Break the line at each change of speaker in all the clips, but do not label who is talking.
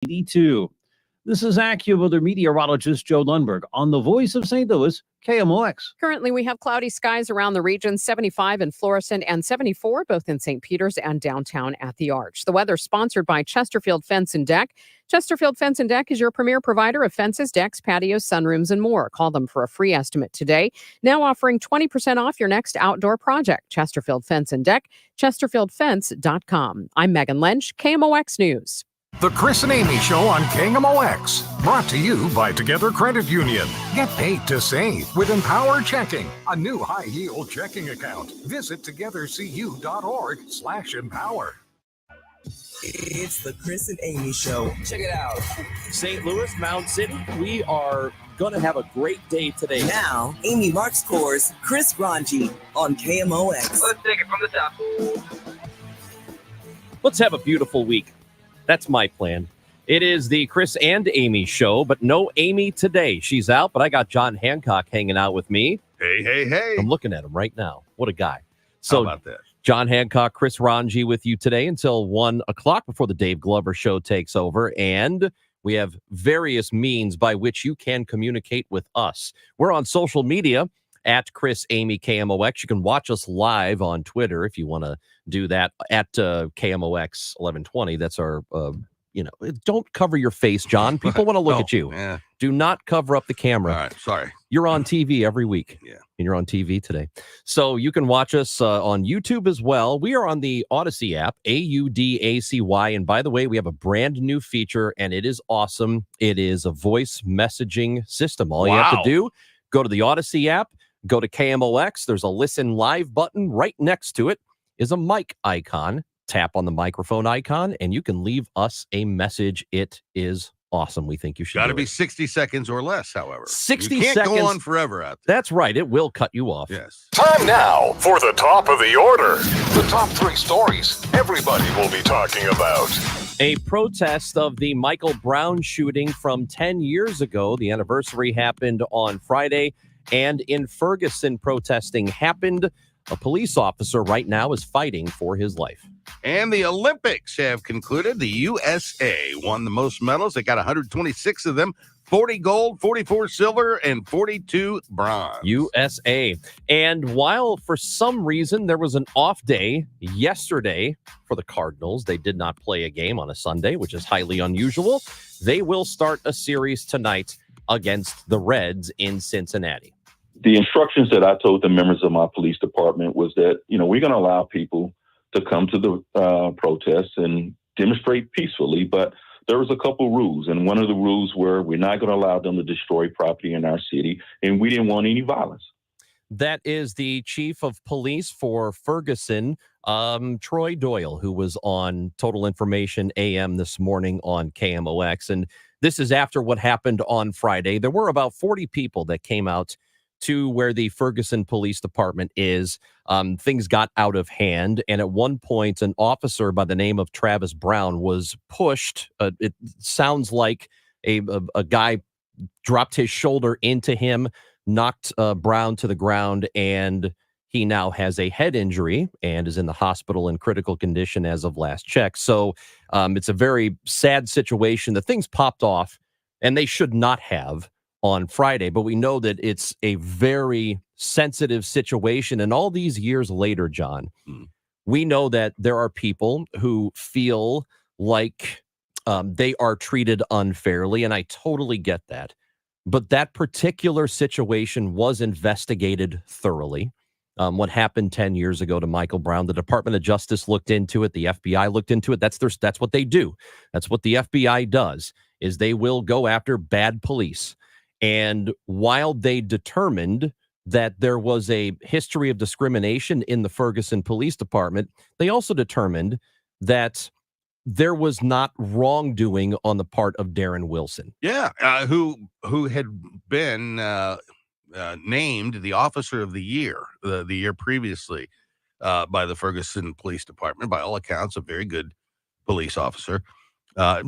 82. This is AccuWeather meteorologist Joe Lundberg on the Voice of St. Louis, KMOX.
Currently, we have cloudy skies around the region, 75 in Florissant and 74 both in St. Peters and downtown at the Arch. The weather sponsored by Chesterfield Fence and Deck. Chesterfield Fence and Deck is your premier provider of fences, decks, patios, sunrooms, and more. Call them for a free estimate today. Now offering 20% off your next outdoor project. Chesterfield Fence and Deck, chesterfieldfence.com. I'm Megan Lynch, KMOX News.
The Chris and Amy Show on KMOX. Brought to you by Together Credit Union. Get paid to save with Empower Checking, a new high-yield checking account. Visit togethercu.org/empower.
It's the Chris and Amy Show. Check it out.
St. Louis, Mound City, we are going to have a great day today.
Now, Amy Markscore's Chris Ranji on KMOX.
Let's take it from the top.
Let's have a beautiful week. That's my plan. It is the Chris and Amy Show, but no Amy today. She's out, but I got John Hancock hanging out with me.
Hey.
I'm looking at him right now. What a guy. So,
how about that?
John Hancock, Chris Ranji with you today until 1 o'clock before the Dave Glover Show takes over. And we have various means by which you can communicate with us. We're on social media at Chris Amy KMOX. You can watch us live on Twitter if you want to do that at KMOX 1120. That's our, don't cover your face, John. People want to look at you.
Yeah.
Do not cover up the camera.
All right, sorry.
You're on TV every week.
Yeah.
And you're on TV today. So you can watch us on YouTube as well. We are on the Odyssey app, AUDACY. And by the way, we have a brand new feature, and it is awesome. It is a voice messaging system. All you have to do, go to the Odyssey app, go to KMOX. There's a listen live button. Right next to it is a mic icon. Tap on the microphone icon, and you can leave us a message. It is awesome. We think you should.
Got to be 60 seconds or less, however.
60
you can't
seconds.
go on forever out there.
That's right. It will cut you off.
Yes.
Time now for the top of the order. The top 3 stories everybody will be talking about.
A protest of the Michael Brown shooting from 10 years ago. The anniversary happened on Friday, and in Ferguson, protesting happened. A police officer right now is fighting for his life.
And the Olympics have concluded. The USA won the most medals. They got 126 of them, 40 gold, 44 silver, and 42 bronze.
USA. And while for some reason there was an off day yesterday for the Cardinals, they did not play a game on a Sunday, which is highly unusual. They will start a series tonight against the Reds in Cincinnati.
The instructions that I told the members of my police department was that, we're going to allow people to come to the protests and demonstrate peacefully, but there was a couple rules. And one of the rules were we're not going to allow them to destroy property in our city, and we didn't want any violence.
That is the chief of police for Ferguson, Troy Doyle, who was on Total Information AM this morning on KMOX. And this is after what happened on Friday. There were about 40 people that came out to where the Ferguson Police Department is. Things got out of hand, and at one point, an officer by the name of Travis Brown was pushed. It sounds like a guy dropped his shoulder into him, knocked Brown to the ground, and he now has a head injury and is in the hospital in critical condition as of last check. So it's a very sad situation. The things popped off, and they should not have on Friday, but we know that it's a very sensitive situation. And all these years later, John, we know that there are people who feel like they are treated unfairly, and I totally get that. But that particular situation was investigated thoroughly. What happened 10 years ago to Michael Brown, the Department of Justice looked into it. The FBI looked into it. That's what they do. That's what the FBI does, is they will go after bad police. And while they determined that there was a history of discrimination in the Ferguson Police Department, they also determined that there was not wrongdoing on the part of Darren Wilson.
Yeah, who had been named the Officer of the Year the year previously by the Ferguson Police Department. By all accounts, a very good police officer.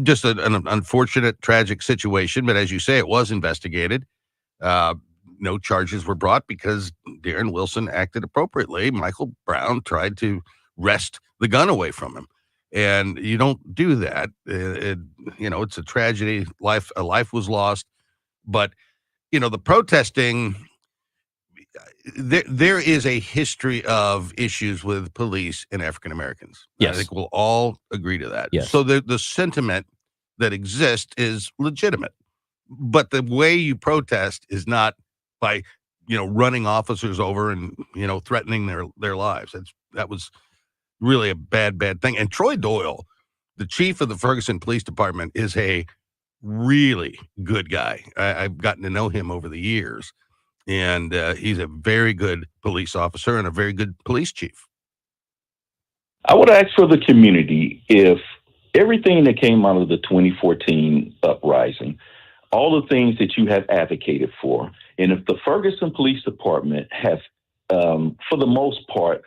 Just an unfortunate, tragic situation. But as you say, it was investigated. No charges were brought because Darren Wilson acted appropriately. Michael Brown tried to wrest the gun away from him. And you don't do that. It's a tragedy. A life was lost. But, the protesting, there is a history of issues with police and African Americans.
Yes.
I think we'll all agree to that.
Yes.
So the sentiment that exists is legitimate. But the way you protest is not by, running officers over and, threatening their lives. That was really a bad thing. And Troy Doyle, the chief of the Ferguson Police Department, is a really good guy. I've gotten to know him over the years, and he's a very good police officer and a very good police chief.
I would ask for the community if everything that came out of the 2014 uprising, all the things that you have advocated for, and if the Ferguson Police Department have, for the most part,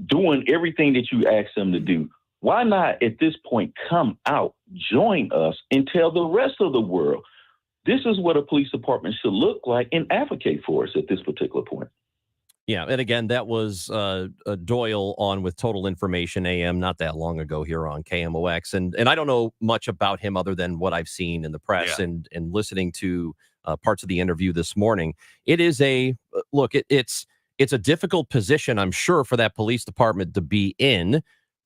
doing everything that you asked them to do, why not at this point come out, join us, and tell the rest of the world this is what a police department should look like and advocate for us at this particular point?
Yeah, and again, that was Doyle on with Total Information AM not that long ago here on KMOX, and I don't know much about him other than what I've seen in the press and listening to parts of the interview this morning. It is it's a difficult position, I'm sure, for that police department to be in,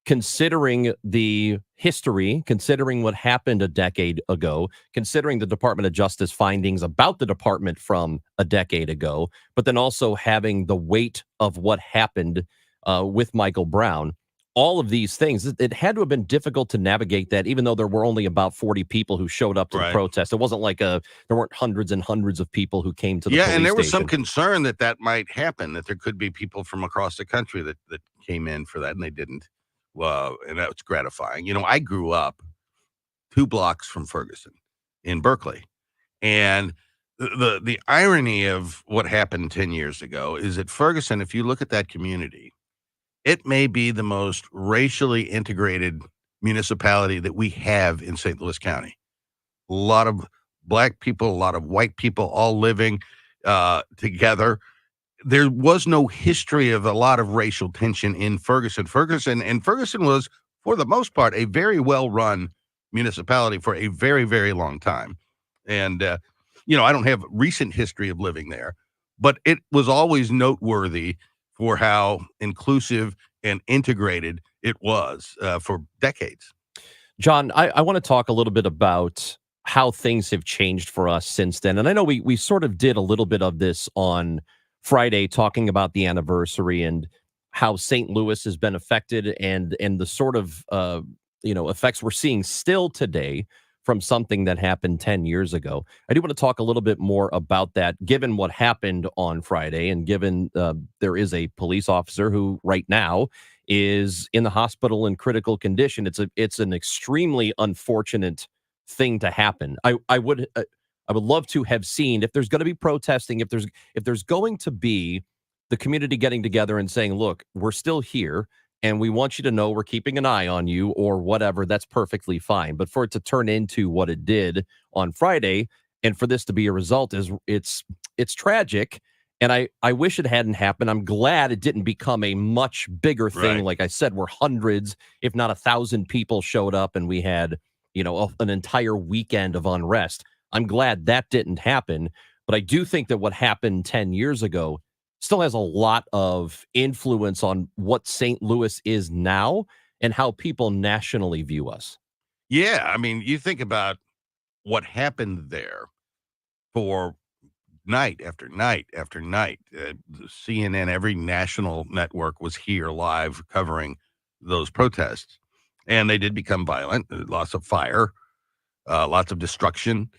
considering the history, considering what happened a decade ago, considering the Department of Justice findings about the department from a decade ago, but then also having the weight of what happened with Michael Brown. All of these things, it had to have been difficult to navigate that, even though there were only about 40 people who showed up to the protest. It wasn't like there weren't hundreds and hundreds of people who came to the police
and there was
station.
some concern that might happen, that there could be people from across the country that came in for that, and they didn't. And that was gratifying. I grew up 2 blocks from Ferguson in Berkeley, and the irony of what happened 10 years ago is that Ferguson, if you look at that community, it may be the most racially integrated municipality that we have in St. Louis County. A lot of black people, a lot of white people, all living together. There was no history of a lot of racial tension in Ferguson. Ferguson was, for the most part, a very well-run municipality for a very, very long time. And, I don't have recent history of living there, but it was always noteworthy for how inclusive and integrated it was for decades.
John, I want to talk a little bit about how things have changed for us since then. And I know we sort of did a little bit of this on Friday, talking about the anniversary and how St. Louis has been affected and the sort of effects we're seeing still today from something that happened 10 years ago. I do want to talk a little bit more about that, given what happened on Friday and given there is a police officer who right now is in the hospital in critical condition. It's an extremely unfortunate thing to happen. I would love to have seen, if there's going to be protesting, if there's going to be the community getting together and saying, look, we're still here and we want you to know we're keeping an eye on you or whatever, that's perfectly fine. But for it to turn into what it did on Friday and for this to be a result it's tragic. And I wish it hadn't happened. I'm glad it didn't become a much bigger thing.
Right.
Like I said, where hundreds, if not 1,000 people showed up and we had, an entire weekend of unrest. I'm glad that didn't happen. But I do think that what happened 10 years ago still has a lot of influence on what St. Louis is now and how people nationally view us.
Yeah, I mean, you think about what happened there for night after night after night. CNN, every national network was here live covering those protests. And they did become violent, lots of fire, lots of destruction.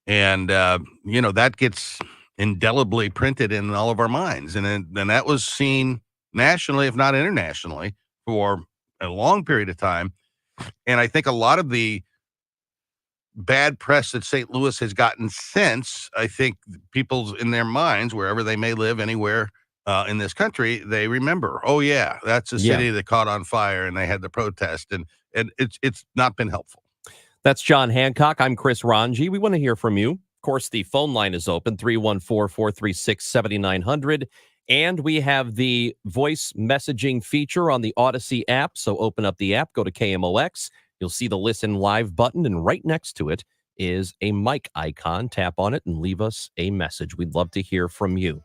And, that gets indelibly printed in all of our minds. And then that was seen nationally, if not internationally, for a long period of time. And I think a lot of the bad press that St. Louis has gotten since, I think people in their minds, wherever they may live, anywhere in this country, they remember, oh yeah, that's a city that caught on fire and they had the protest, and it's not been helpful.
That's John Hancock. I'm Chris Ranji. We want to hear from you. Of course, the phone line is open, 314-436-7900, And we have the voice messaging feature on the Odyssey app. So open up the app, go to KMOX. You'll see the listen live button, and right next to it is a mic icon. Tap on it and leave us a message. We'd love to hear from you.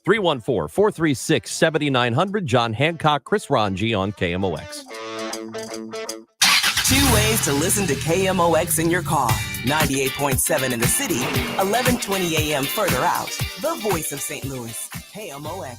314-436-7900. John Hancock, Chris Ranji on KMOX.
2 ways to listen to KMOX in your car. 98.7 in the city, 1120 AM further out. The voice of St. Louis, KMOX.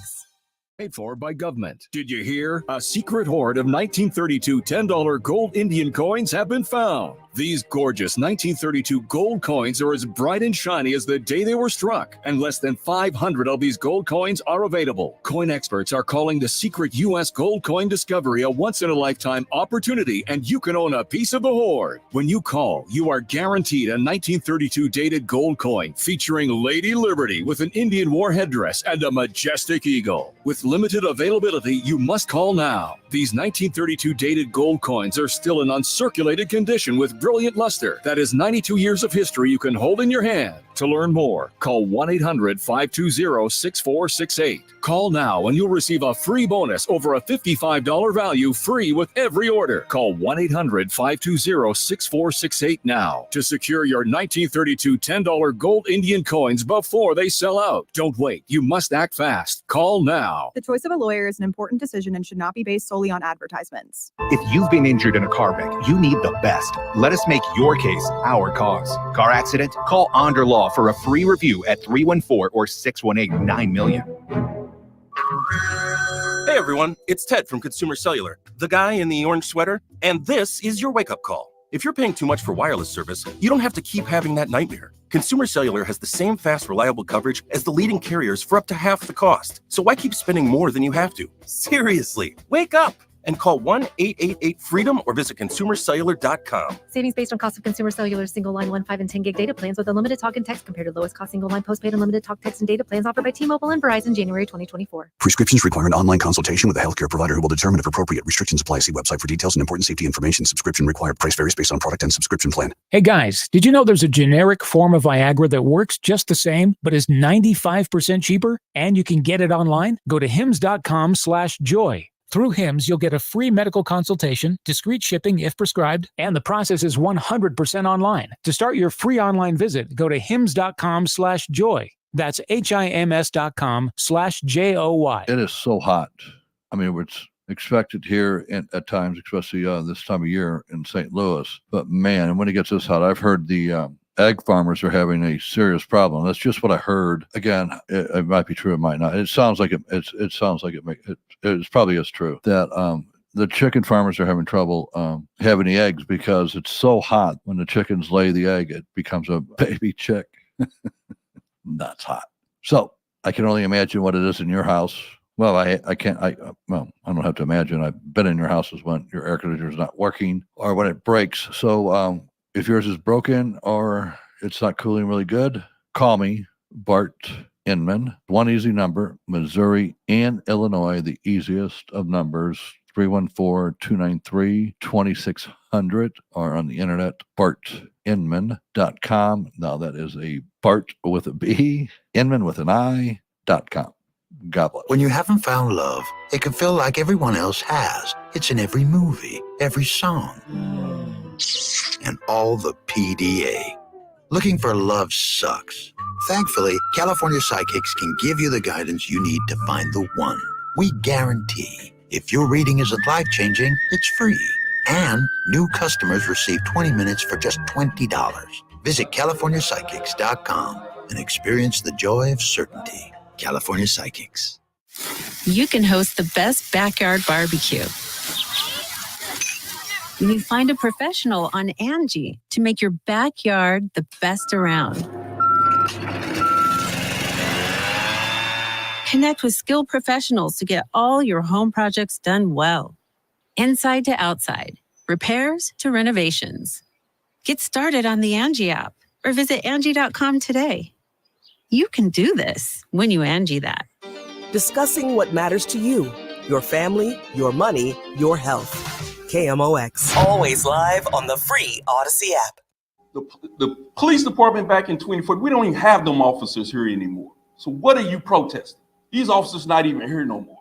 Paid for by government. Did you hear? A secret hoard of 1932 $10 gold Indian coins have been found. These gorgeous 1932 gold coins are as bright and shiny as the day they were struck, and less than 500 of these gold coins are available. Coin experts are calling the secret U.S. gold coin discovery a once-in-a-lifetime opportunity, and you can own a piece of the hoard. When you call, you are guaranteed a 1932 dated gold coin featuring Lady Liberty with an Indian war headdress and a majestic eagle. With limited availability, you must call now. These 1932 dated gold coins are still in uncirculated condition with brilliant luster. That is 92 years of history you can hold in your hand. To learn more, call 1-800-520-6468. Call now and you'll receive a free bonus over a $55 value free with every order. Call 1-800-520-6468 now to secure your 1932 $10 gold Indian coins before they sell out. Don't wait. You must act fast. Call now.
The choice of a lawyer is an important decision and should not be based solely on advertisements.
If you've been injured in a car wreck, you need the best. Let us make your case our cause. Car accident? Call Onder Law for a free review at 314 or 618-9-million.
Hey everyone, it's Ted from Consumer Cellular, the guy in the orange sweater, and this is your wake-up call. If you're paying too much for wireless service, you don't have to keep having that nightmare. Consumer Cellular has the same fast, reliable coverage as the leading carriers for up to half the cost. So why keep spending more than you have to? Seriously, wake up and call 1-888-FREEDOM or visit consumercellular.com.
Savings based on cost of Consumer Cellular single line 1, 5, and 10 gig data plans with unlimited talk and text compared to lowest cost single line postpaid unlimited talk, text, and data plans offered by T-Mobile and Verizon January 2024.
Prescriptions require an online consultation with a healthcare provider who will determine if appropriate. Restrictions apply. See website for details and important safety information. Subscription required. Price varies based on product and subscription plan.
Hey guys, did you know there's a generic form of Viagra that works just the same, but is 95% cheaper? And you can get it online? Go to hims.com/joy. Through HIMS, you'll get a free medical consultation, discreet shipping if prescribed, and the process is 100% online. To start your free online visit, go to hims.com/joy. That's HIMS.com/JOY.
It is so hot. I mean, it's expected here at times, especially this time of year in St. Louis. But man, and when it gets this hot, I've heard the egg farmers are having a serious problem. That's just what I heard. Again, it might be true, it might not. It sounds like it probably is true that the chicken farmers are having trouble having the eggs because it's so hot. When the chickens lay the egg, it becomes a baby chick. That's hot. So I can only imagine what it is in your house. Well, I don't have to imagine. I've been in your houses when your air conditioner is not working or when it breaks. So if yours is broken or it's not cooling really good, call me, Bart Inman. One easy number, Missouri and Illinois, the easiest of numbers, 314-293-2600, or on the internet, bartinman.com. Now that is a Bart with a B, Inman with an I.com. God bless.
When you haven't found love, it can feel like everyone else has. It's in every movie, every song, and all the PDA. Looking for love sucks. Thankfully, California Psychics can give you the guidance you need to find the one. We guarantee if your reading isn't life-changing, it's free. And new customers receive 20 minutes for just $20. Visit CaliforniaPsychics.com and experience the joy of certainty. California Psychics.
You can host the best backyard barbecue when you find a professional on Angie to make your backyard the best around. Connect with skilled professionals to get all your home projects done well. Inside to outside, repairs to renovations. Get started on the Angie app or visit Angie.com today. You can do this when you Angie that.
Discussing what matters to you, your family, your money, your health. KMOX. Always live on the free Odyssey app.
The police department back in 2040, we don't even have them officers here anymore. So what are you protesting? These officers not even here no more.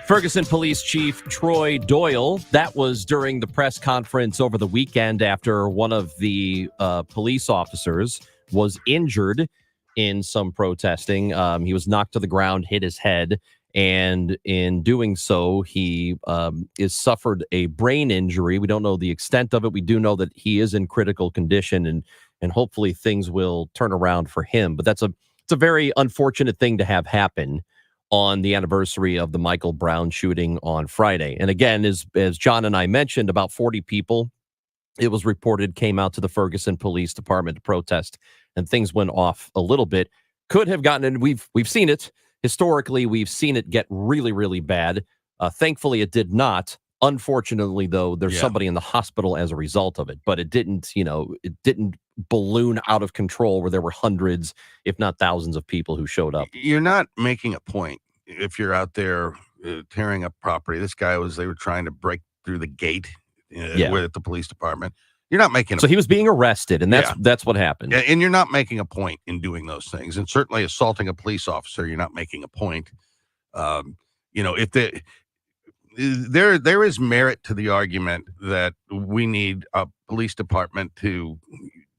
Ferguson Police Chief Troy Doyle, that was during the press conference over the weekend after one of the police officers was injured in some protesting. He was knocked to the ground, hit his head, and in doing so, he is suffered a brain injury. We don't know the extent of it. We do know that he is in critical condition, and hopefully things will turn around for him. But it's a very unfortunate thing to have happen on the anniversary of the Michael Brown shooting on Friday. And again, as John and I mentioned, about 40 people, it was reported, came out to the Ferguson Police Department to protest, and things went off a little bit. Could have gotten, and we've seen it historically, we've seen it get really, really bad. Thankfully, it did not. Unfortunately, though, there's somebody in the hospital as a result of it, but it didn't balloon out of control where there were hundreds, if not thousands of people who showed up.
You're not making a point if you're out there tearing up property. They were trying to break through the gate at the police department. You're not making
So he was being arrested, and that's what happened.
And you're not making a point in doing those things. And certainly assaulting a police officer, you're not making a point. If there is merit to the argument that we need a police department to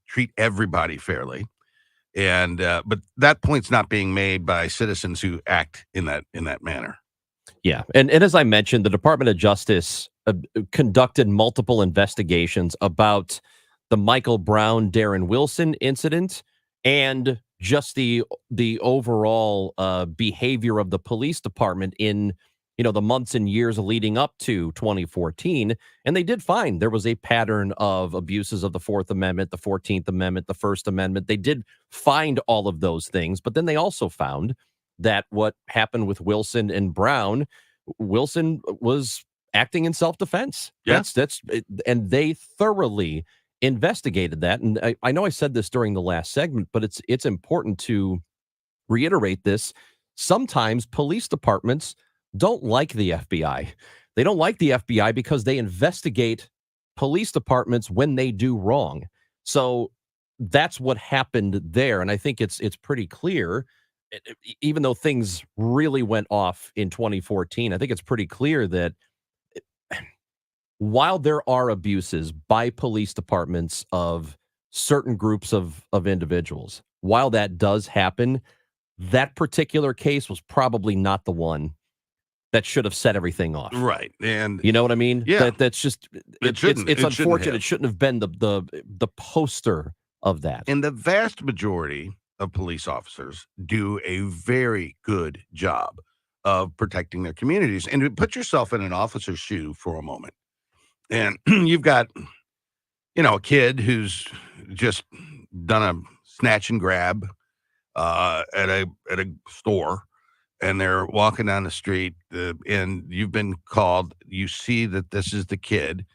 treat everybody fairly, and but that point's not being made by citizens who act in that manner.
Yeah, and as I mentioned, the Department of Justice conducted multiple investigations about the Michael Brown, Darren Wilson incident, and just the overall behavior of the police department in the months and years leading up to 2014. And they did find there was a pattern of abuses of the Fourth Amendment, the 14th Amendment, the First Amendment. They did find all of those things, but then they also found that what happened with Wilson and Brown, Wilson was acting in self-defense.
Yeah.
And they thoroughly investigated that. And I know I said this during the last segment, but it's important to reiterate this. Sometimes police departments don't like the FBI. They don't like the FBI because they investigate police departments when they do wrong. So that's what happened there. And I think it's pretty clear, even though things really went off in 2014, I think it's pretty clear that while there are abuses by police departments of certain groups of individuals, while that does happen, that particular case was probably not the one that should have set everything off.
Right. And
you know what I mean?
Yeah.
That's just, it's unfortunate. It shouldn't have been the poster of that.
And the vast majority of police officers do a very good job of protecting their communities. And put yourself in an officer's shoe for a moment. And you've got, a kid who's just done a snatch and grab at a store, and they're walking down the street, and you've been called. You see that this is the kid.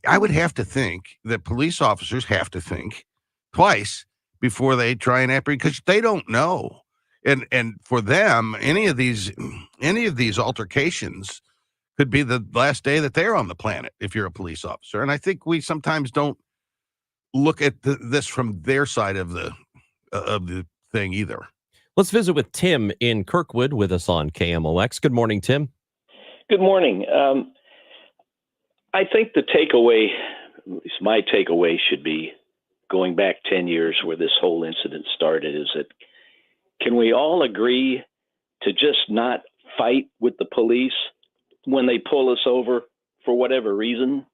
I would have to think that police officers have to think twice before they try and apprehend, because they don't know. And for them, any of these altercations could be the last day that they're on the planet if you're a police officer. And I think we sometimes don't look at this from their side of the thing either.
Let's visit with Tim in Kirkwood with us on KMOX. Good morning, Tim.
Good morning. I think the takeaway, at least my takeaway, should be going back 10 years where this whole incident started, is that can we all agree to just not fight with the police when they pull us over for whatever reason?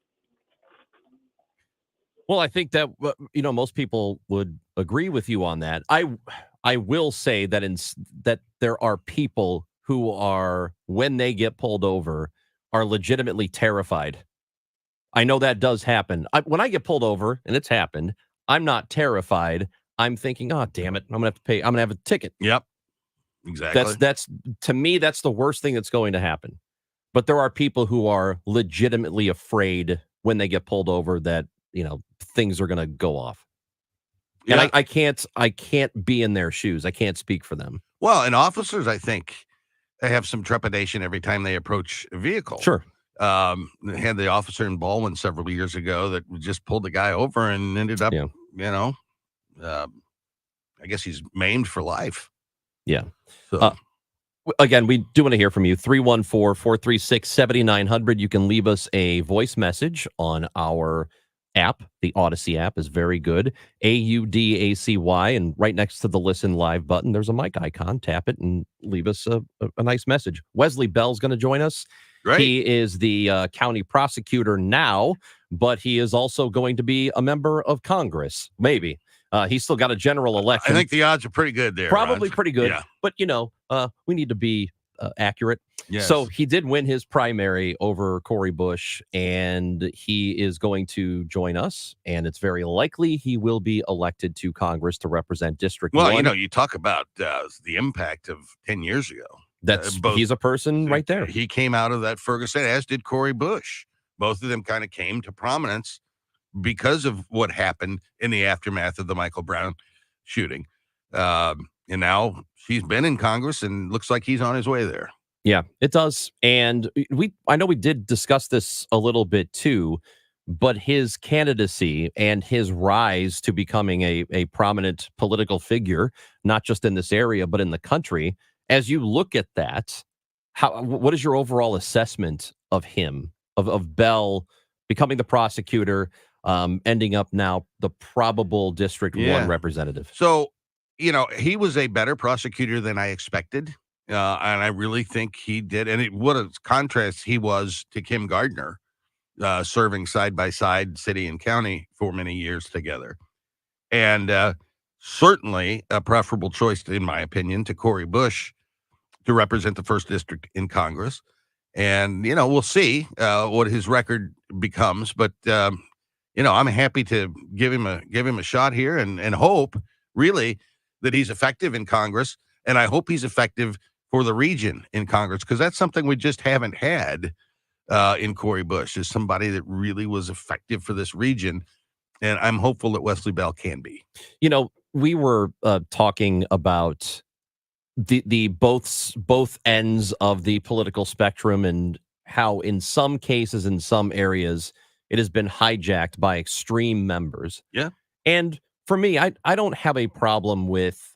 Well, I think that, most people would agree with you on that. I will say that that there are people who are, when they get pulled over, are legitimately terrified. I know that does happen. When I get pulled over, and it's happened, I'm not terrified. I'm thinking, oh, damn it, I'm going to have to pay. I'm going to have a ticket.
Yep. Exactly.
That's to me, that's the worst thing that's going to happen. But there are people who are legitimately afraid when they get pulled over that, things are going to go off.
Yeah.
And I can't be in their shoes. I can't speak for them.
Well, and officers, I think, they have some trepidation every time they approach a vehicle.
Sure.
Had the officer in Baldwin several years ago that just pulled the guy over and ended up, I guess he's maimed for life.
Yeah.
So.
Again, we do want to hear from you. 314-436-7900. You can leave us a voice message on our app. The Odyssey app is very good. AUDACY. And right next to the Listen Live button, there's a mic icon. Tap it and leave us a nice message. Wesley Bell's going to join us.
Right.
He is the county prosecutor now, but he is also going to be a member of Congress. Maybe. He's still got a general election.
I think the odds are pretty good there.
Probably
Ron.
pretty good.
Yeah.
But, we need to be accurate.
Yes.
So he did win his primary over Cori Bush, and he is going to join us. And it's very likely he will be elected to Congress to represent District 1.
Well, you talk about the impact of 10 years ago.
He's a person right there.
He came out of that Ferguson, as did Cori Bush. Both of them kind of came to prominence because of what happened in the aftermath of the Michael Brown shooting. And now he's been in Congress and looks like he's on his way there.
Yeah, it does. And I know we did discuss this a little bit too, but his candidacy and his rise to becoming a prominent political figure, not just in this area, but in the country, as you look at that, what is your overall assessment of him, of Bell becoming the prosecutor, ending up now the probable District 1 representative?
So, he was a better prosecutor than I expected. And I really think he did. And what a contrast he was to Kim Gardner, serving side by side, city and county for many years together. And certainly a preferable choice, in my opinion, to Cori Bush to represent the 1st District in Congress. And, we'll see what his record becomes. But, I'm happy to give him a shot here and hope, really, that he's effective in Congress. And I hope he's effective for the region in Congress, because that's something we just haven't had in Cori Bush, is somebody that really was effective for this region. And I'm hopeful that Wesley Bell can be.
We were talking about the both ends of the political spectrum, and how in some cases, in some areas, it has been hijacked by extreme members.
Yeah.
And for me, I don't have a problem with,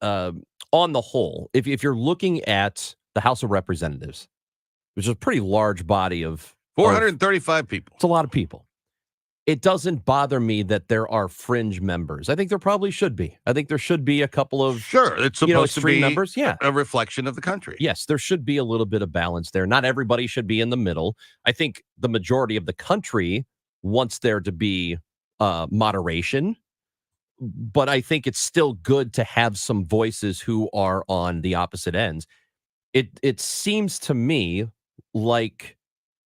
on the whole, if you're looking at the House of Representatives, which is a pretty large body of
435 people.
It's a lot of people. It doesn't bother me that there are fringe members. I think there probably should be. I think there should be a couple of
it's supposed to be
members. Yeah,
a reflection of the country.
Yes, there should be a little bit of balance there. Not everybody should be in the middle. I think the majority of the country wants there to be moderation, but I think it's still good to have some voices who are on the opposite ends. It seems to me like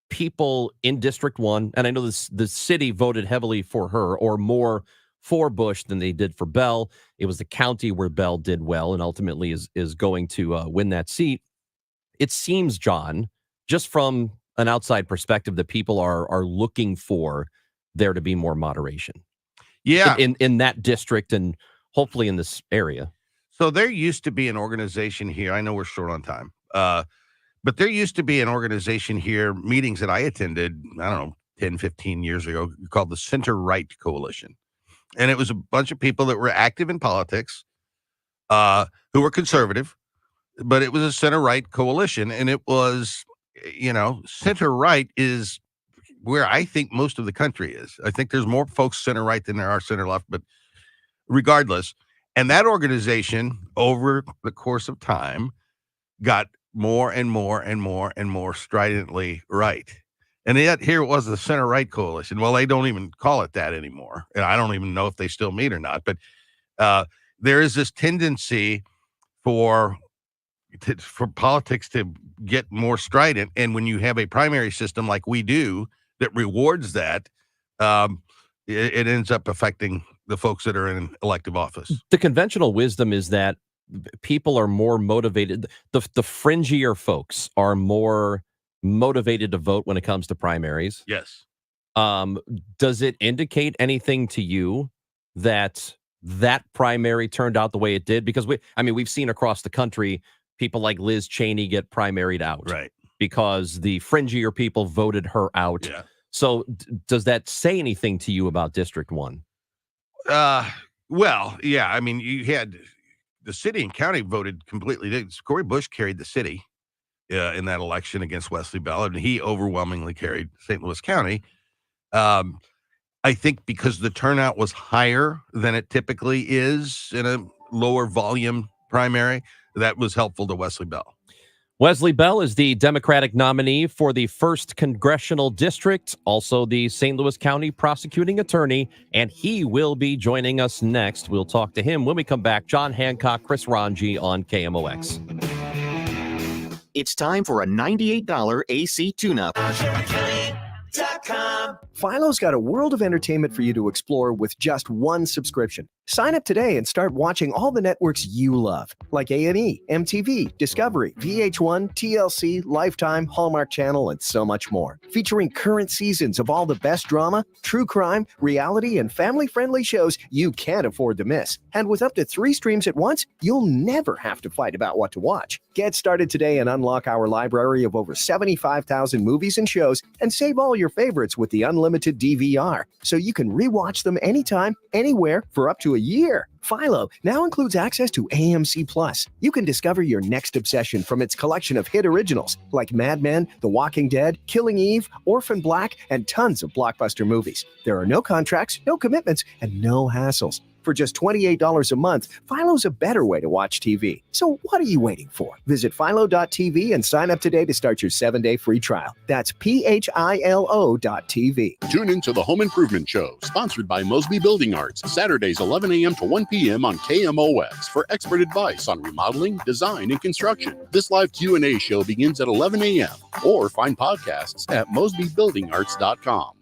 people in District 1, and I know the city voted heavily for her, or more for Bush than they did for Bell. It was the county where Bell did well and ultimately is going to win that seat. It seems, John, just from an outside perspective, that people are looking for there to be more moderation.
Yeah.
In that district, and hopefully in this area.
So there used to be an organization here. I know we're short on time. But there used to be an organization here, meetings that I attended, I don't know, 10, 15 years ago, called the Center-Right Coalition. And it was a bunch of people that were active in politics, who were conservative, but it was a center-right coalition. And it was, center-right is where I think most of the country is. I think there's more folks center-right than there are center-left, but regardless. And that organization, over the course of time, got more and more and more and more stridently right. And yet here it was, the center-right coalition. Well, they don't even call it that anymore. And I don't even know if they still meet or not. But there is this tendency for politics to get more strident. And when you have a primary system like we do that rewards that, it ends up affecting the folks that are in elective office.
The conventional wisdom is that people are more motivated. The fringier folks are more motivated to vote when it comes to primaries.
Yes.
Does it indicate anything to you that primary turned out the way it did? Because we've seen across the country people like Liz Cheney get primaried out.
Right.
because the fringier people voted her out.
Yeah.
So does that say anything to you about District 1?
Well, yeah. I mean, you had the city and county voted completely. Corey Bush carried the city in that election against Wesley Bell, and he overwhelmingly carried St. Louis County. I think because the turnout was higher than it typically is in a lower volume primary, that was helpful to Wesley Bell.
Wesley Bell is the Democratic nominee for the 1st Congressional District, also the St. Louis County Prosecuting Attorney, and he will be joining us next. We'll talk to him when we come back. John Hancock, Chris Ranji on KMOX.
It's time for a $98 AC tune-up.
Philo's got a world of entertainment for you to explore with just one subscription. Sign up today and start watching all the networks you love, like A&E, MTV, Discovery, VH1, TLC, Lifetime, Hallmark Channel, and so much more. Featuring current seasons of all the best drama, true crime, reality, and family-friendly shows you can't afford to miss. And with up to 3 streams at once, you'll never have to fight about what to watch. Get started today and unlock our library of over 75,000 movies and shows, and save all your favorites with the unlimited DVR, so you can rewatch them anytime, anywhere, for up to a year. Philo now includes access to AMC Plus. You can discover your next obsession from its collection of hit originals like Mad Men, The Walking Dead, Killing Eve, Orphan Black, and tons of blockbuster movies. There are no contracts, no commitments, and no hassles. For just $28 a month, Philo's a better way to watch TV. So what are you waiting for? Visit philo.tv and sign up today to start your 7-day free trial. That's philo.tv.
Tune into the Home Improvement Show, sponsored by Mosby Building Arts, Saturdays 11 a.m. to 1 p.m. on KMOX for expert advice on remodeling, design, and construction. This live Q&A show begins at 11 a.m. or find podcasts at mosbybuildingarts.com.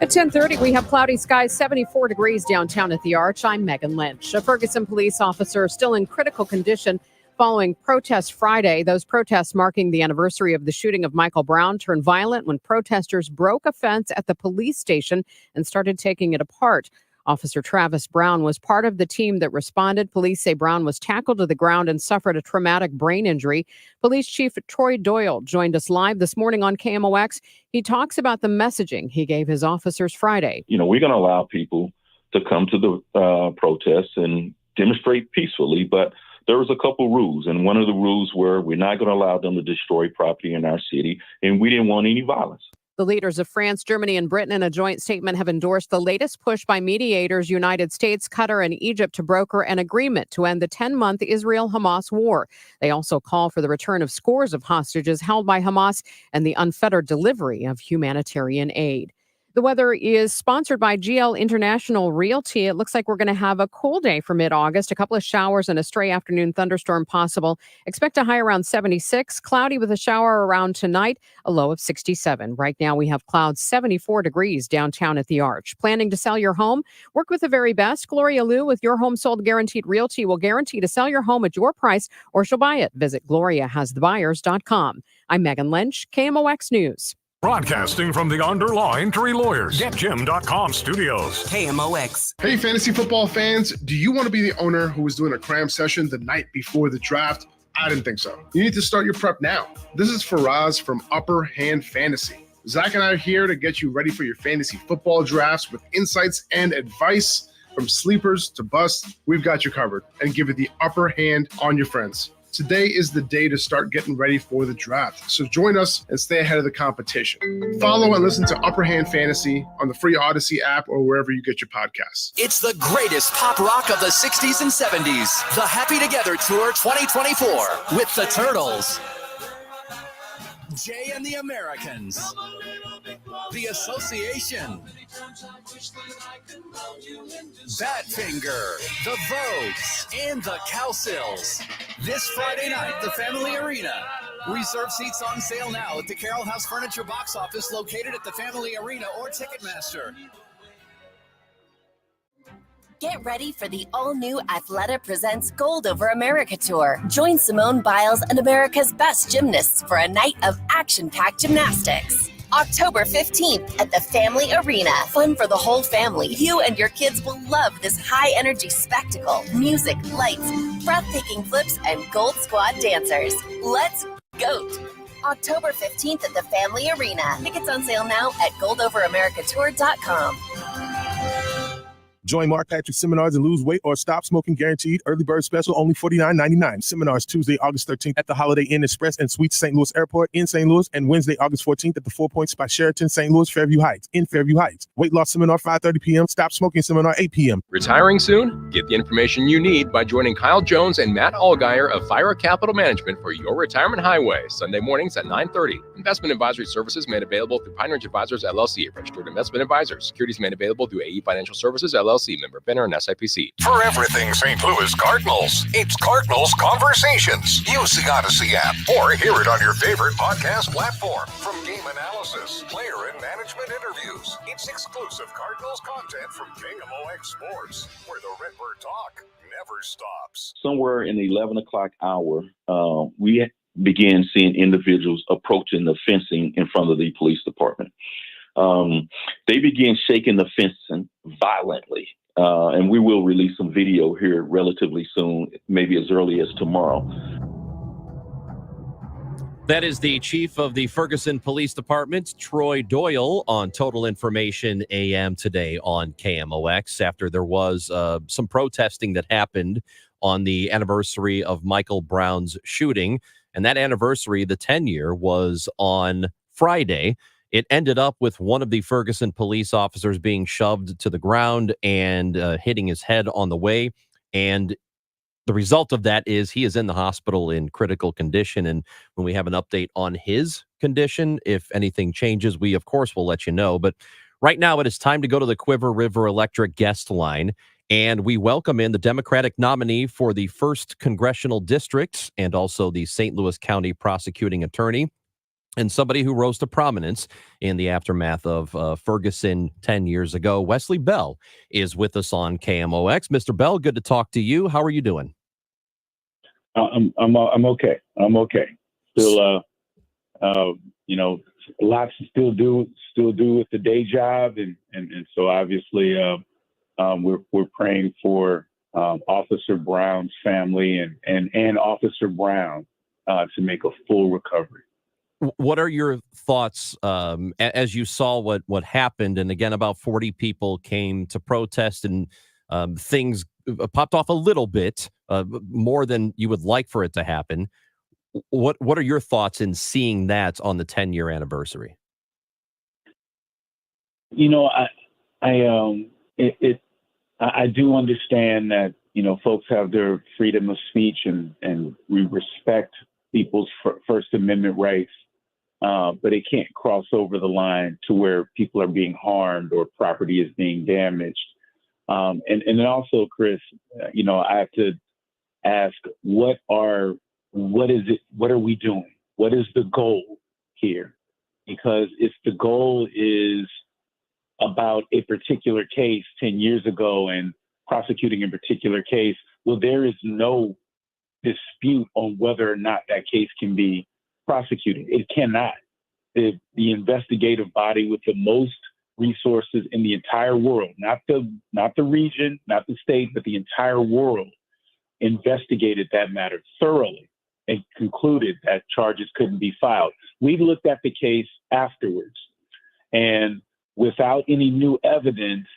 At 10:30, we have cloudy skies, 74 degrees downtown at the Arch. I'm Megan Lynch. A Ferguson police officer still in critical condition following protests Friday. Those protests marking the anniversary of the shooting of Michael Brown turned violent when protesters broke a fence at the police station and started taking it apart. Officer Travis Brown was part of the team that responded. Police say Brown was tackled to the ground and suffered a traumatic brain injury. Police Chief Troy Doyle joined us live this morning on KMOX. He talks about the messaging he gave his officers Friday.
We're going to allow people to come to the protests and demonstrate peacefully, but there was a couple rules. And one of the rules were we're not going to allow them to destroy property in our city, and we didn't want any violence.
The leaders of France, Germany, and Britain in a joint statement have endorsed the latest push by mediators, United States, Qatar, and Egypt to broker an agreement to end the 10-month Israel-Hamas war. They also call for the return of scores of hostages held by Hamas and the unfettered delivery of humanitarian aid. The weather is sponsored by GL International Realty. It looks like we're going to have a cool day for mid-August. A couple of showers and a stray afternoon thunderstorm possible. Expect a high around 76. Cloudy with a shower around tonight. A low of 67. Right now we have clouds 74 degrees downtown at the Arch. Planning to sell your home? Work with the very best. Gloria Liu with Your Home Sold Guaranteed Realty will guarantee to sell your home at your price or she'll buy it. Visit GloriaHasTheBuyers.com. I'm Megan Lynch, KMOX News.
Broadcasting from the Underlaw Entry Lawyers, GetJim.com studios.
KMOX.
Hey, fantasy football fans, do you want to be the owner who was doing a cram session the night before the draft? I didn't think so. You need to start your prep now. This is Faraz from Upper Hand Fantasy. Zach and I are here to get you ready for your fantasy football drafts with insights and advice. From sleepers to busts, we've got you covered and give it the upper hand on your friends. Today is the day to start getting ready for the draft. So join us and stay ahead of the competition. Follow and listen to Upper Hand Fantasy on the free Odyssey app or wherever you get your podcasts.
It's the greatest pop rock of the 60s and 70s. The Happy Together Tour 2024 with the Turtles. Jay and the Americans. The Association. Badfinger. The Vogues. And the Cowsills. This Friday night, the Family Arena. Reserve seats on sale now at the Carroll House Furniture box office located at the Family Arena or Ticketmaster.
Get ready for the all-new Athleta Presents Gold Over America Tour. Join Simone Biles and America's best gymnasts for a night of action-packed gymnastics. October 15th at the Family Arena. Fun for the whole family. You and your kids will love this high-energy spectacle. Music, lights, breathtaking flips, and Gold Squad dancers. Let's GOAT. October 15th at the Family Arena. Tickets on sale now at goldoverAmericaTour.com.
Join Mark Patrick seminars and lose weight or stop smoking guaranteed. Early bird special only $49.99. Seminars Tuesday, August 13th at the Holiday Inn Express and Suites St. Louis Airport in St. Louis, and Wednesday, August 14th at the 4 Points by Sheraton St. Louis Fairview Heights in Fairview Heights. Weight loss seminar 5:30 p.m. Stop smoking seminar 8 p.m.
Retiring soon? Get the information you need by joining Kyle Jones and Matt Allgeier of Fira Capital Management for your retirement highway, Sunday mornings at 9:30. Investment advisory services made available through Pine Ridge Advisors, LLC, registered investment advisors. Securities made available through AE Financial Services, LLC, member FINRA and SIPC.
For everything St. Louis Cardinals, it's Cardinals Conversations. Use the Odyssey app or hear it on your favorite podcast platform. From game analysis, player and management interviews, it's exclusive Cardinals content from KMOX Sports, where the Redbird talk never stops.
Somewhere in the 11 o'clock hour, we began seeing individuals approaching the fencing in front of the police department. They began shaking the fencing violently. And we will release some video here relatively soon, maybe as early as tomorrow.
That is the chief of the Ferguson Police Department, Troy Doyle, on Total Information AM today on KMOX after there was some protesting that happened on the anniversary of Michael Brown's shooting. And that anniversary, the 10-year, was on Friday. It ended up with one of the Ferguson police officers being shoved to the ground and hitting his head on the way. And the result of that is he is in the hospital in critical condition. And when we have an update on his condition, if anything changes, we, of course, will let you know. But right now, it is time to go to the Quiver River Electric guest line. And we welcome in the Democratic nominee for the 1st Congressional District and also the St. Louis County prosecuting attorney, and somebody who rose to prominence in the aftermath of Ferguson 10 years ago. Wesley Bell is with us on KMOX. Mr. Bell, good to talk to you. How are you doing?
I'm okay. I'm okay. Still, lots to still do with the day job, and so obviously we're praying for Officer Brown's family and Officer Brown to make a full recovery.
What are your thoughts as you saw what happened? And again, about 40 people came to protest, and things popped off a little bit more than you would like for it to happen. What are your thoughts in seeing that on the 10-year anniversary?
I do understand that folks have their freedom of speech, and we respect people's First Amendment rights. But it can't cross over the line to where people are being harmed or property is being damaged. And then also, Chris, I have to ask, what are we doing? What is the goal here? Because if the goal is about a particular case 10 years ago and prosecuting a particular case, well, there is no dispute on whether or not that case can be prosecuted. It cannot. The investigative body with the most resources in the entire world, not the region, not the state, but the entire world, investigated that matter thoroughly and concluded that charges couldn't be filed. We looked at the case afterwards, and without any new evidence,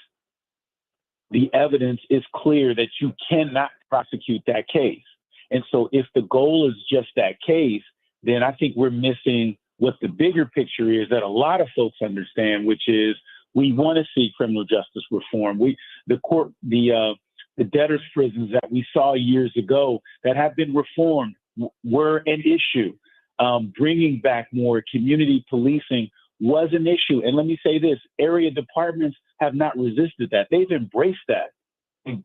the evidence is clear that you cannot prosecute that case. And so if the goal is just that case, then I think we're missing what the bigger picture is that a lot of folks understand, which is we want to see criminal justice reform. The debtors' prisons that we saw years ago that have been reformed were an issue. Bringing back more community policing was an issue. And let me say this, area departments have not resisted that. They've embraced that.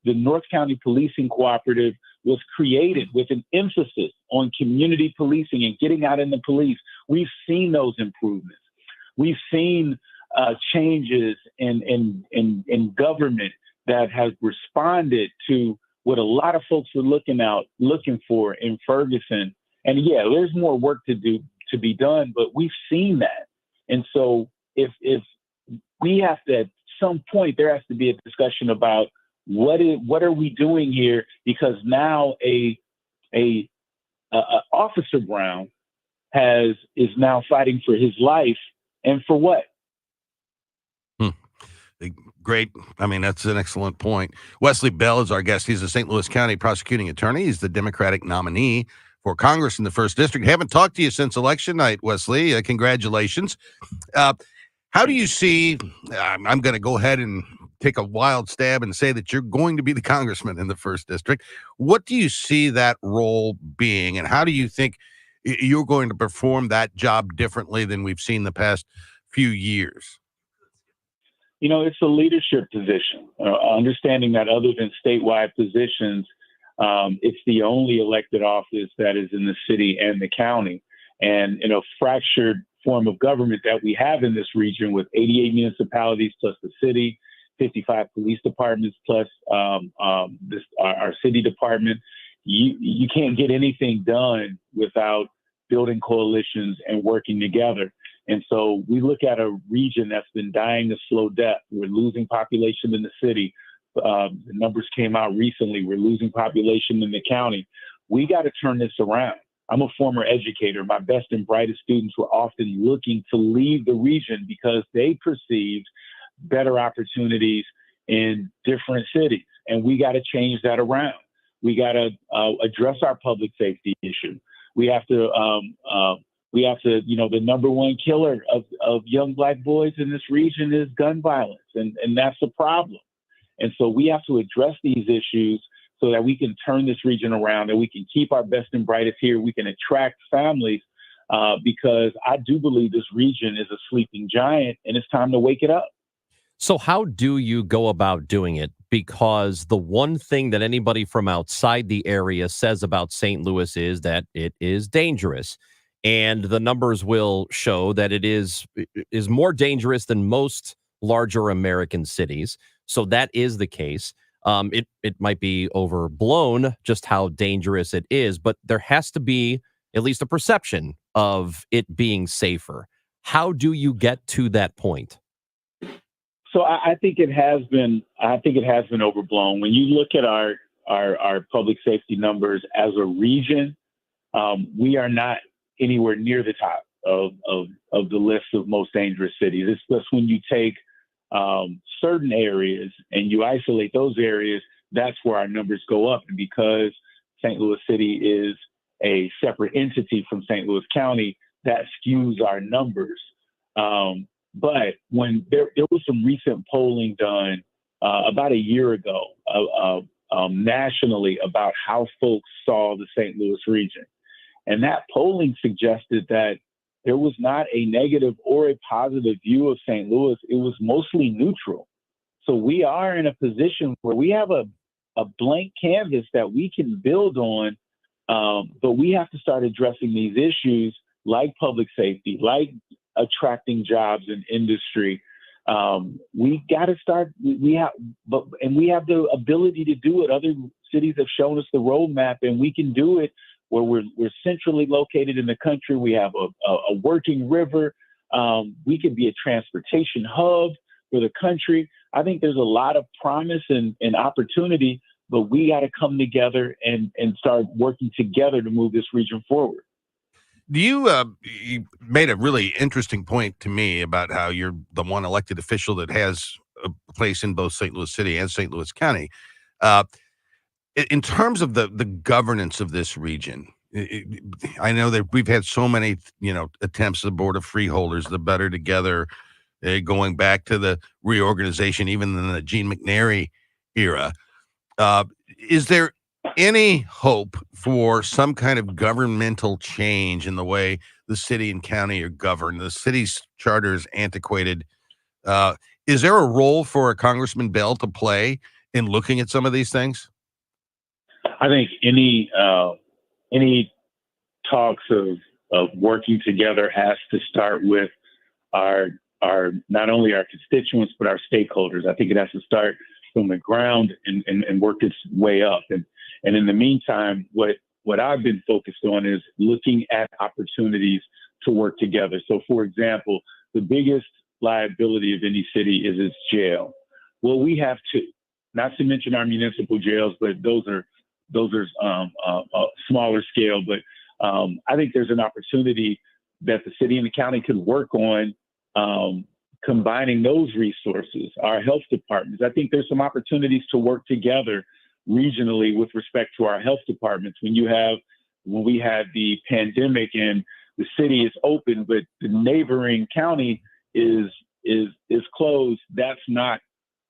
The North County Policing Cooperative was created with an emphasis on community policing and getting out in the police. We've seen those improvements. We've seen changes in government that has responded to what a lot of folks were looking for in Ferguson. And yeah, there's more work to be done, but we've seen that. And so if we have to, at some point, there has to be a discussion about what are we doing here? Because now a Officer Brown is now fighting for his life, and for what?
Great. I mean, that's an excellent point. Wesley Bell is our guest. He's a St. Louis County prosecuting attorney. He's the Democratic nominee for Congress in the 1st District. Haven't talked to you since election night, Wesley. Congratulations. How do you see, I'm going to go ahead and take a wild stab and say that you're going to be the congressman in the 1st District. What do you see that role being, and how do you think you're going to perform that job differently than we've seen the past few years?
It's a leadership position, understanding that other than statewide positions, it's the only elected office that is in the city and the county. And in a fractured form of government that we have in this region with 88 municipalities plus the city, 55 police departments plus our city department, you can't get anything done without building coalitions and working together. And so we look at a region that's been dying a slow death. We're losing population in the city. The numbers came out recently. We're losing population in the county. We got to turn this around. I'm a former educator. My best and brightest students were often looking to leave the region because they perceived better opportunities in different cities. And we got to change that around. We got to address our public safety issue. We have to, the number one killer of young Black boys in this region is gun violence. And that's a problem. And so we have to address these issues so that we can turn this region around and we can keep our best and brightest here. We can attract families because I do believe this region is a sleeping giant and it's time to wake it up.
So how do you go about doing it? Because the one thing that anybody from outside the area says about St. Louis is that it is dangerous. And the numbers will show that it is more dangerous than most larger American cities. So that is the case. It might be overblown just how dangerous it is, but there has to be at least a perception of it being safer. How do you get to that point?
So I think it has been overblown. When you look at our public safety numbers as a region, we are not anywhere near the top of the list of most dangerous cities. It's just when you take certain areas and you isolate those areas, that's where our numbers go up. And because St. Louis City is a separate entity from St. Louis County, that skews our numbers. But when there was some recent polling done about a year ago nationally about how folks saw the St. Louis region. And that polling suggested that there was not a negative or a positive view of St. Louis. It was mostly neutral. So we are in a position where we have a blank canvas that we can build on, but we have to start addressing these issues like public safety, like attracting jobs in industry. We got to start. We have the ability to do it. Other cities have shown us the roadmap, and we can do it. Where we're centrally located in the country, we have a working river. We can be a transportation hub for the country. I think there's a lot of promise and opportunity, but we got to come together and start working together to move this region forward.
You made a really interesting point to me about how you're the one elected official that has a place in both St. Louis City and St. Louis County. In terms of the governance of this region, I know that we've had so many, attempts, the Board of Freeholders, the Better Together, going back to the reorganization, even in the Gene McNary era. Is there any hope for some kind of governmental change in the way the city and county are governed? The city's charter is antiquated. Is there a role for Congressman Bell to play in looking at some of these things?
I think any talks of working together has to start with our not only our constituents but our stakeholders. I think it has to start from the ground and work its way up. And in the meantime, what I've been focused on is looking at opportunities to work together. So, for example, the biggest liability of any city is its jail. Well, we have two, not to mention our municipal jails, but those are smaller scale. But I think there's an opportunity that the city and the county could work on combining those resources, our health departments. I think there's some opportunities to work together regionally with respect to our health departments. When we had the pandemic and the city is open, but the neighboring county is closed, that's not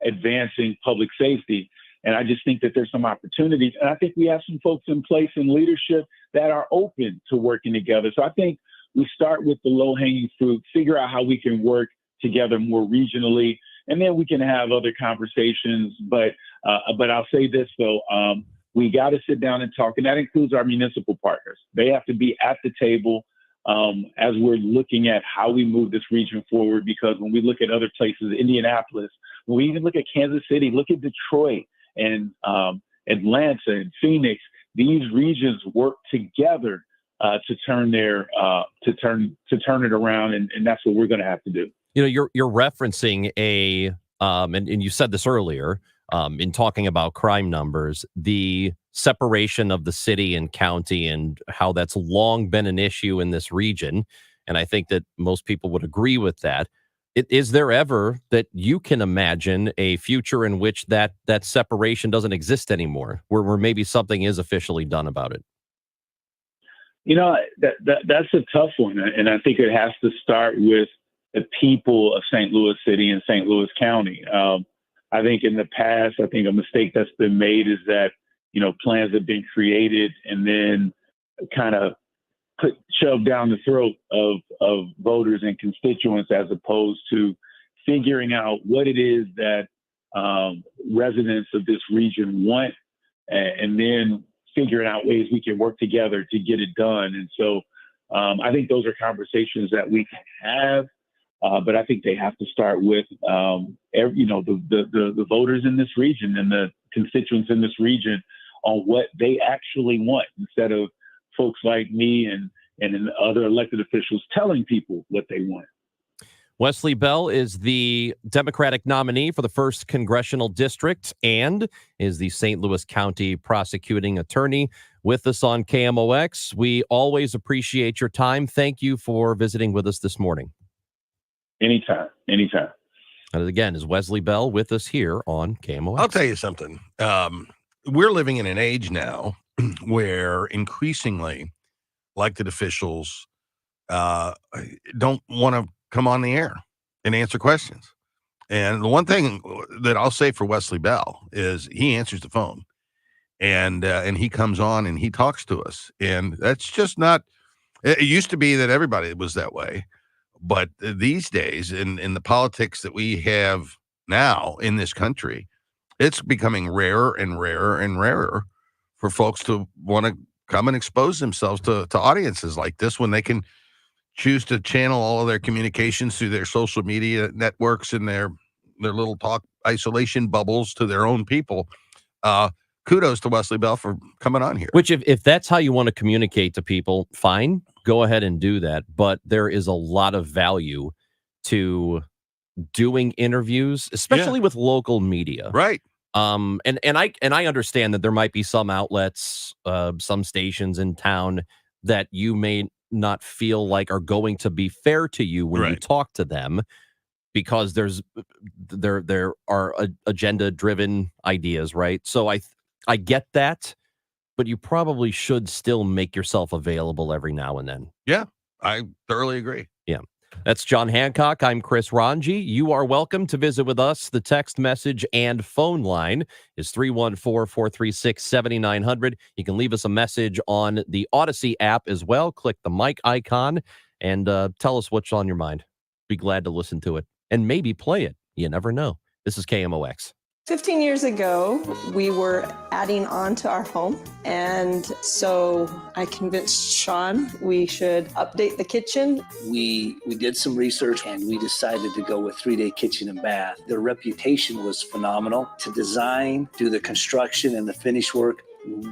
advancing public safety. And I just think that there's some opportunities. And I think we have some folks in place in leadership that are open to working together. So I think we start with the low-hanging fruit, figure out how we can work together more regionally, and then we can have other conversations. But I'll say this, though. We got to sit down and talk, and that includes our municipal partners. They have to be at the table as we're looking at how we move this region forward, because when we look at other places, Indianapolis, when we even look at Kansas City, look at Detroit and Atlanta and Phoenix, these regions work together to turn it around, and that's what we're going to have to do.
You know, you're referencing and you said this earlier in talking about crime numbers, the separation of the city and county and how that's long been an issue in this region. And I think that most people would agree with that. Is there ever that you can imagine a future in which that separation doesn't exist anymore, where maybe something is officially done about it?
You know, that's a tough one. And I think it has to start with the people of St. Louis City and St. Louis County. I think in the past, a mistake that's been made is that, plans have been created and then kind of shoved down the throat of voters and constituents, as opposed to figuring out what it is that residents of this region want, and then figuring out ways we can work together to get it done. And so I think those are conversations that we can have, but I think they have to start with the voters in this region and the constituents in this region on what they actually want, instead of folks like me and other elected officials telling people what they want.
Wesley Bell is the Democratic nominee for the 1st Congressional District and is the St. Louis County prosecuting attorney with us on KMOX. We always appreciate your time. Thank you for visiting with us this morning. Anytime. And again, is Wesley Bell with us here on KMOX.
I'll tell you something. We're living in an age now where increasingly elected officials don't want to come on the air and answer questions. And the one thing that I'll say for Wesley Bell is he answers the phone and he comes on and he talks to us. And that's just not, it used to be that everybody was that way. But these days in the politics that we have now in this country, it's becoming rarer and rarer and rarer for folks to want to come and expose themselves to audiences like this, when they can choose to channel all of their communications through their social media networks and their little talk isolation bubbles to their own people. Kudos to Wesley Bell for coming on here.
Which, if that's how you want to communicate to people, fine, go ahead and do that. But there is a lot of value to doing interviews, especially with local media.
Right.
And I understand that there might be some outlets, some stations in town that you may not feel like are going to be fair to you when you talk to them, because there are agenda driven ideas, right? So I get that, but you probably should still make yourself available every now and then.
Yeah, I thoroughly agree.
Yeah. That's John Hancock. I'm Chris Ranji. You are welcome to visit with us. The text message and phone line is 314-436-7900. You can leave us a message on the Odyssey app as well. Click the mic icon and tell us what's on your mind. Be glad to listen to it and maybe play it. You never know. This is KMOX.
15 years ago, we were adding on to our home, and so I convinced Sean we should update the kitchen.
We did some research, and we decided to go with 3-Day Kitchen and Bath. Their reputation was phenomenal. To design, do the construction and the finish work,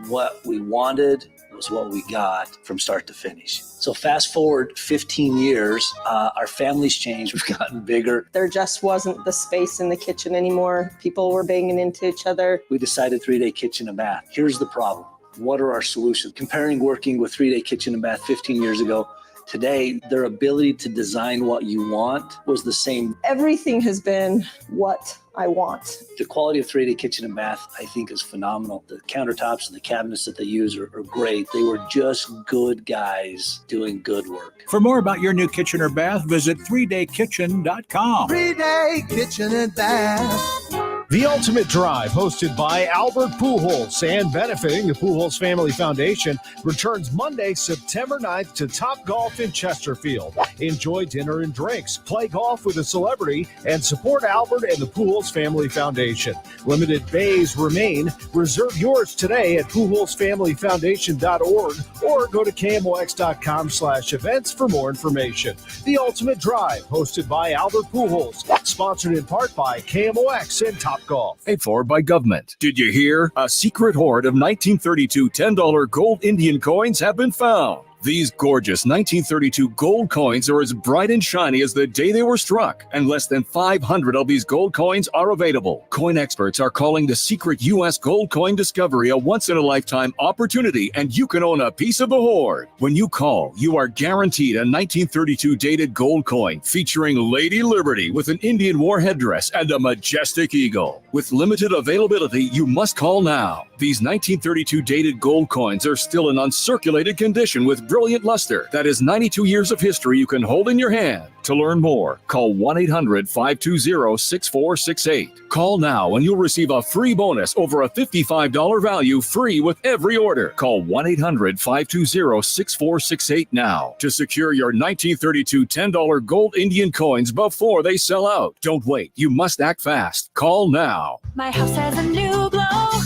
what we wanted was what we got from start to finish. So fast forward 15 years, our family's changed. We've gotten bigger.
There just wasn't the space in the kitchen anymore. People were banging into each other.
We decided 3-day kitchen and bath. Here's the problem. What are our solutions? Comparing working with 3-day kitchen and bath 15 years ago, today, their ability to design what you want was the same.
Everything has been what I want.
The quality of 3-day kitchen and bath, I think, is phenomenal. The countertops and the cabinets that they use are great. They were just good guys doing good work.
For more about your new kitchen or bath, visit 3daykitchen.com.
3-day kitchen and bath.
The Ultimate Drive, hosted by Albert Pujols and benefiting the Pujols Family Foundation, returns Monday, September 9th to Topgolf in Chesterfield. Enjoy dinner and drinks, play golf with a celebrity, and support Albert and the Pujols Family Foundation. Limited bays remain. Reserve yours today at PujolsFamilyFoundation.org or go to KMOX.com/events for more information. The Ultimate Drive, hosted by Albert Pujols, sponsored in part by KMOX and Topgolf.
Paid for by government. Did you hear? A secret hoard of 1932 $10 gold Indian coins have been found. These gorgeous 1932 gold coins are as bright and shiny as the day they were struck, and less than 500 of these gold coins are available. Coin experts are calling the secret U.S. gold coin discovery a once-in-a-lifetime opportunity, and you can own a piece of the hoard. When you call, you are guaranteed a 1932 dated gold coin featuring Lady Liberty with an Indian war headdress and a majestic eagle. With limited availability, you must call now. These 1932 dated gold coins are still in uncirculated condition with brilliant luster. That is 92 years of history you can hold in your hand. To learn more, call 1-800-520-6468. Call now and you'll receive a free bonus over a $55 value free with every order. Call 1-800-520-6468 now to secure your 1932 $10 gold Indian coins before they sell out. Don't wait. You must act fast. Call now.
My house has a new glow.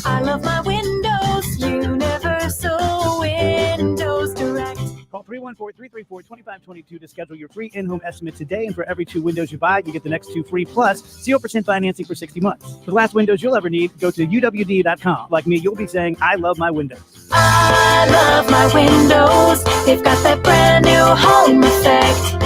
I love my windows. Universal Windows Direct.
Call 314-334-2522 to schedule your free in-home estimate today. And for every 2 windows you buy, you get the next 2 free plus 0% financing for 60 months. For the last windows you'll ever need, go to UWD.com. Like me, you'll be saying, I love my windows.
I love my windows. They've got that brand new home effect.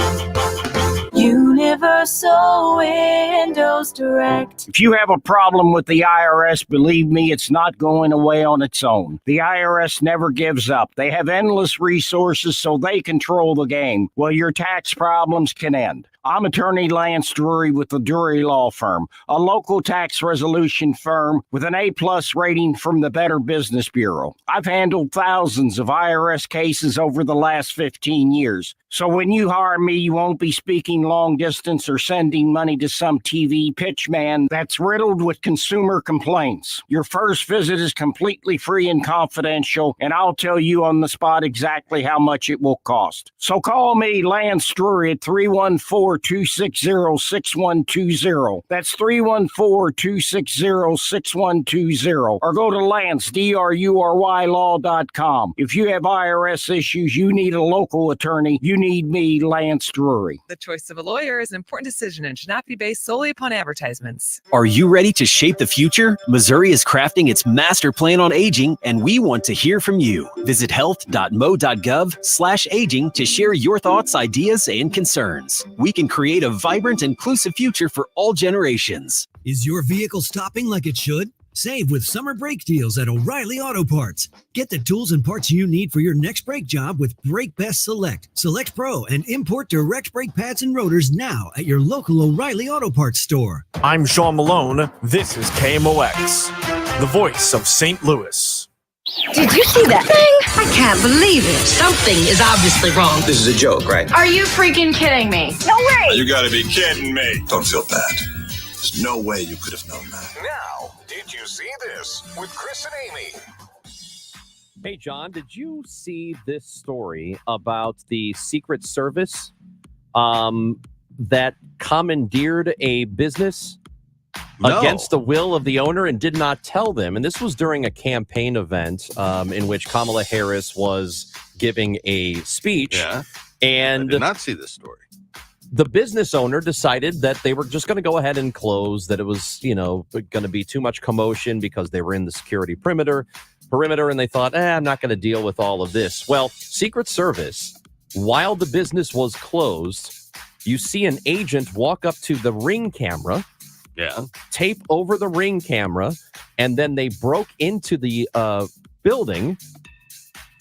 Universal Windows Direct.
If you have a problem with the IRS, believe me, it's not going away on its own. The IRS never gives up. They have endless resources, so they control the game. Well, your tax problems can end. I'm attorney Lance Drury with the Drury Law Firm, a local tax resolution firm with an A+ rating from the Better Business Bureau. I've handled thousands of IRS cases over the last 15 years. So when you hire me, you won't be speaking long distance or sending money to some TV pitch man that's riddled with consumer complaints. Your first visit is completely free and confidential, and I'll tell you on the spot exactly how much it will cost. So call me, Lance Drury, at 314-260-6120. That's 314-260-6120. Or go to Lance, D-R-U-R-Y law.com. If you have IRS issues, you need a local attorney, you need me, Lance Drury.
The choice of a lawyer is an important decision and should not be based solely upon advertisements.
Are you ready to shape the future? Missouri is crafting its master plan on aging, and we want to hear from you. Visit health.mo.gov/aging to share your thoughts, ideas, and concerns. We can create a vibrant, inclusive future for all generations.
Is your vehicle stopping like it should? Save with summer brake deals at O'Reilly Auto Parts. Get the tools and parts you need for your next brake job with Brake Best Select, Select Pro, and import direct brake pads and rotors now at your local O'Reilly Auto Parts store.
I'm Sean Malone. This is KMOX, the voice of St. Louis.
Did you see that thing? I can't believe it. Something is obviously wrong.
This is a joke, right?
Are you freaking kidding me? No way!
You gotta be kidding me. Don't feel bad. There's no way you could have known that.
Now, did you see this with Chris and Amy?
Hey, John, did you see this story about the Secret Service that commandeered a business against the will of the owner and did not tell them? And this was during a campaign event in which Kamala Harris was giving a speech.
Yeah.
And
I did not see this story.
The business owner decided that they were just going to go ahead and close, that it was, going to be too much commotion because they were in the security perimeter. perimeter, and they thought, I'm not going to deal with all of this. Well, Secret Service, while the business was closed, you see an agent walk up to the Ring camera, tape over the Ring camera, and then they broke into the building.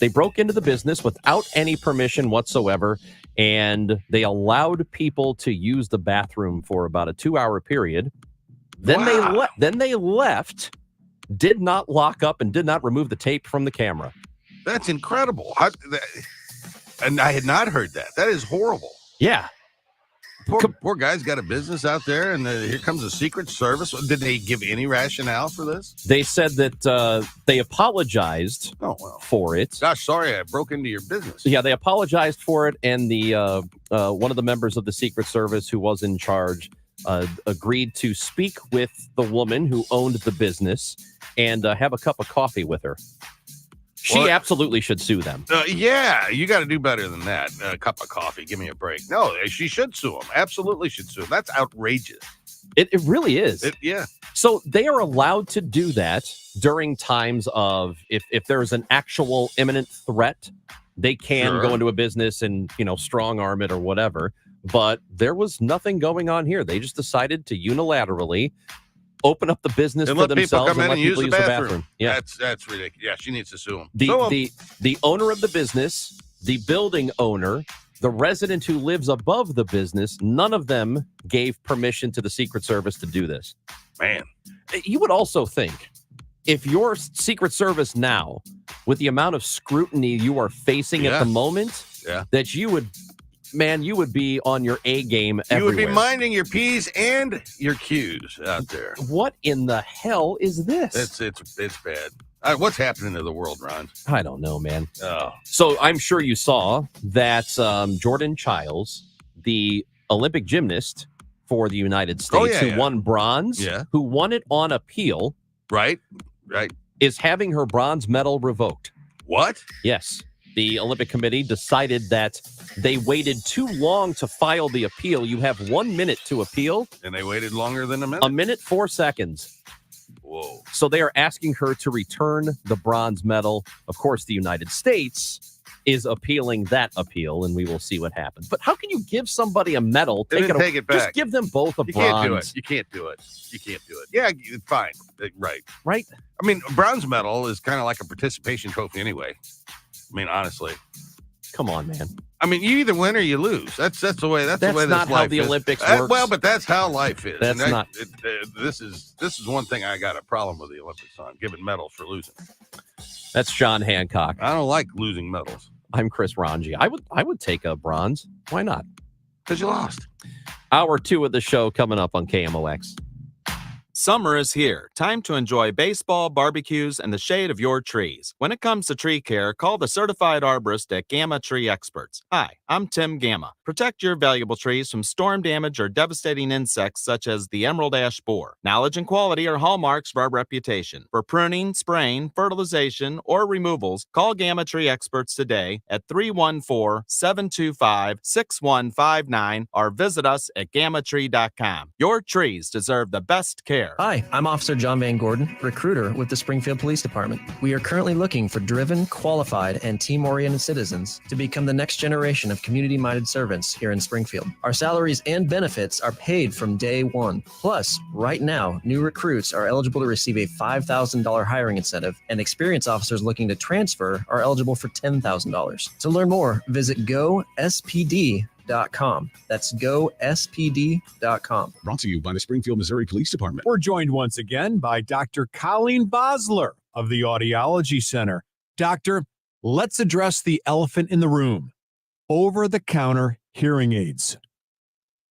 They broke into the business without any permission whatsoever, and they allowed people to use the bathroom for about a 2-hour period. Then they left, did not lock up, and did not remove the tape from the camera.
That's incredible. And I had not heard that. That is horrible.
Yeah.
Poor guy's got a business out there, and here comes the Secret Service. Did they give any rationale for this?
They said that they apologized for it.
Gosh, sorry, I broke into your business.
Yeah, they apologized for it, and the one of the members of the Secret Service who was in charge agreed to speak with the woman who owned the business and have a cup of coffee with her. She absolutely should sue them.
Yeah, you got to do better than that. A cup of coffee, give me a break. No, she should sue them. Absolutely should sue them. That's outrageous.
It really is.
Yeah.
So they are allowed to do that during times of if there's an actual imminent threat, they can go into a business and, strong arm it or whatever. But there was nothing going on here. They just decided to unilaterally open up the business for themselves and let people use the bathroom. Yeah,
that's ridiculous. Yeah, she needs to sue him.
The owner of the business, the building owner, the resident who lives above the business, none of them gave permission to the Secret Service to do this.
Man,
you would also think if your Secret Service now, with the amount of scrutiny you are facing at the moment, that you would be on your A game everywhere.
You would be minding your P's and your Q's out there.
What in the hell is this?
It's bad. What's happening to the world, Ron?
I don't know, man.
Oh.
So I'm sure you saw that Jordan Childs, the Olympic gymnast for the United States, who won bronze, who won it on appeal,
right,
is having her bronze medal revoked.
What?
Yes. The Olympic Committee decided that they waited too long to file the appeal. You have 1 minute to appeal.
And they waited longer than a minute?
A minute, 4 seconds.
Whoa.
So they are asking her to return the bronze medal. Of course, the United States is appealing that appeal, and we will see what happens. But how can you give somebody a medal?
Take it back.
Just give them both a bronze.
You can't do it. Yeah, fine. Right. I mean, a bronze medal is kind of like a participation trophy anyway. I mean, honestly.
Come on, man.
I mean, you either win or you lose. That's the way. That's the way this
not
life
how the
is.
Olympics works.
Well, but that's how life is.
That's not.
This is one thing I got a problem with the Olympics on, giving medals for losing.
That's John Hancock.
I don't like losing medals.
I'm Chris Ranji. I would take a bronze. Why not?
Because you lost.
Hour 2 of the show coming up on KMOX.
Summer is here. Time to enjoy baseball, barbecues, and the shade of your trees. When it comes to tree care, call the certified arborist at Gamma Tree Experts. Hi, I'm Tim Gamma. Protect your valuable trees from storm damage or devastating insects such as the emerald ash borer. Knowledge and quality are hallmarks of our reputation. For pruning, spraying, fertilization, or removals, call Gamma Tree Experts today at 314-725-6159 or visit us at gammatree.com. Your trees deserve the best care.
Hi, I'm Officer John Van Gordon, recruiter with the Springfield Police Department. We are currently looking for driven, qualified, and team-oriented citizens to become the next generation of community-minded servants here in Springfield. Our salaries and benefits are paid from day one. Plus, right now, new recruits are eligible to receive a $5,000 hiring incentive, and experienced officers looking to transfer are eligible for $10,000. To learn more, visit GoSPD.com. That's GoSPD.com.
Brought to you by the Springfield, Missouri Police Department.
We're joined once again by Dr. Colleen Bosler of the Audiology Center. Doctor, let's address the elephant in the room. Over-the-counter hearing aids.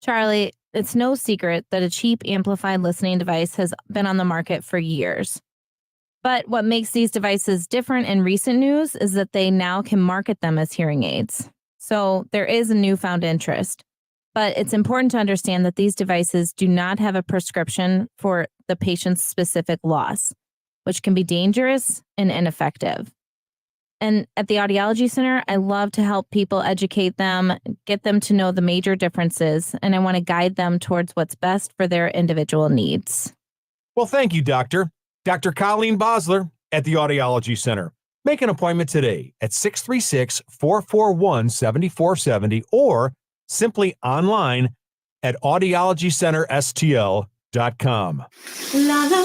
Charlie, it's no secret that a cheap amplified listening device has been on the market for years. But what makes these devices different in recent news is that they now can market them as hearing aids. So there is a newfound interest. But it's important to understand that these devices do not have a prescription for the patient's specific loss, which can be dangerous and ineffective. And at the Audiology Center, I love to help people, educate them, get them to know the major differences, and I want to guide them towards what's best for their individual needs.
Well, thank you, Doctor. Dr. Colleen Bosler, at the Audiology Center. Make an appointment today at 636-441-7470 or simply online at audiologycenterstl.com.
La la la la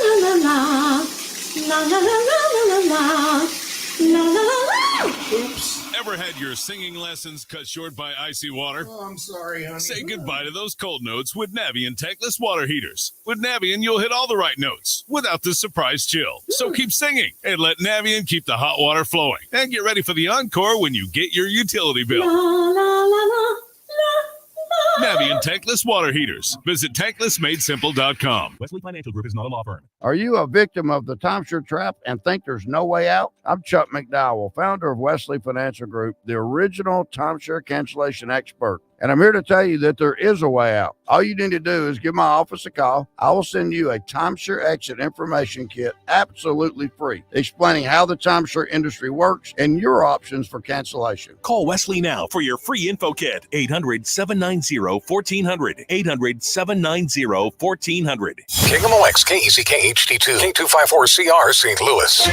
la la la. La la la la la la la. La la la la.
Oops. Ever had your singing lessons cut short by icy water?
Oh, I'm sorry, honey.
Say goodbye to those cold notes with Navien tankless water heaters. With Navien, you'll hit all the right notes without the surprise chill. So keep singing and let Navien keep the hot water flowing. And get ready for the encore when you get your utility bill.
La la la la la.
Navien tankless water heaters. Visit tanklessmadesimple.com.
Wesley Financial Group is not a law firm.
Are you a victim of the timeshare trap and think there's no way out? I'm Chuck McDowell, founder of Wesley Financial Group, the original timeshare cancellation expert. And I'm here to tell you that there is a way out. All you need to do is give my office a call. I will send you a timeshare exit information kit absolutely free, explaining how the timeshare industry works and your options for cancellation.
Call Wesley now for your free info kit. 800-790-1400. 800-790-1400.
KMOX, KECK HD2, K254CR, St. Louis.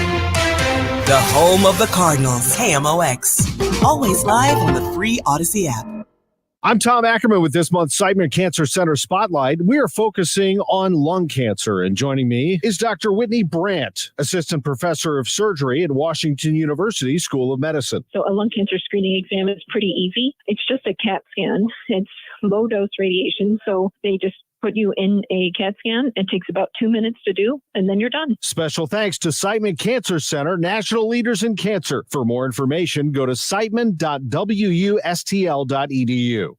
The home of the Cardinals, KMOX. Always live on the free Odyssey app.
I'm Tom Ackerman with this month's Siteman Cancer Center Spotlight. We are focusing on lung cancer, and joining me is Dr. Whitney Brandt, Assistant Professor of Surgery at Washington University School of Medicine.
So a lung cancer screening exam is pretty easy. It's just a CAT scan. It's low-dose radiation, so they just put you in a CAT scan. It takes about 2 minutes to do, and then you're done.
Special thanks to Siteman Cancer Center, national leaders in cancer. For more information, go to siteman.wustl.edu.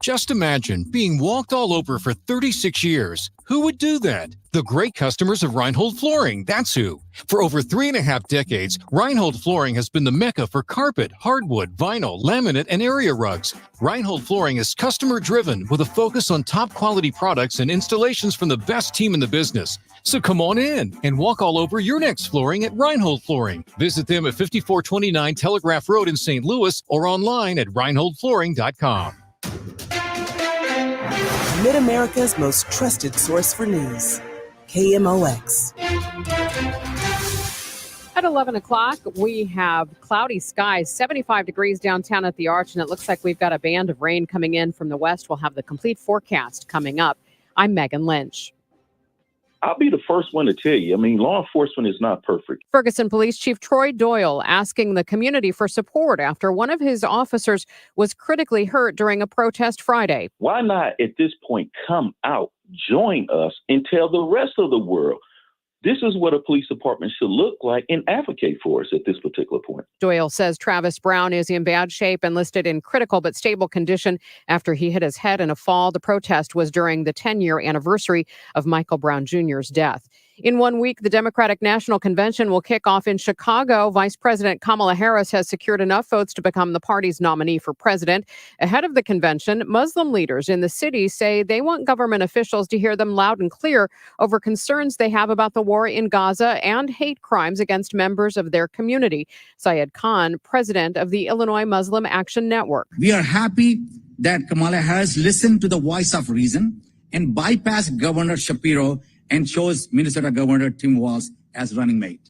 Just imagine being walked all over for 36 years. Who would do that? The great customers of Reinhold Flooring, that's who. For over 3.5 decades, Reinhold Flooring has been the mecca for carpet, hardwood, vinyl, laminate, and area rugs. Reinhold Flooring is customer-driven with a focus on top-quality products and installations from the best team in the business. So come on in and walk all over your next flooring at Reinhold Flooring. Visit them at 5429 Telegraph Road in St. Louis or online at reinholdflooring.com.
Mid-America's most trusted source for news, KMOX.
At 11 o'clock, we have cloudy skies, 75 degrees downtown at the Arch, and it looks like we've got a band of rain coming in from the west. We'll have the complete forecast coming up. I'm Megan Lynch.
I'll be the first one to tell you. I mean, law enforcement is not perfect.
Ferguson Police Chief Troy Doyle asking the community for support after one of his officers was critically hurt during a protest Friday.
Why not, at this point, come out, join us, and tell the rest of the world this is what a police department should look like and advocate for us at this particular point.
Doyle says Travis Brown is in bad shape and listed in critical but stable condition after he hit his head in a fall. The protest was during the 10-year anniversary of Michael Brown Jr.'s death. In 1 week, the Democratic National Convention will kick off in Chicago. Vice President Kamala Harris has secured enough votes to become the party's nominee for president. Ahead of the convention, Muslim leaders in the city say they want government officials to hear them loud and clear over concerns they have about the war in Gaza and hate crimes against members of their community. Syed Khan, president of the Illinois Muslim Action Network.
We are happy that Kamala Harris listened to the voice of reason and bypassed Governor Shapiro and chose Minnesota Governor Tim Walz as running mate.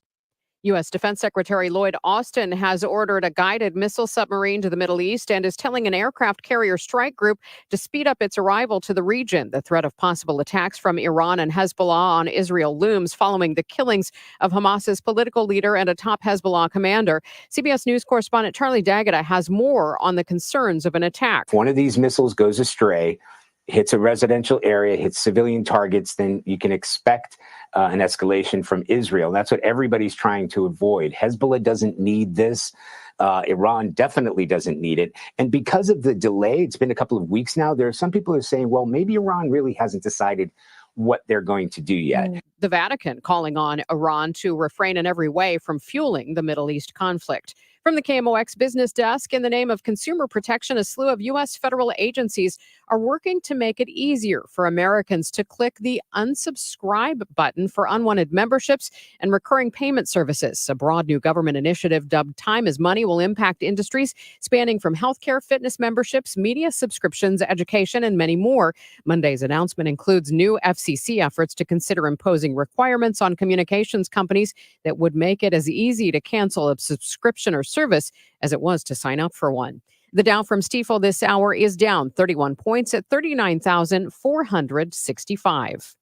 U.S. Defense Secretary Lloyd Austin has ordered a guided missile submarine to the Middle East and is telling an aircraft carrier strike group to speed up its arrival to the region. The threat of possible attacks from Iran and Hezbollah on Israel looms following the killings of Hamas's political leader and a top Hezbollah commander. CBS News correspondent Charlie D'Agata has more on the concerns of an attack.
If one of these missiles goes astray, hits a residential area, hits civilian targets, then you can expect an escalation from Israel. That's what everybody's trying to avoid. Hezbollah doesn't need this. Iran definitely doesn't need it. And because of the delay, it's been a couple of weeks now, there are some people who are saying, well, maybe Iran really hasn't decided what they're going to do yet.
The Vatican calling on Iran to refrain in every way from fueling the Middle East conflict. From the KMOX Business Desk, in the name of consumer protection, a slew of U.S. federal agencies are working to make it easier for Americans to click the unsubscribe button for unwanted memberships and recurring payment services. A broad new government initiative dubbed Time is Money will impact industries spanning from healthcare, fitness memberships, media subscriptions, education, and many more. Monday's announcement includes new FCC efforts to consider imposing requirements on communications companies that would make it as easy to cancel a subscription or service as it was to sign up for one. The Dow from Stifel this hour is down 31 points at 39,465.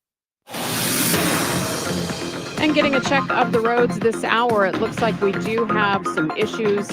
And getting a check of the roads this hour, it looks like we do have some issues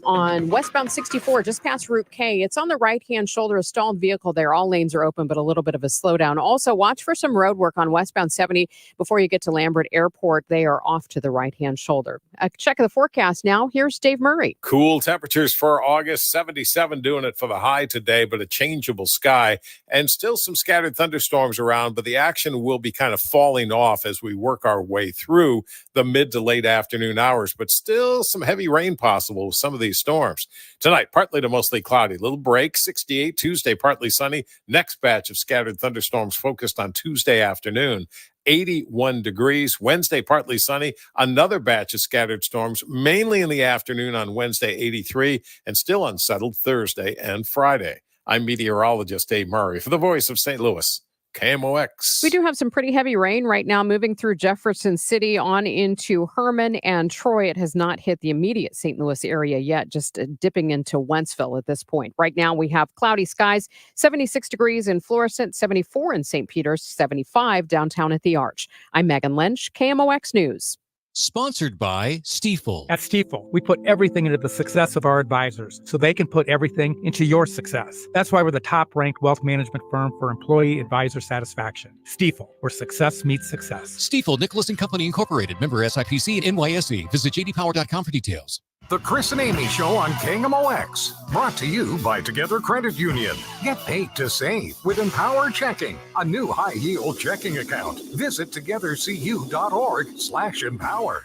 on westbound 64, just past Route K. It's on the right-hand shoulder, a stalled vehicle there. All lanes are open, but a little bit of a slowdown. Also, watch for some road work on westbound 70 before you get to Lambert Airport. They are off to the right-hand shoulder. A check of the forecast now. Here's Dave Murray.
Cool temperatures for August, 77 doing it for the high today, but a changeable sky and still some scattered thunderstorms around, but the action will be kind of falling off as we work our way through the mid to late afternoon hours, but still some heavy rain possible with some of these storms. Tonight, partly to mostly cloudy, little break, 68. Tuesday, partly sunny. Next batch of scattered thunderstorms focused on Tuesday afternoon. 81 degrees. Wednesday, partly sunny. Another batch of scattered storms, mainly in the afternoon on Wednesday, 83, and still unsettled Thursday and Friday. I'm meteorologist Dave Murray for the Voice of St. Louis, KMOX.
We do have some pretty heavy rain right now moving through Jefferson City on into Herman and Troy. It has not hit the immediate St. Louis area yet, just dipping into Wentzville at this point. Right now we have cloudy skies, 76 degrees in Florissant, 74 in St. Peter's, 75 downtown at the Arch. I'm Megan Lynch, KMOX News.
Sponsored by Stifel.
At Stifel, we put everything into the success of our advisors so they can put everything into your success. That's why we're the top-ranked wealth management firm for employee advisor satisfaction. Stifel, where success meets success.
Stifel, Nicholas & Company Incorporated, member SIPC and NYSE. Visit jdpower.com for details.
The Chris and Amy Show on KMOX. Brought to you by Together Credit Union. Get paid to save with Empower Checking, a new high-yield checking account. Visit togethercu.org/empower.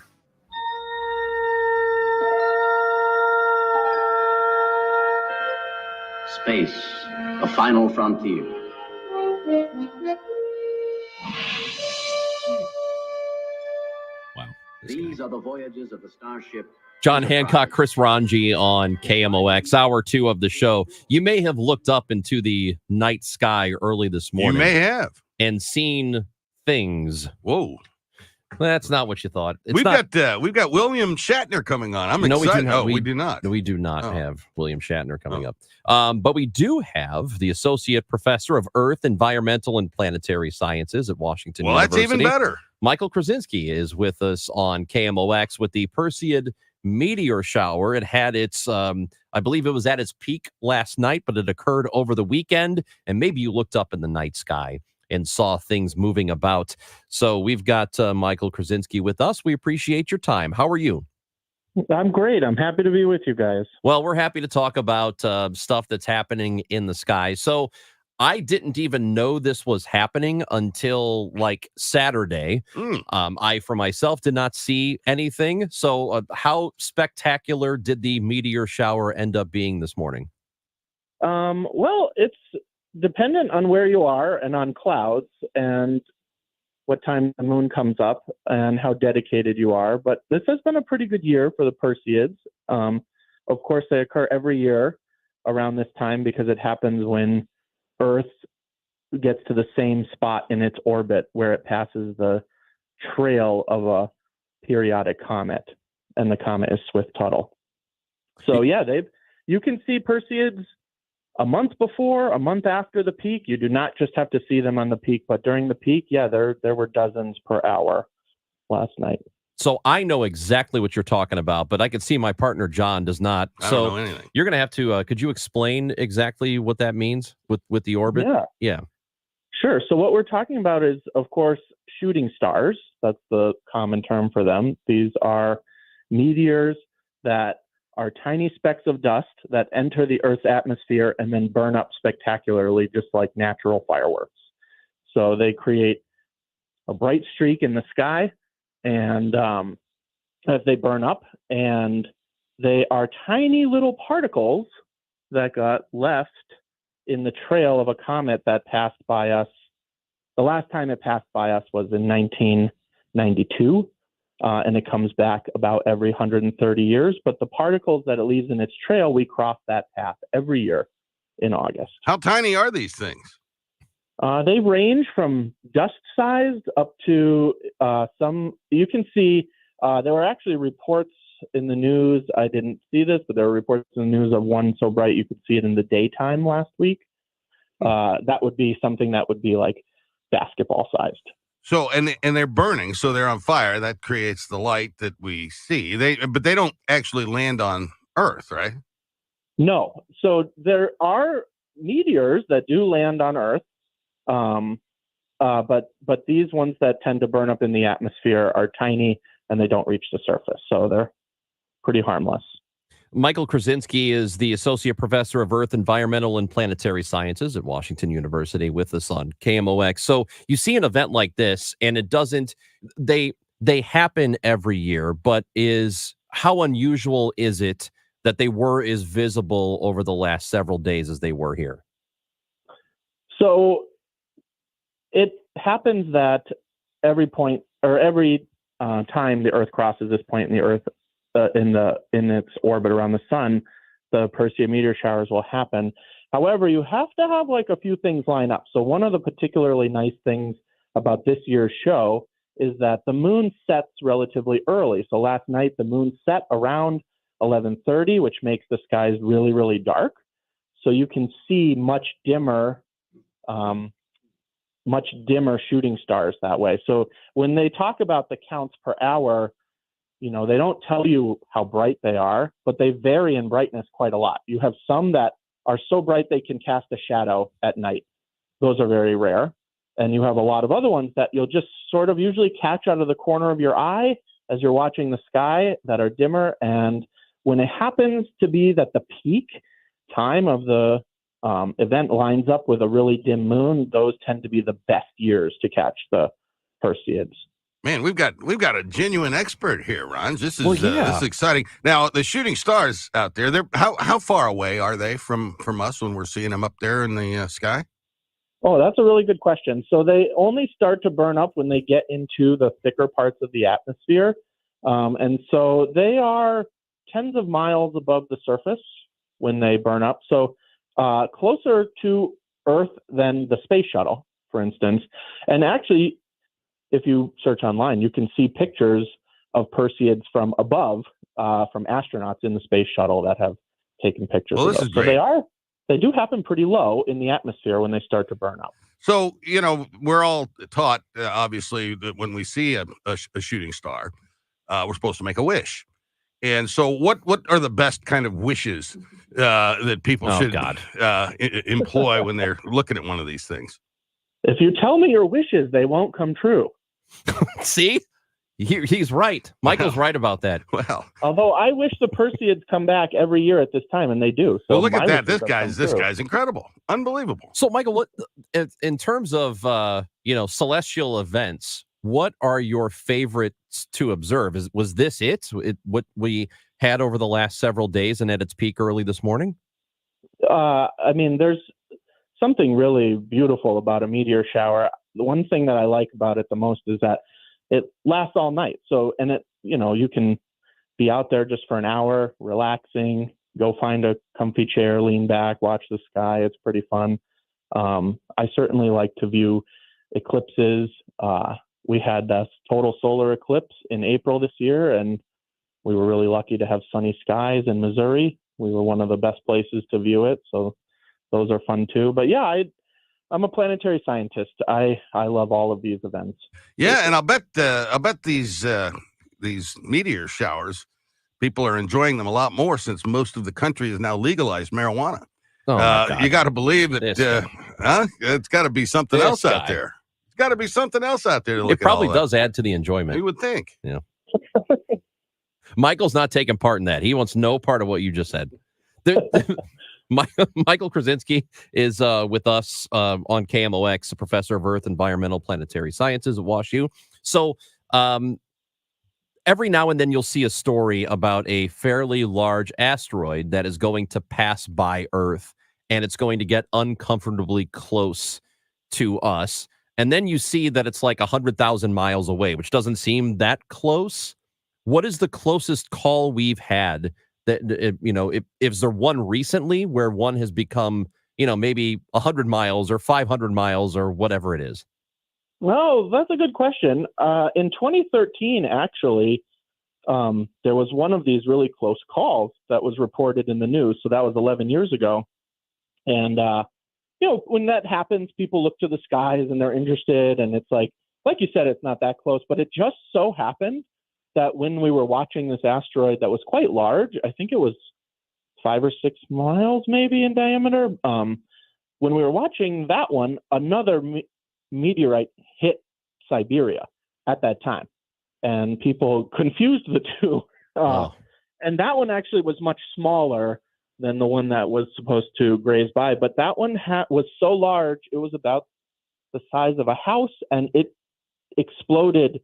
Space, a final frontier.
Wow.
These are the voyages of the starship
John Hancock, Chris Ranji on KMOX, hour 2 of the show. You may have looked up into the night sky early this morning.
You may have.
And seen things.
Whoa.
That's not what you thought.
We've got William Shatner coming on. I'm excited. We do not.
We do not have William Shatner coming up. But we do have the Associate Professor of Earth, Environmental, and Planetary Sciences at Washington University.
Well, that's even better.
Michael Krasinski is with us on KMOX with the Perseid meteor shower. It had its, I believe it was at its peak last night, but it occurred over the weekend. And maybe you looked up in the night sky and saw things moving about. So we've got Michael Krasinski with us. We appreciate your time. How are you?
I'm great. I'm happy to be with you guys.
Well, we're happy to talk about stuff that's happening in the sky. So I didn't even know this was happening until like Saturday. I, for myself, did not see anything. So how spectacular did the meteor shower end up being this morning?
Well, it's dependent on where you are and on clouds and what time the moon comes up and how dedicated you are. But this has been a pretty good year for the Perseids. Of course, they occur every year around this time because it happens when Earth gets to the same spot in its orbit where it passes the trail of a periodic comet, and the comet is Swift-Tuttle. So yeah, you can see Perseids a month before, a month after the peak. You do not just have to see them on the peak, but during the peak, yeah, there were dozens per hour last night.
So I know exactly what you're talking about, but I could see my partner John does not.
I don't know anything.
You're going to have to. Could you explain exactly what that means with the orbit? Yeah.
Sure. So what we're talking about is, of course, shooting stars. That's the common term for them. These are meteors that are tiny specks of dust that enter the Earth's atmosphere and then burn up spectacularly, just like natural fireworks. So they create a bright streak in the sky, and as they burn up, and they are tiny little particles that got left in the trail of a comet that passed by us. The last time it passed by us was in 1992, and it comes back about every 130 years. But the particles that it leaves in its trail, we cross that path every year in August.
How tiny are these things?
They range from dust-sized up to some. You can see there were actually reports in the news. I didn't see this, but there were reports in the news of one so bright you could see it in the daytime last week. That would be something that would be like basketball-sized.
So, and they're burning, so they're on fire. That creates the light that we see. But they don't actually land on Earth, right?
No. So there are meteors that do land on Earth, but these ones that tend to burn up in the atmosphere are tiny and they don't reach the surface, so they're pretty harmless.
Michael Krasinski is the Associate Professor of Earth, Environmental, and Planetary Sciences at Washington University with us on KMOX. So you see an event like this, and it doesn't, they happen every year, but how unusual is it that they were as visible over the last several days as they were here?
So it happens that every point or every time the Earth crosses this point in the Earth, in its orbit around the sun, the Perseid meteor showers will happen. However, you have to have like a few things line up. So one of the particularly nice things about this year's show is that the moon sets relatively early. So last night the moon set around 11:30, which makes the skies really, really dark. So you can see much dimmer shooting stars that way. So when they talk about the counts per hour, they don't tell you how bright they are, but they vary in brightness quite a lot. You have some that are so bright they can cast a shadow at night. Those are very rare. And you have a lot of other ones that you'll just sort of usually catch out of the corner of your eye as you're watching the sky that are dimmer. And when it happens to be that the peak time of the event lines up with a really dim moon, those tend to be the best years to catch the Perseids.
Man, we've got a genuine expert here, Ron. This is
yeah.
This is exciting. Now, the shooting stars out there, they're how far away are they from us when we're seeing them up there in the sky?
Oh, that's a really good question. So they only start to burn up when they get into the thicker parts of the atmosphere, and so they are tens of miles above the surface when they burn up. So closer to Earth than the space shuttle, for instance, and actually, if you search online, you can see pictures of Perseids from above, from astronauts in the space shuttle that have taken pictures.
Well, this is great.
So they do happen pretty low in the atmosphere when they start to burn up.
So, we're all taught, obviously, that when we see a shooting star, we're supposed to make a wish. And so what are the best kind of wishes that people should employ when they're looking at one of these things?
If you tell me your wishes, they won't come true.
See? He's right. Michael's right about that.
Well,
although I wish the Perseids come back every year at this time, and they do. So
look at that. This guy's incredible. Unbelievable.
So, Michael, what in terms of celestial events, what are your favorites to observe? Was this what we had over the last several days and at its peak early this morning?
There's something really beautiful about a meteor shower. The one thing that I like about it the most is that it lasts all night. So, and you can be out there just for an hour, relaxing, go find a comfy chair, lean back, watch the sky. It's pretty fun. I certainly like to view eclipses. We had a total solar eclipse in April this year, and we were really lucky to have sunny skies in Missouri. We were one of the best places to view it. So those are fun too. But yeah, I'm a planetary scientist. I love all of these events.
Yeah, and I'll bet these meteor showers, people are enjoying them a lot more since most of the country has now legalized marijuana.
Oh my God.
You got to believe that it's got to be something else out there. It's got to be something else out there to look at.
It probably does add to the enjoyment.
You would think.
Yeah. Michael's not taking part in that. He wants no part of what you just said. Michael Krasinski is with us on KMOX, a professor of Earth, Environmental, Planetary Sciences at WashU. So every now and then you'll see a story about a fairly large asteroid that is going to pass by Earth and it's going to get uncomfortably close to us. And then you see that it's like 100,000 miles away, which doesn't seem that close. What is the closest call we've had that, is there one recently where one has become, maybe 100 miles or 500 miles or whatever it is?
Well, that's a good question. In 2013, actually, there was one of these really close calls that was reported in the news. So that was 11 years ago. And, when that happens, people look to the skies and they're interested. And it's like you said, it's not that close. But it just so happened that when we were watching this asteroid that was quite large, I think it was 5 or 6 miles maybe in diameter. When we were watching that one, another meteorite hit Siberia at that time. And people confused the two. And that one actually was much smaller than the one that was supposed to graze by. But that one was so large, it was about the size of a house, and it exploded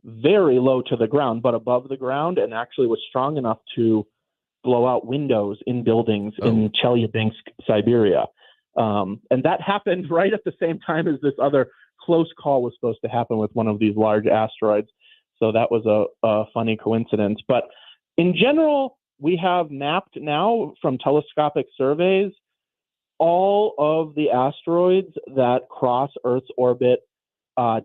very low to the ground, but above the ground, and actually was strong enough to blow out windows in buildings in Chelyabinsk, Siberia. And that happened right at the same time as this other close call was supposed to happen with one of these large asteroids. So that was a funny coincidence. But in general, we have mapped now from telescopic surveys all of the asteroids that cross Earth's orbit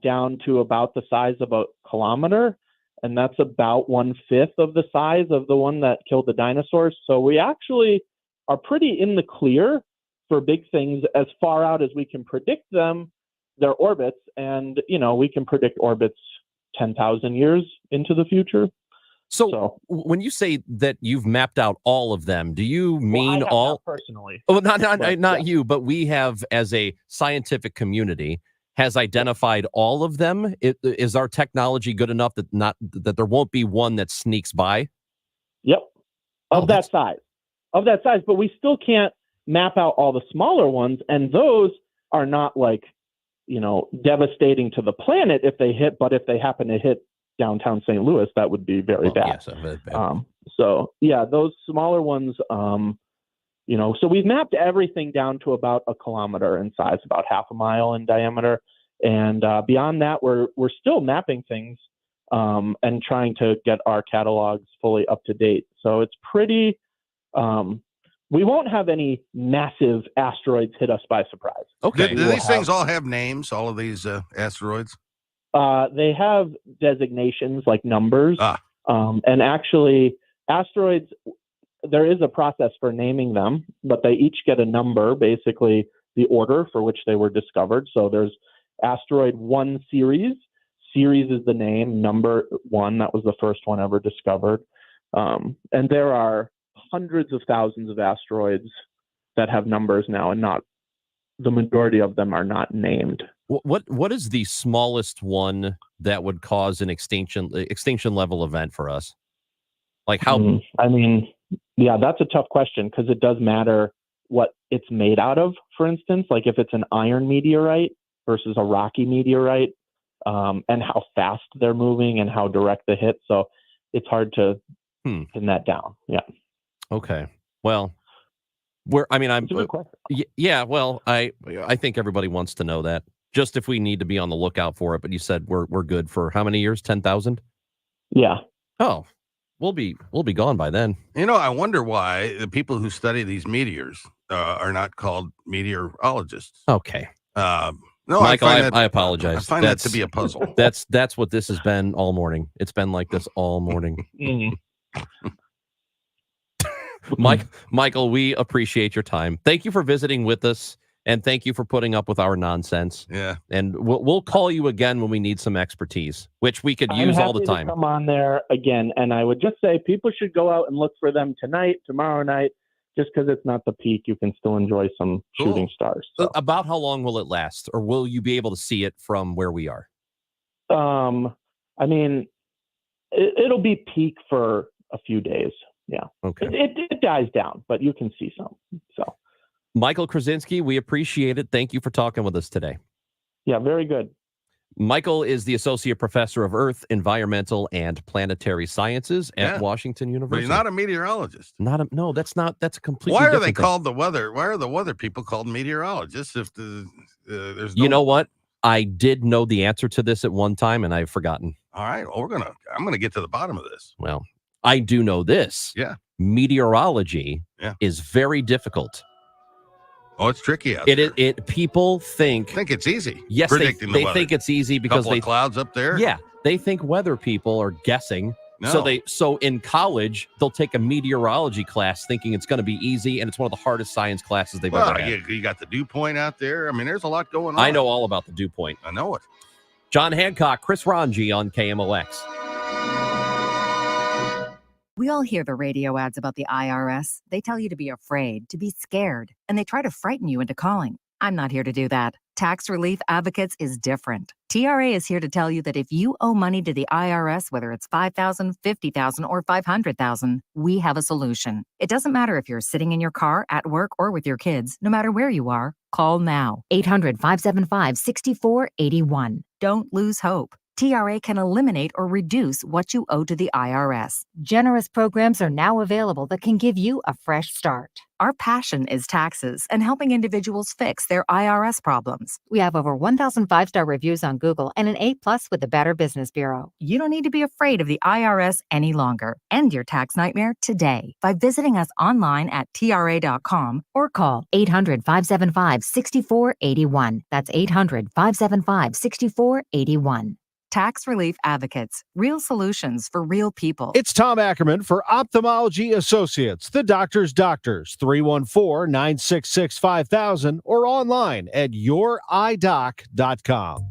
down to about the size of a kilometer. And that's about 1/5 of the size of the one that killed the dinosaurs. So we actually are pretty in the clear for big things as far out as we can predict them, their orbits. And, we can predict orbits 10,000 years into the future.
So when you say that you've mapped out all of them, do you mean all
personally?
Oh, not you, but we have, as a scientific community, has identified all of them. Is our technology good enough that there won't be one that sneaks by?
Yep. Of that size. But we still can't map out all the smaller ones. And those are not devastating to the planet if they hit, but if they happen to hit downtown St. Louis, that would be very bad.
Yes, very bad.
Those smaller ones, so we've mapped everything down to about a kilometer in size, about 1/2 mile in diameter. And beyond that, we're still mapping things and trying to get our catalogs fully up to date. So it's pretty, we won't have any massive asteroids hit us by surprise.
Okay. Do these things all have names, all of these asteroids?
They have designations like numbers. And actually, asteroids, there is a process for naming them, but they each get a number, basically the order for which they were discovered. So there's asteroid 1 series. Series is the name. Number 1, that was the first one ever discovered. And there are hundreds of thousands of asteroids that have numbers now, and the majority of them are not named.
What is the smallest one that would cause an extinction level event for us? Like how?
That's a tough question because it does matter what it's made out of. For instance, like if it's an iron meteorite versus a rocky meteorite, and how fast they're moving and how direct the hit. So it's hard to pin that down. Yeah.
Okay. Well, I think everybody wants to know that. Just if we need to be on the lookout for it, but you said we're good for how many years? 10,000?
Yeah.
Oh, we'll be gone by then.
I wonder why the people who study these meteors are not called meteorologists.
Okay.
No,
Michael, I apologize.
I find that to be a puzzle.
That's what this has been all morning. It's been like this all morning. Michael, we appreciate your time. Thank you for visiting with us. And thank you for putting up with our nonsense.
Yeah.
And we'll call you again when we need some expertise, which we could use all the time.
Come on there again. And I would just say people should go out and look for them tonight, tomorrow night, just because it's not the peak. You can still enjoy some shooting stars. So.
About how long will it last? Or will you be able to see it from where we are?
It'll be peak for a few days. Yeah.
Okay.
It dies down, but you can see some. So.
Michael Krasinski, we appreciate it. Thank you for talking with us today.
Yeah, very good.
Michael is the associate professor of Earth, Environmental, and Planetary Sciences at Washington
But
University.
he's not a meteorologist.
No, that's a completely
Why are
different
they
thing.
called the weather? Why are the weather people called meteorologists if there's no...
You know what? I did know the answer to this at one time, and I've forgotten.
All right. Well, I'm gonna get to the bottom of this.
Well, I do know this.
Yeah.
Meteorology is very difficult.
Oh, it's tricky out there.
People think
it's easy.
Yes,
predicting
they
the weather.
think it's easy because
Couple of clouds up there.
Yeah, they think weather people are guessing.
No.
So in college they'll take a meteorology class thinking it's going to be easy, and it's one of the hardest science classes they've ever had.
You got the dew point out there. I mean, there's a lot going on.
I know all about the dew point.
I know it.
John Hancock, Chris Ranji on KMOX.
We all hear the radio ads about the IRS. They tell you to be afraid, to be scared, and they try to frighten you into calling. I'm not here to do that. Tax Relief Advocates is different. TRA is here to tell you that if you owe money to the IRS, whether it's $5,000, $50,000, or $500,000, we have a solution. It doesn't matter if you're sitting in your car, at work, or with your kids. No matter where you are, call now. 800-575-6481. Don't lose hope. TRA can eliminate or reduce what you owe to the IRS. Generous programs are now available that can give you a fresh start. Our passion is taxes and helping individuals fix their IRS problems. We have over 1,000 5-star reviews on Google and an A+ with the Better Business Bureau. You don't need to be afraid of the IRS any longer. End your tax nightmare today by visiting us online at TRA.com or call 800-575-6481. That's 800-575-6481. Tax Relief Advocates. Real solutions for real people.
It's Tom Ackerman for Ophthalmology Associates, the doctor's doctors, 314-966-5000 or online at youridoc.com.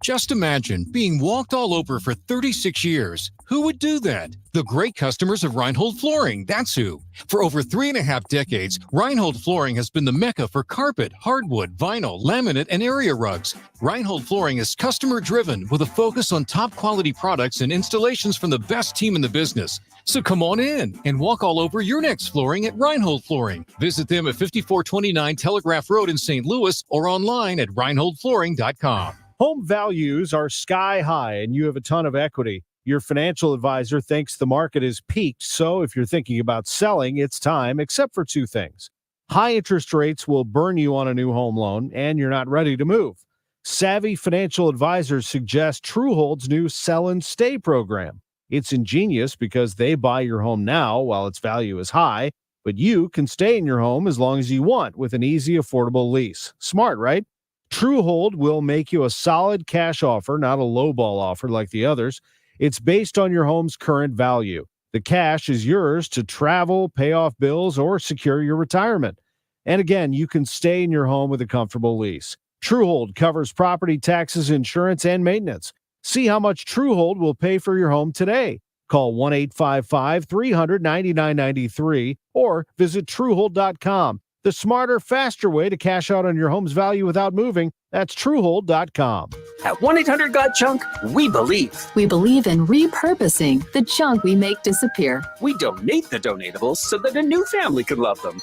Just imagine being walked all over for 36 years. Who would do that? The great customers of Reinhold Flooring, that's who. For over 3.5 decades, Reinhold Flooring has been the mecca for carpet, hardwood, vinyl, laminate, and area rugs. Reinhold Flooring is customer-driven with a focus on top-quality products and installations from the best team in the business. So come on in and walk all over your next flooring at Reinhold Flooring. Visit them at 5429 Telegraph Road in St. Louis or online at reinholdflooring.com.
Home values are sky high and you have a ton of equity. Your financial advisor thinks the market is peaked, so if you're thinking about selling, it's time, except for two things. High interest rates will burn you on a new home loan, and you're not ready to move. Savvy financial advisors suggest Truehold's new Sell and Stay program. It's ingenious because they buy your home now while its value is high, but you can stay in your home as long as you want with an easy, affordable lease. Smart, right? Truehold will make you a solid cash offer, not a lowball offer like the others. It's based on your home's current value. The cash is yours to travel, pay off bills, or secure your retirement. And again, you can stay in your home with a comfortable lease. Truehold covers property taxes, insurance, and maintenance. See how much Truehold will pay for your home today. Call 1-855-300-9993 or visit Truehold.com. The smarter, faster way to cash out on your home's value without moving. That's Truehold.com.
At 1-800-GOT-JUNK, we believe.
We believe in repurposing the junk we make disappear.
We donate the donatables so that a new family can love them.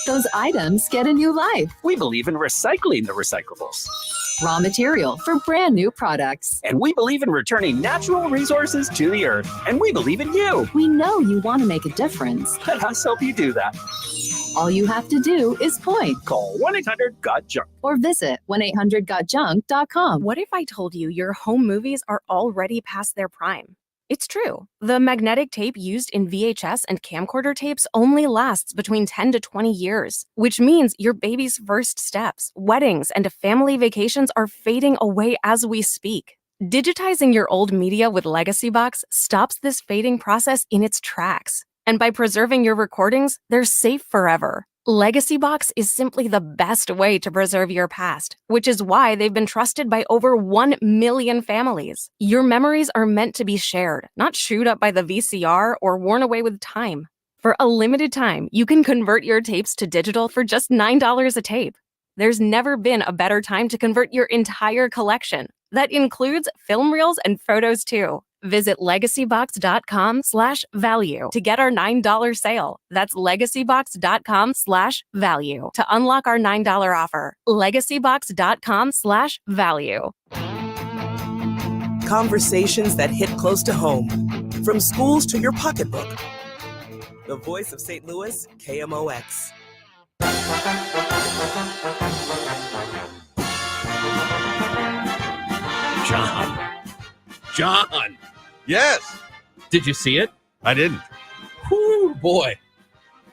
Those items get a new life.
We believe in recycling the recyclables.
Raw material for brand new products.
And we believe in returning natural resources to the earth. And we believe in you.
We know you want to make a difference.
Let us help you do that.
All you have to do is point.
Call 1-800-GOT-JUNK.
Or visit 1-800-GOT-JUNK.com.
What if I told you your home movies are already past their prime? It's true. The magnetic tape used in VHS and camcorder tapes only lasts between 10 to 20 years, which means your baby's first steps, weddings, and family vacations are fading away as we speak. Digitizing your old media with Legacy Box stops this fading process in its tracks. And by preserving your recordings, they're safe forever. Legacy Box is simply the best way to preserve your past, which is why they've been trusted by over 1 million families. Your memories are meant to be shared, not chewed up by the VCR or worn away with time. For a limited time, you can convert your tapes to digital for just $9 a tape. There's never been a better time to convert your entire collection. That includes film reels and photos too. Visit legacybox.com/value to get our $9 sale. That's legacybox.com/value to unlock our $9 offer. Legacybox.com/value.
Conversations that hit close to home. From schools to your pocketbook. The voice of St. Louis, KMOX.
John.
Yes.
Did you see it?
I didn't.
Whoo, boy.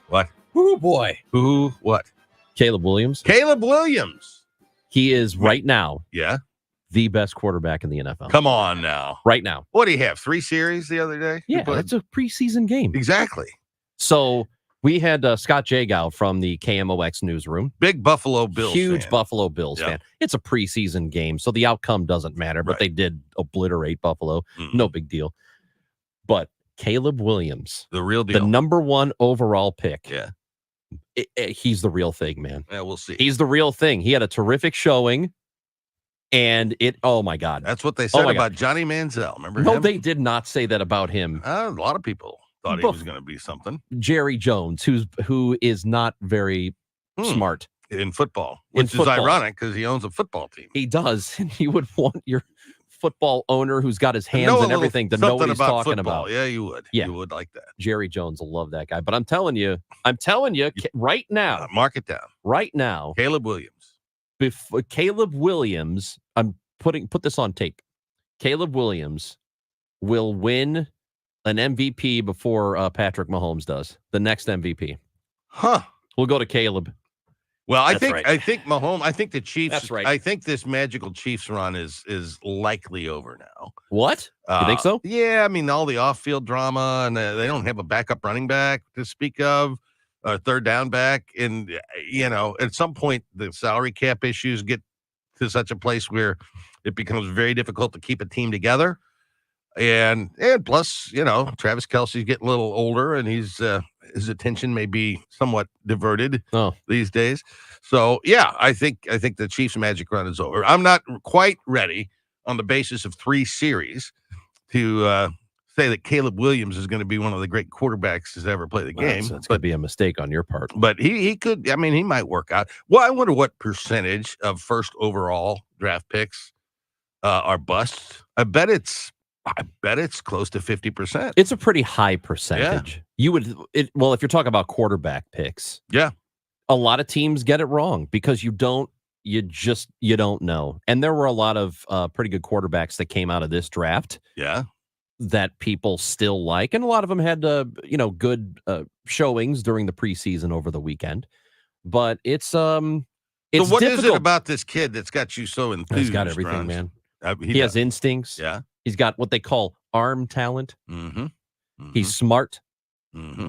What?
Whoo, boy.
Who? What?
Caleb Williams.
Caleb Williams.
He is right now
Yeah.
the best quarterback in the NFL.
Come on now.
Right now.
What do you have? 3 series the other day?
Yeah, that's a preseason game.
Exactly.
So we had Scott Jagow from the KMOX newsroom.
Big Buffalo Bills
Huge
fan.
Buffalo Bills fan. It's a preseason game, so the outcome doesn't matter, but they did obliterate Buffalo. No big deal. But Caleb Williams,
the real deal,
the number 1 overall pick.
Yeah.
He's the real thing, man.
Yeah, we'll see.
He's the real thing. He had a terrific showing, and oh my God.
That's what they said about Johnny Manziel. Remember
No,
him?
they did not say that about him.
A lot of people thought he was going to be something.
Jerry Jones, who is not very smart
in football, which is ironic because he owns a football team.
He does, and you would want your football owner who's got his hands and everything to know what he's talking about.
Yeah, you would.
Yeah.
You would like that.
Jerry Jones will love that guy. But I'm telling you, right now,
mark it down.
Right now,
Caleb Williams.
Caleb Williams, put this on tape. Caleb Williams will win an MVP before Patrick Mahomes does. The next MVP.
Huh.
We'll go to Caleb.
Well, I think Mahomes. I think the Chiefs.
That's right.
I think this magical Chiefs run is likely over now.
What? You think so?
Yeah, I mean all the off-field drama, and they don't have a backup running back to speak of, a third down back, and at some point the salary cap issues get to such a place where it becomes very difficult to keep a team together. And plus, Travis Kelce's getting a little older, and his attention may be somewhat diverted these days. So, yeah, I think the Chiefs' magic run is over. I'm not quite ready on the basis of 3 series to say that Caleb Williams is going to be one of the great quarterbacks that's ever played the game.
That's going to be a mistake on your part.
But he could. I mean, he might work out. Well, I wonder what percentage of first overall draft picks are busts. I bet it's close to 50%.
It's a pretty high percentage.
Yeah.
Well, if you're talking about quarterback picks, a lot of teams get it wrong because you don't know. And there were a lot of pretty good quarterbacks that came out of this draft.
Yeah.
That people still like, and a lot of them had good showings during the preseason over the weekend. But it's
so what
difficult.
is it about this kid that's got you so enthused?
He's got everything, man.
He
has instincts.
Yeah.
He's got what they call arm talent.
Mm-hmm.
He's smart.
Mm-hmm.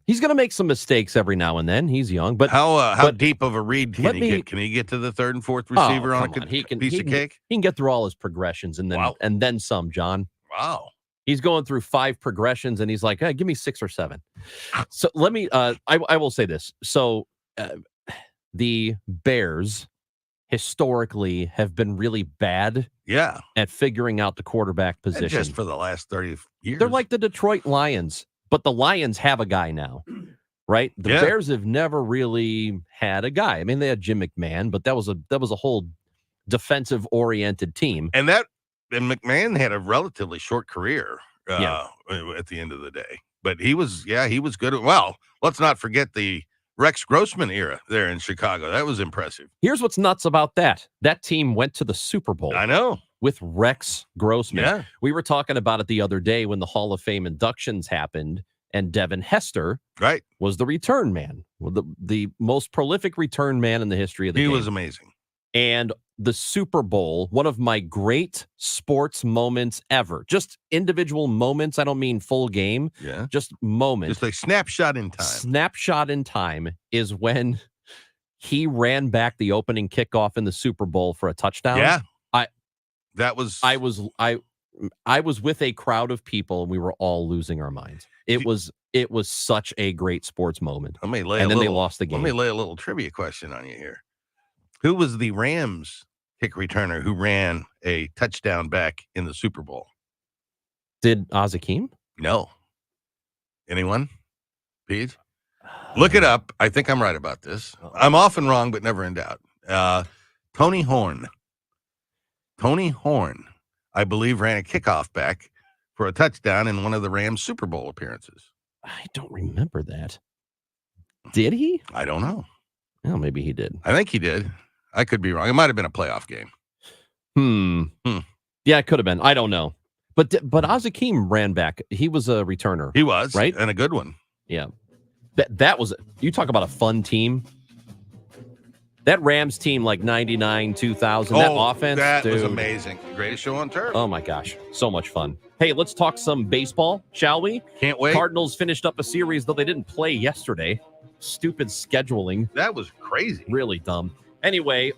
He's going to make some mistakes every now and then. He's young, but
how deep of a read can he get? Can he get to the third and fourth receiver on a piece of cake?
He can get through all his progressions and then some, John.
Wow.
He's going through 5 progressions and he's like, hey, give me 6 or 7. So let me, I will say this. So the Bears historically have been really bad at figuring out the quarterback position.
And just for the last 30 years.
They're like the Detroit Lions, but the Lions have a guy now, right? The Bears have never really had a guy. I mean, they had Jim McMahon, but that was a whole defensive-oriented team.
And McMahon had a relatively short career at the end of the day. But he was good. Well, let's not forget the Rex Grossman era there in Chicago. That was impressive.
Here's what's nuts about that. That team went to the Super Bowl.
I know.
With Rex Grossman.
Yeah.
We were talking about it the other day when the Hall of Fame inductions happened, and Devin Hester was the return man, the most prolific return man in the history of the game.
He was amazing.
And the Super Bowl, one of my great sports moments ever. Just individual moments. I don't mean full game.
Yeah.
Just moments.
Just a snapshot in time.
Snapshot in time is when he ran back the opening kickoff in the Super Bowl for a touchdown.
Yeah.
I was with a crowd of people and we were all losing our minds. It was such a great sports moment.
They lost the game. Let me lay a little trivia question on you here. Who was the Rams kick returner who ran a touchdown back in the Super Bowl?
Did Azakim?
No. Anyone? Pete? Look it up. I think I'm right about this. I'm often wrong, but never in doubt. Tony Horn. I believe, ran a kickoff back for a touchdown in one of the Rams' Super Bowl appearances.
I don't remember that. Did he?
I don't know.
Well, maybe he did.
I think he did. I could be wrong. It might have been a playoff game.
Yeah, it could have been. I don't know. But Azakim ran back. He was a returner.
He was,
right?
And a good one.
Yeah. That was, you talk about a fun team. That Rams team, like 99, 2000, that offense.
That was
dude.
amazing. Greatest show on turf.
Oh my gosh. So much fun. Hey, let's talk some baseball, shall we?
Can't wait.
Cardinals finished up a series, though they didn't play yesterday. Stupid scheduling.
That was crazy.
Really dumb. Anyway,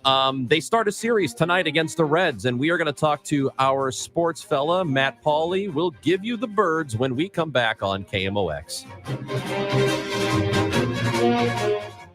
they start a series tonight against the Reds, and we are going to talk to our sports fella, Matt Pauley. We'll give you the birds when we come back on KMOX.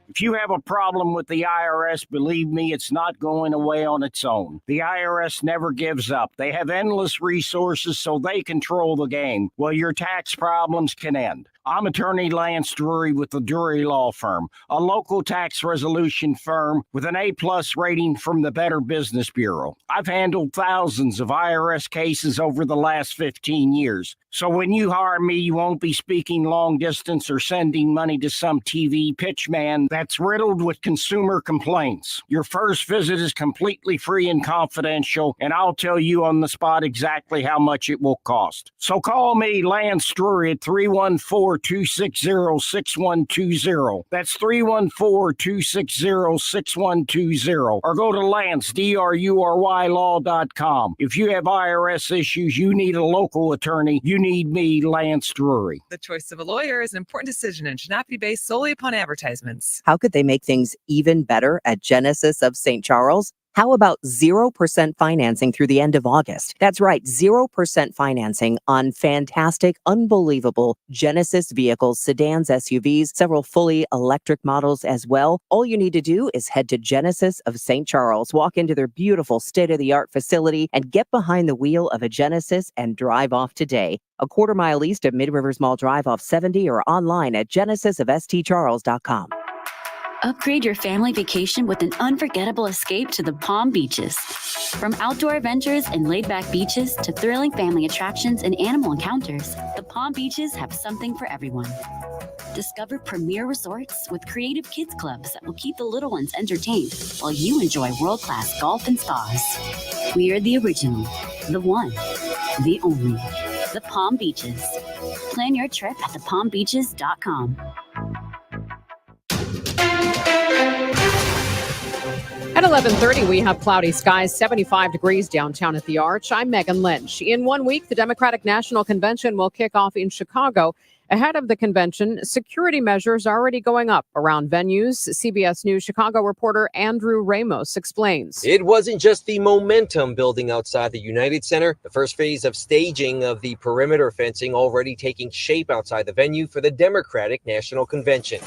If you have a problem with the IRS, believe me, it's not going away on its own. The IRS never gives up. They have endless resources, so they control the game. Well, your tax problems can end. I'm attorney Lance Drury with the Drury Law Firm, a local tax resolution firm with an A+ rating from the Better Business Bureau. I've handled thousands of IRS cases over the last 15 years. So when you hire me, you won't be speaking long distance or sending money to some TV pitchman that's riddled with consumer complaints. Your first visit is completely free and confidential, and I'll tell you on the spot exactly how much it will cost. So call me, Lance Drury, at 314-260-6120. That's 314-260-6120. Or go to Lance, DRURYlaw.com. If you have IRS issues, you need a local attorney, you need me, Lance Drury.
The choice of a lawyer is an important decision and should not be based solely upon advertisements.
How could they make things even better at Genesis of St. Charles? How about 0% financing through the end of August? That's right, 0% financing on fantastic, unbelievable Genesis vehicles, sedans, SUVs, several fully electric models as well. All you need to do is head to Genesis of St. Charles, walk into their beautiful state-of-the-art facility, and get behind the wheel of a Genesis and drive off today. A quarter-mile east of Mid-Rivers Mall Drive off 70 or online at genesisofstcharles.com.
Upgrade your family vacation with an unforgettable escape to the Palm Beaches. From outdoor adventures and laid-back beaches to thrilling family attractions and animal encounters, the Palm Beaches have something for everyone. Discover premier resorts with creative kids clubs that will keep the little ones entertained while you enjoy world-class golf and spas. We are the original, the one, the only, the Palm Beaches. Plan your trip at thepalmbeaches.com.
At 11:30, we have cloudy skies, 75 degrees downtown at the Arch. I'm Megan Lynch. In 1 week, the Democratic National Convention will kick off in Chicago. Ahead of the convention, security measures are already going up around venues. CBS News Chicago reporter Andrew Ramos explains.
It wasn't just the momentum building outside the United Center. The first phase of staging of the perimeter fencing already taking shape outside the venue for the Democratic National Convention.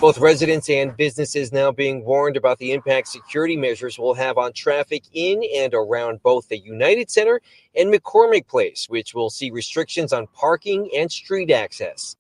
Both residents and businesses now being warned about the impact security measures will have on traffic in and around both the United Center and McCormick Place, which will see restrictions on parking and street access.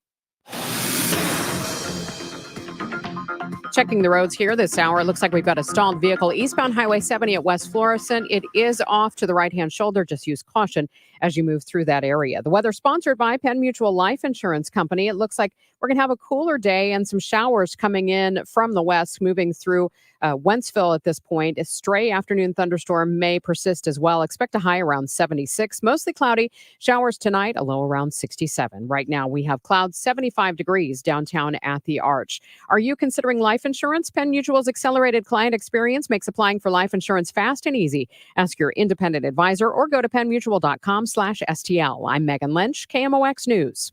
Checking the roads here this hour, it looks like we've got a stalled vehicle eastbound Highway 70 at West Florissant. It is off to the right-hand shoulder. Just use caution as you move through that area. The weather sponsored by Penn Mutual Life Insurance Company. It looks like we're going to have a cooler day and some showers coming in from the west, moving through Wentzville at this point. A stray afternoon thunderstorm may persist as well. Expect a high around 76. Mostly cloudy. Showers tonight, a low around 67. Right now, we have clouds 75 degrees downtown at the Arch. Are you considering life insurance? Penn Mutual's accelerated client experience makes applying for life insurance fast and easy. Ask your independent advisor or go to pennmutual.com/STL. I'm Megan Lynch, KMOX News.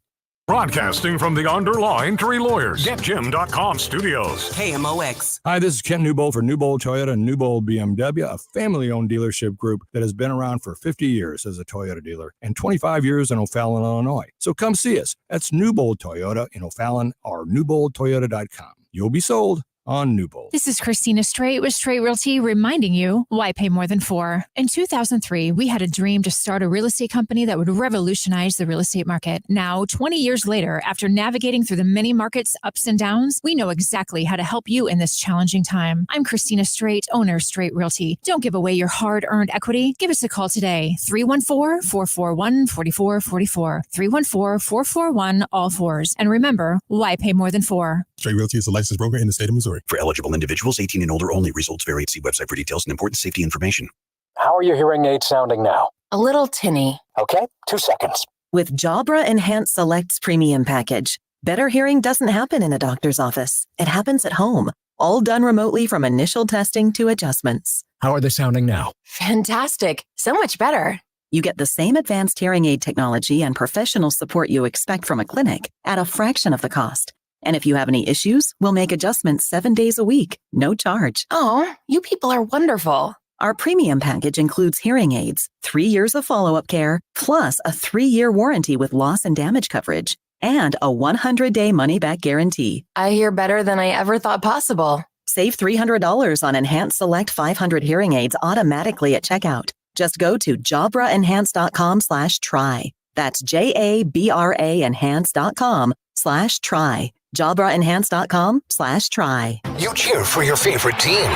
Broadcasting from the Underline Three Lawyers, GetJim.com studios.
KMOX.
Hi, this is Ken Newbold for Newbold Toyota and Newbold BMW, a family-owned dealership group that has been around for 50 years as a Toyota dealer and 25 years in O'Fallon, Illinois. So come see us. That's Newbold Toyota in O'Fallon or newboldtoyota.com. You'll be sold. on Newbold.
This is Christina Straight with Straight Realty reminding you why pay more than 4. In 2003, we had a dream to start a real estate company that would revolutionize the real estate market. Now, 20 years later, after navigating through the many markets' ups and downs, we know exactly how to help you in this challenging time. I'm Christina Straight, owner of Straight Realty. Don't give away your hard-earned equity. Give us a call today, 314-441-4444, 314-441-all-4s. And remember, why pay more than 4?
Straight Realty is a licensed broker in the state of Missouri.
For eligible individuals, 18 and older only. Results vary. See website for details and important safety information.
How are your hearing aids sounding now?
A little tinny.
Okay, 2 seconds.
With Jabra Enhanced Select's premium package, better hearing doesn't happen in a doctor's office. It happens at home, all done remotely from initial testing to adjustments.
How are they sounding now?
Fantastic. So much better. You get the same advanced hearing aid technology and professional support you expect from a clinic at a fraction of the cost. And if you have any issues, we'll make adjustments 7 days a week, no charge. Oh, you people are wonderful. Our premium package includes hearing aids, 3 years of follow-up care, plus a 3-year warranty with loss and damage coverage, and a 100-day money-back guarantee. I hear better than I ever thought possible. Save $300 on Enhanced Select 500 hearing aids automatically at checkout. Just go to jabraenhance.com/try. That's JABRA enhance.com/try. jabraenhance.com/try.
You cheer for your favorite team.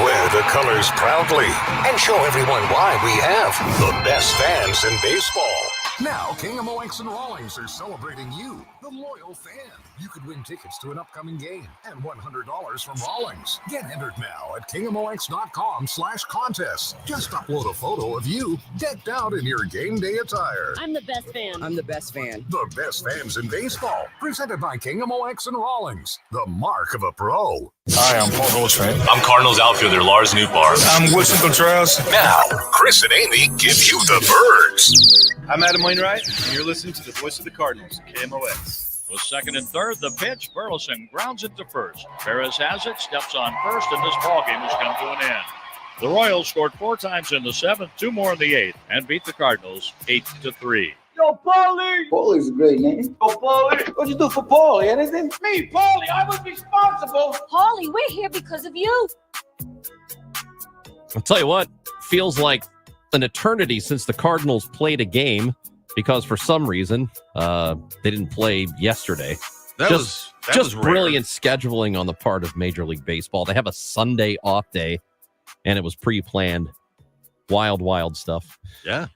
Wear the colors proudly and show everyone why we have the best fans in baseball.
Now, KMOX and Rawlings are celebrating you, the loyal fan. You could win tickets to an upcoming game and $100 from Rawlings. Get entered now at KMOX.com/contest. Just upload a photo of you decked out in your game day attire.
I'm the best fan.
I'm the best fan.
The best fans in baseball. Presented by KMOX and Rawlings, the mark of a pro.
Hi, I'm Paul Goldschmidt.
I'm Cardinals outfielder Lars Nootbaar.
I'm Wilson Contreras.
Now, Chris and Amy give you the birds.
I'm Adam Wainwright, and you're listening to the voice of the Cardinals, KMOX.
With second and third, the pitch, Burleson grounds it to first. Perez has it, steps on first, and this ballgame has come to an end. The Royals scored 4 times in the 7th, 2 more in the 8th, and beat the Cardinals 8-3.
Yo, Paulie!
Paulie's a great name.
Yo, Paulie! What'd you do for Paulie? Anything?
Me, Paulie, I was responsible. Paulie, we're here because of you.
I'll tell you what, feels like an eternity since the Cardinals played a game because for some reason they didn't play yesterday.
That was
brilliant scheduling on the part of Major League Baseball. They have a Sunday off day, and it was pre-planned. Wild stuff.
Yeah.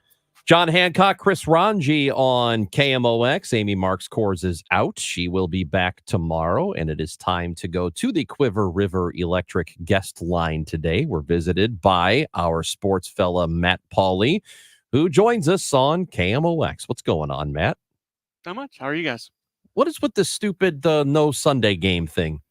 John Hancock, Chris Ranji on KMOX. Amy Marks Kors is out. She will be back tomorrow, and it is time to go to the Quiver River Electric guest line today. We're visited by our sports fella, Matt Pauley, who joins us on KMOX. What's going on, Matt?
Not much. How are you guys?
What is with this stupid no Sunday game thing?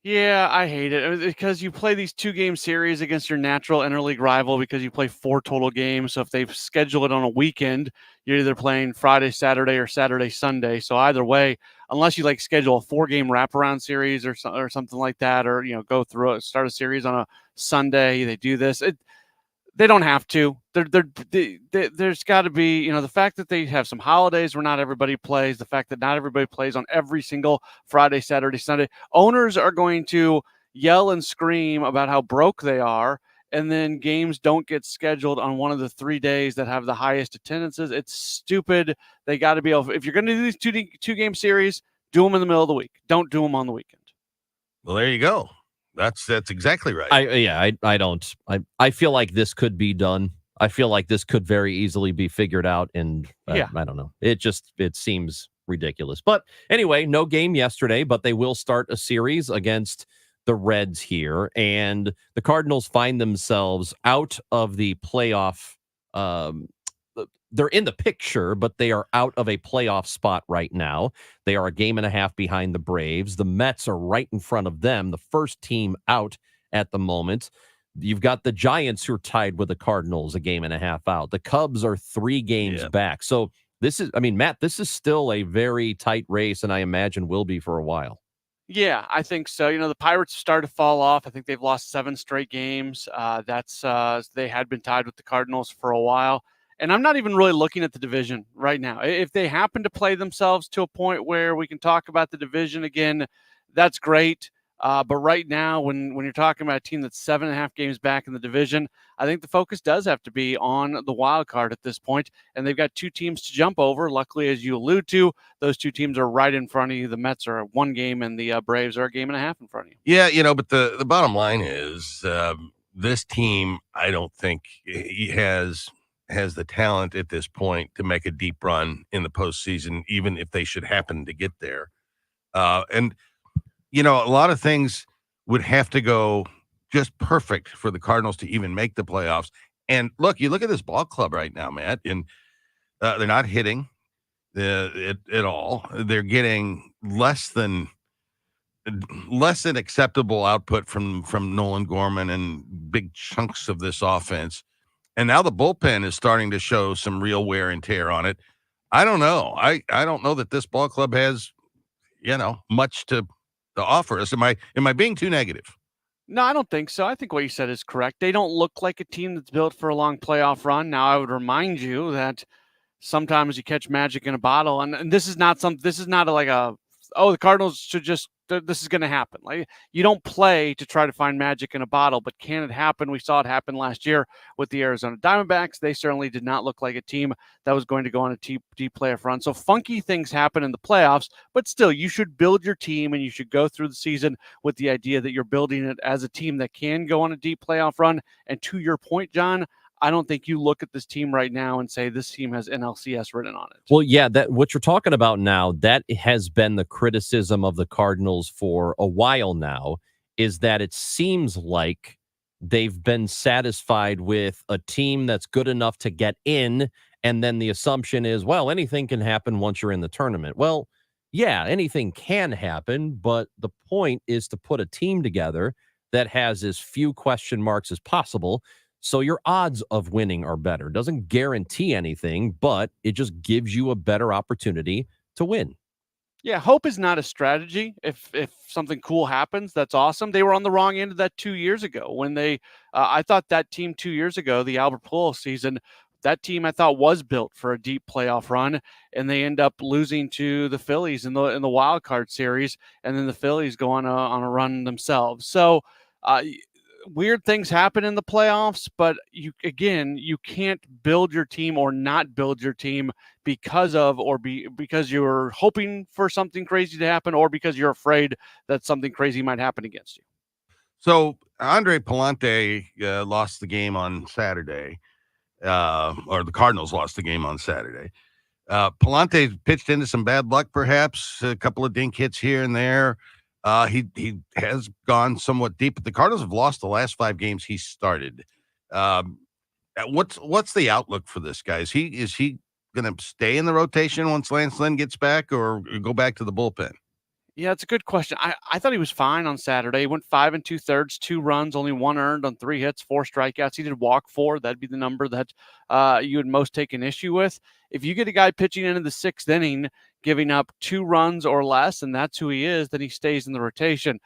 Yeah, I hate it because you play these 2-game series against your natural interleague rival because you play 4 total games. So if they schedule it on a weekend, you're either playing Friday, Saturday, or Saturday, Sunday. So either way, unless you schedule a 4-game wraparound series or something like that, or go through it, start a series on a Sunday, they do this. They don't have to. There's got to be, the fact that they have some holidays where not everybody plays, the fact that not everybody plays on every single Friday, Saturday, Sunday. Owners are going to yell and scream about how broke they are, and then games don't get scheduled on one of the 3 days that have the highest attendances. It's stupid. They got to be able, if you're going to do these 2-game series, do them in the middle of the week. Don't do them on the weekend.
Well, there you go. That's exactly right.
I feel like this could be done. I feel like this could very easily be figured out, and I don't know. It seems ridiculous. But anyway, no game yesterday, but they will start a series against the Reds here, and the Cardinals find themselves out of the playoff. They're in the picture, but they are out of a playoff spot right now. They are a game and a half behind the Braves. The Mets are right in front of them, the first team out at the moment. You've got the Giants who are tied with the Cardinals, a game and a half out. The Cubs are 3 games back. So Matt, this is still a very tight race, and I imagine will be for a while.
Yeah, I think so. The Pirates started to fall off. I think they've lost 7 straight games. They had been tied with the Cardinals for a while. And I'm not even really looking at the division right now. If they happen to play themselves to a point where we can talk about the division again, that's great. But right now, when you're talking about a team that's 7.5 games back in the division, I think the focus does have to be on the wild card at this point. And they've got 2 teams to jump over. Luckily, as you allude to, those 2 teams are right in front of you. The Mets are 1 game, and the Braves are 1.5 games in front of you.
Yeah, but the bottom line is this team, I don't think has the talent at this point to make a deep run in the postseason, even if they should happen to get there. And a lot of things would have to go just perfect for the Cardinals to even make the playoffs. And you look at this ball club right now, Matt, and they're not hitting at all. They're getting less than acceptable output from Nolan Gorman and big chunks of this offense. And now the bullpen is starting to show some real wear and tear on it. I don't know. I don't know that this ball club has, much to offer us. Am I being too negative?
No, I don't think so. I think what you said is correct. They don't look like a team that's built for a long playoff run. Now, I would remind you that sometimes you catch magic in a bottle, and this is not the Cardinals should just, this is going to happen. Like, you don't play to try to find magic in a bottle, but can it happen? We saw it happen last year with the Arizona Diamondbacks. They certainly did not look like a team that was going to go on a deep playoff run. So funky things happen in the playoffs, but still, you should build your team and you should go through the season with the idea that you're building it as a team that can go on a deep playoff run. And to your point, John, I don't think you look at this team right now and say this team has NLCS written on it.
Well, yeah, that what you're talking about now, that has been the criticism of the Cardinals for a while now, is that it seems like they've been satisfied with a team that's good enough to get in, and then the assumption is, well, anything can happen once you're in the tournament. Well, yeah, anything can happen, but the point is to put a team together that has as few question marks as possible, so your odds of winning are better. Doesn't guarantee anything, but it just gives you a better opportunity to win.
Yeah, hope is not a strategy. If something cool happens, that's awesome. They were on the wrong end of that 2 years ago when I thought that team 2 years ago, the Albert Pujols season, that team I thought was built for a deep playoff run, and they end up losing to the Phillies in the wild card series, and then the Phillies go on a run themselves. So weird things happen in the playoffs, but you can't build your team or not build your team because you're hoping for something crazy to happen or because you're afraid that something crazy might happen against you.
So Andre Palante lost the game on Saturday, or the Cardinals lost the game on Saturday. Palante pitched into some bad luck, perhaps a couple of dink hits here and there. He has gone somewhat deep, but the Cardinals have lost the last 5 games he started. What's the outlook for this guy? Is he going to stay in the rotation once Lance Lynn gets back, or go back to the bullpen?
Yeah, it's a good question. I thought he was fine on Saturday. He went 5 2/3, 2 runs, only 1 earned on 3 hits, 4 strikeouts. He did walk 4. That'd be the number that you would most take an issue with. If you get a guy pitching into the 6th inning, giving up 2 runs or less, and that's who he is, then he stays in the rotation.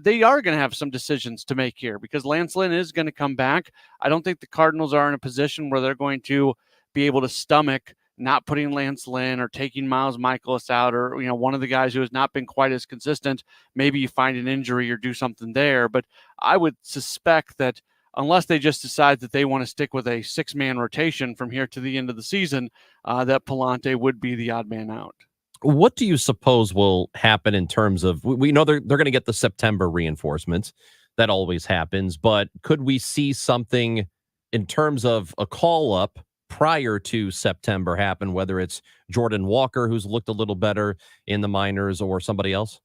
They are going to have some decisions to make here because Lance Lynn is going to come back. I don't think the Cardinals are in a position where they're going to be able to stomach not putting Lance Lynn or taking Miles Michaelis out, or one of the guys who has not been quite as consistent. Maybe you find an injury or do something there, but I would suspect that unless they just decide that they want to stick with a 6-man rotation from here to the end of the season, that Palante would be the odd man out.
What do you suppose will happen in terms of, we know they're going to get the September reinforcements. That always happens, but could we see something in terms of a call up prior to September happen, whether it's Jordan Walker, who's looked a little better in the minors, or somebody else?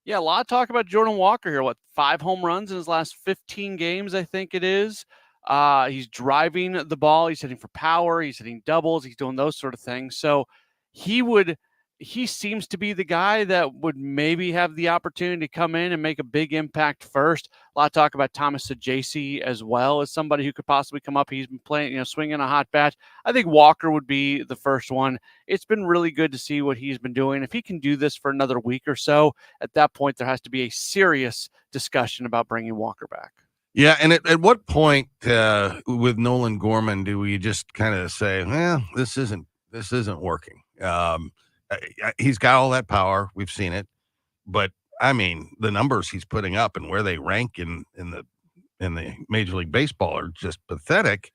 Yeah, a lot of talk about Jordan Walker here. 5 home runs in his last 15 games, I think it is. He's driving the ball. He's hitting for power. He's hitting doubles. He's doing those sort of things. So he seems to be the guy that would maybe have the opportunity to come in and make a big impact first. A lot of talk about Thomas Sajaci as well as somebody who could possibly come up. He's been playing, swinging a hot bat. I think Walker would be the first one. It's been really good to see what he's been doing. If he can do this for another week or so, at that point, there has to be a serious discussion about bringing Walker back.
Yeah, and at what point with Nolan Gorman do we just kind of say, well, this isn't working? He's got all that power. We've seen it, but I mean, the numbers he's putting up and where they rank in the Major League Baseball are just pathetic.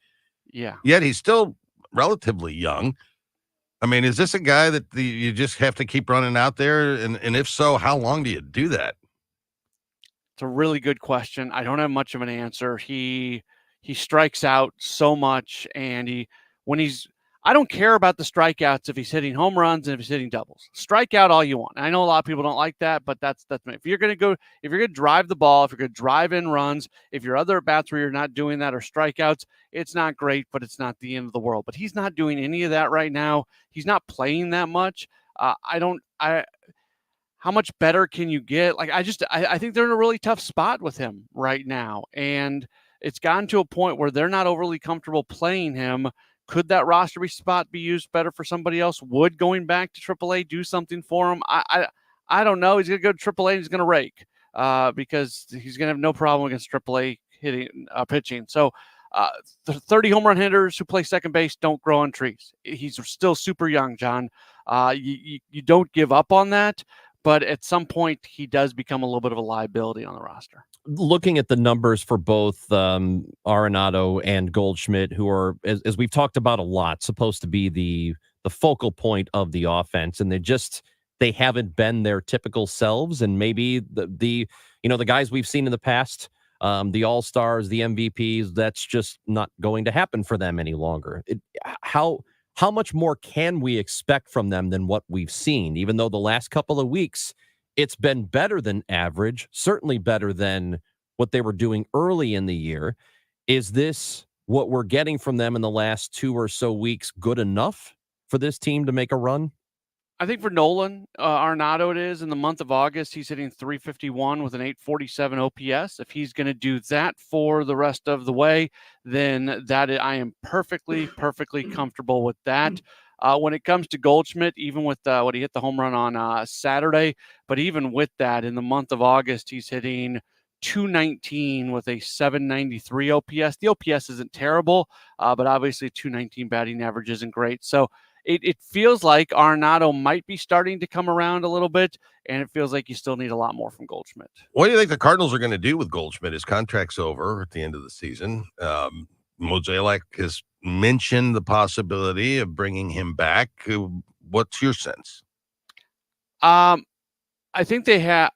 Yeah.
Yet he's still relatively young. I mean, is this a guy that you just have to keep running out there? And if so, how long do you do that?
It's a really good question. I don't have much of an answer. He strikes out so much, and I don't care about the strikeouts if he's hitting home runs and if he's hitting doubles. Strike out all you want. I know a lot of people don't like that, but that's me. If you're going to drive the ball, if you're going to drive in runs, if your other at bats where you're not doing that or strikeouts, it's not great, but it's not the end of the world. But he's not doing any of that right now. He's not playing that much. How much better can you get? Like, I think they're in a really tough spot with him right now. And it's gotten to a point where they're not overly comfortable playing him. Could that roster spot be used better for somebody else? Would going back to AAA do something for him? I don't know. He's going to go to AAA and he's going to rake because he's going to have no problem against AAA pitching. So 30 home run hitters who play second base don't grow on trees. He's still super young, John. You don't give up on that. But at some point, he does become a little bit of a liability on the roster.
Looking at the numbers for both Arenado and Goldschmidt, who are, as we've talked about a lot, supposed to be the focal point of the offense, and they haven't been their typical selves. And maybe the guys we've seen in the past, the All-Stars, the MVPs, that's just not going to happen for them any longer. How much more can we expect from them than what we've seen? Even though the last couple of weeks, it's been better than average, certainly better than what they were doing early in the year. Is this what we're getting from them in the last 2 or so weeks good enough for this team to make a run?
I think for Nolan Arenado, it is. In the month of August, he's hitting .351 with an .847 OPS. If he's going to do that for the rest of the way, then I am perfectly comfortable with that. When it comes to Goldschmidt, even with what he hit the home run on Saturday, but even with that, in the month of August, he's hitting .219 with a .793 OPS. The OPS isn't terrible, but obviously .219 batting average isn't great. So it feels like Arenado might be starting to come around a little bit, and it feels like you still need a lot more from Goldschmidt.
What do you think the Cardinals are going to do with Goldschmidt? His contract's over at the end of the season. Mozeliak has mentioned the possibility of bringing him back. What's your sense?
I think they have.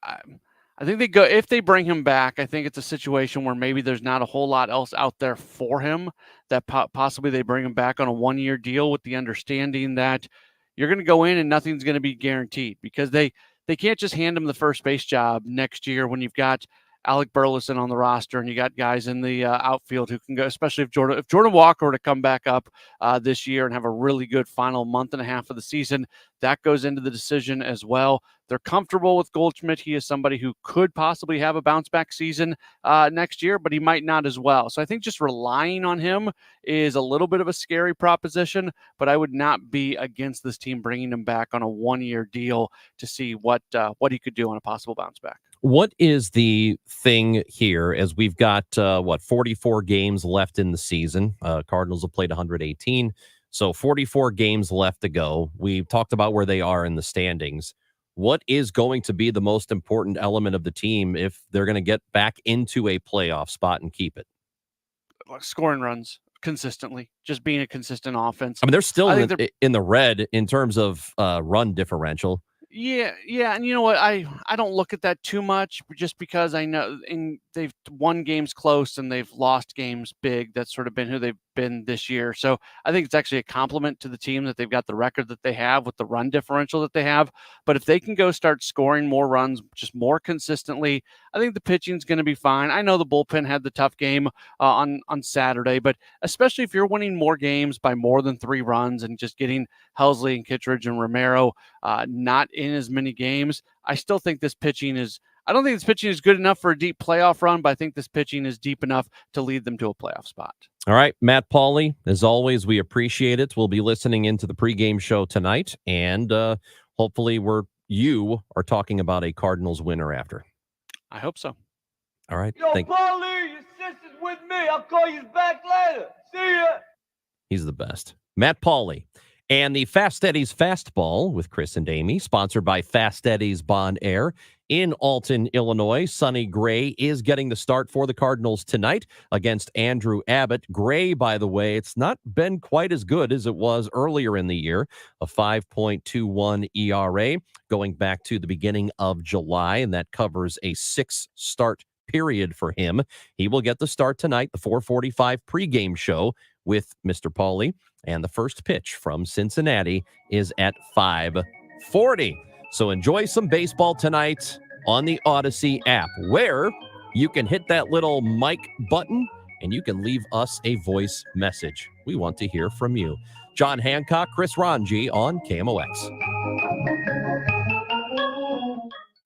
I think they go, if they bring him back, I think it's a situation where maybe there's not a whole lot else out there for him, that possibly they bring him back on a 1-year deal with the understanding that you're going to go in and nothing's going to be guaranteed, because they can't just hand him the first base job next year when you've got Alec Burleson on the roster and you got guys in the outfield who can go, especially if Jordan Walker were to come back up this year and have a really good final month and a half of the season. That goes into the decision as well. They're comfortable with Goldschmidt. He is somebody who could possibly have a bounce back season next year, but he might not as well. So I think just relying on him is a little bit of a scary proposition, but I would not be against this team bringing him back on a 1-year deal to see what he could do on a possible bounce back.
What is the thing here, as we've got 44 games left in the season? Cardinals have played 118, so 44 games left to go. We've talked about where they are in the standings. What is going to be the most important element of the team if they're going to get back into a playoff spot and keep it?
Scoring runs consistently, just being a consistent offense.
I mean, they're still in the red in terms of run differential.
Yeah, and you know what? I don't look at that too much, just because I know they've won games close and they've lost games big. That's sort of been who they've been this year. So I think it's actually a compliment to the team that they've got the record that they have with the run differential that they have. But if they can go start scoring more runs just more consistently, I think the pitching's going to be fine. I know the bullpen had the tough game on Saturday, but especially if you're winning more games by more than 3 runs and just getting Helsley and Kittredge and Romero not in as many games, I still think this pitching is – I don't think this pitching is good enough for a deep playoff run, but I think this pitching is deep enough to lead them to a playoff spot.
All right, Matt Pauley, as always, we appreciate it. We'll be listening into the pregame show tonight, and hopefully you are talking about a Cardinals winner after.
I hope so.
All right.
Yo, Paulie, your sister's with me. I'll call you back later. See ya.
He's the best. Matt Pauley. And the Fast Eddie's Fastball with Chris and Amy, sponsored by Fast Eddie's Bond Air, In Alton, Illinois, Sonny Gray is getting the start for the Cardinals tonight against Andrew Abbott. Gray, by the way, it's not been quite as good as it was earlier in the year, a 5.21 ERA going back to the beginning of July, and that covers a 6-start period for him. He will get the start tonight, the 4:45 pregame show with Mr. Pauly, and the first pitch from Cincinnati is at 5:40. So enjoy some baseball tonight on the Odyssey app, where you can hit that little mic button and you can leave us a voice message. We want to hear from you. John Hancock, Chris Ranji on KMOX.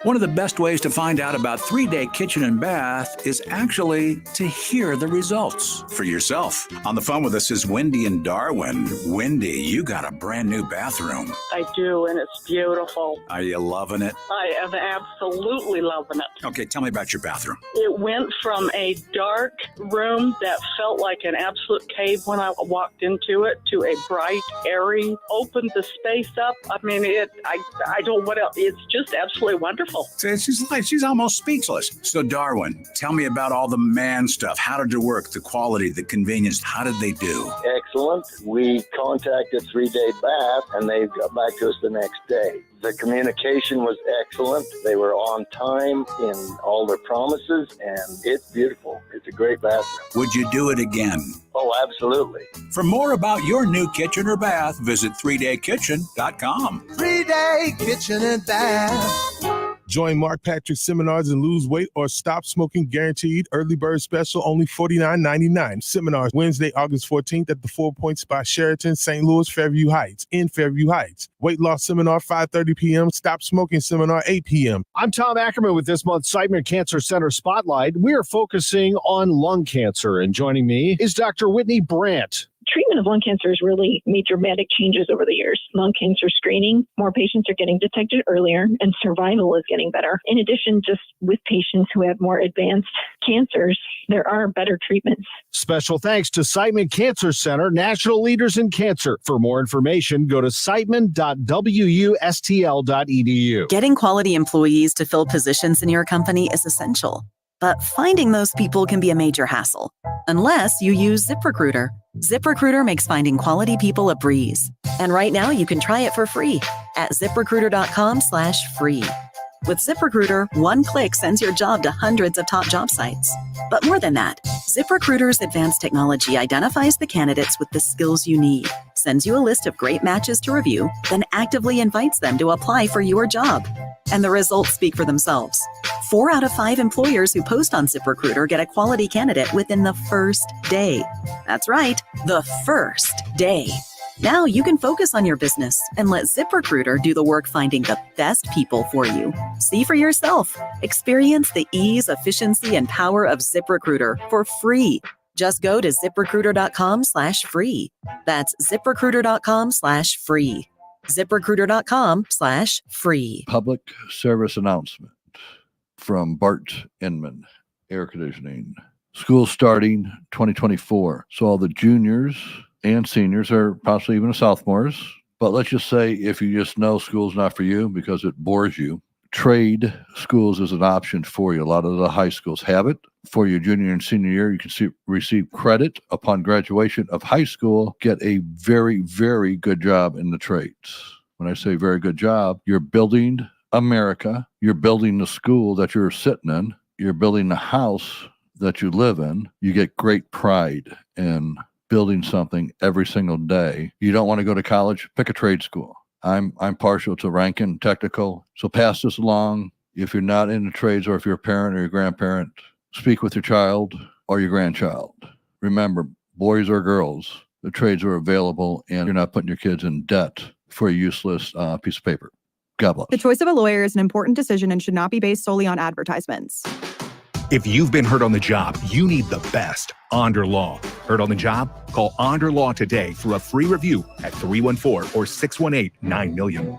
One of the best ways to find out about 3-Day Kitchen and Bath is actually to hear the results for yourself. On the phone with us is Wendy in Darwin. Wendy, you got a brand new bathroom.
I do, and it's beautiful.
Are you loving it?
I am absolutely loving it.
Okay, tell me about your bathroom.
It went from a dark room that felt like an absolute cave when I walked into it to a bright, airy, opened the space up. I mean, I don't know what else. It's just absolutely wonderful.
She's almost speechless. So Darwin, tell me about all the man stuff. How did it work? The quality, the convenience. How did they do?
Excellent. We contacted 3-Day Bath, and they got back to us the next day. The communication was excellent. They were on time in all their promises, and it's beautiful. It's a great bathroom.
Would you do it again?
Oh, absolutely.
For more about your new kitchen or bath, visit 3daykitchen.com.
3-Day Kitchen and Bath.
Join Mark Patrick's seminars and lose weight or stop smoking guaranteed. Early bird special, only $49.99. Seminars Wednesday, August 14th at the 4 Points by Sheraton, St. Louis, Fairview Heights, in Fairview Heights. Weight loss seminar, 5:30 p.m. Stop smoking seminar, 8 p.m.
I'm Tom Ackerman with this month's Seidman Cancer Center Spotlight. We are focusing on lung cancer, and joining me is Dr. Whitney Brandt.
Treatment of lung cancer has really made dramatic changes over the years. Lung cancer screening, more patients are getting detected earlier, and survival is getting better. In addition, just with patients who have more advanced cancers, there are better treatments.
Special thanks to Seidman Cancer Center, national leaders in cancer. For more information, go to seidman.wustl.edu.
Getting quality employees to fill positions in your company is essential, but finding those people can be a major hassle, unless you use ZipRecruiter. ZipRecruiter makes finding quality people a breeze. And right now you can try it for free at ZipRecruiter.com/free. With ZipRecruiter, one click sends your job to hundreds of top job sites. But more than that, ZipRecruiter's advanced technology identifies the candidates with the skills you need, sends you a list of great matches to review, then actively invites them to apply for your job. And the results speak for themselves. 4 out of 5 employers who post on ZipRecruiter get a quality candidate within the first day. That's right, the first day. Now you can focus on your business and let ZipRecruiter do the work finding the best people for you. See for yourself. Experience the ease, efficiency, and power of ZipRecruiter for free. Just go to ZipRecruiter.com/free. That's ZipRecruiter.com/free. ZipRecruiter.com/free.
Public service announcement from Bart Inman, Air Conditioning. School starting 2024. So all the juniors and seniors, or possibly even the sophomores. But let's just say if you just know school's not for you because it bores you, trade schools is an option for you. A lot of the high schools have it. For your junior and senior year, you can receive credit upon graduation of high school, get a very, very good job in the trades. When I say very good job, you're building America, you're building the school that you're sitting in, you're building the house that you live in. You get great pride in building something every single day. You don't want to go to college, pick a trade school. I'm partial to Rankin Technical, so pass this along. If you're not in the trades, or if you're a parent or your grandparent, speak with your child or your grandchild. Remember, boys or girls, the trades are available, and you're not putting your kids in debt for a useless piece of paper. God bless.
The choice of a lawyer is an important decision and should not be based solely on advertisements.
If you've been hurt on the job, you need the best. Onder Law. Hurt on the job? Call Onder Law today for a free review at 314 or 618-9000000.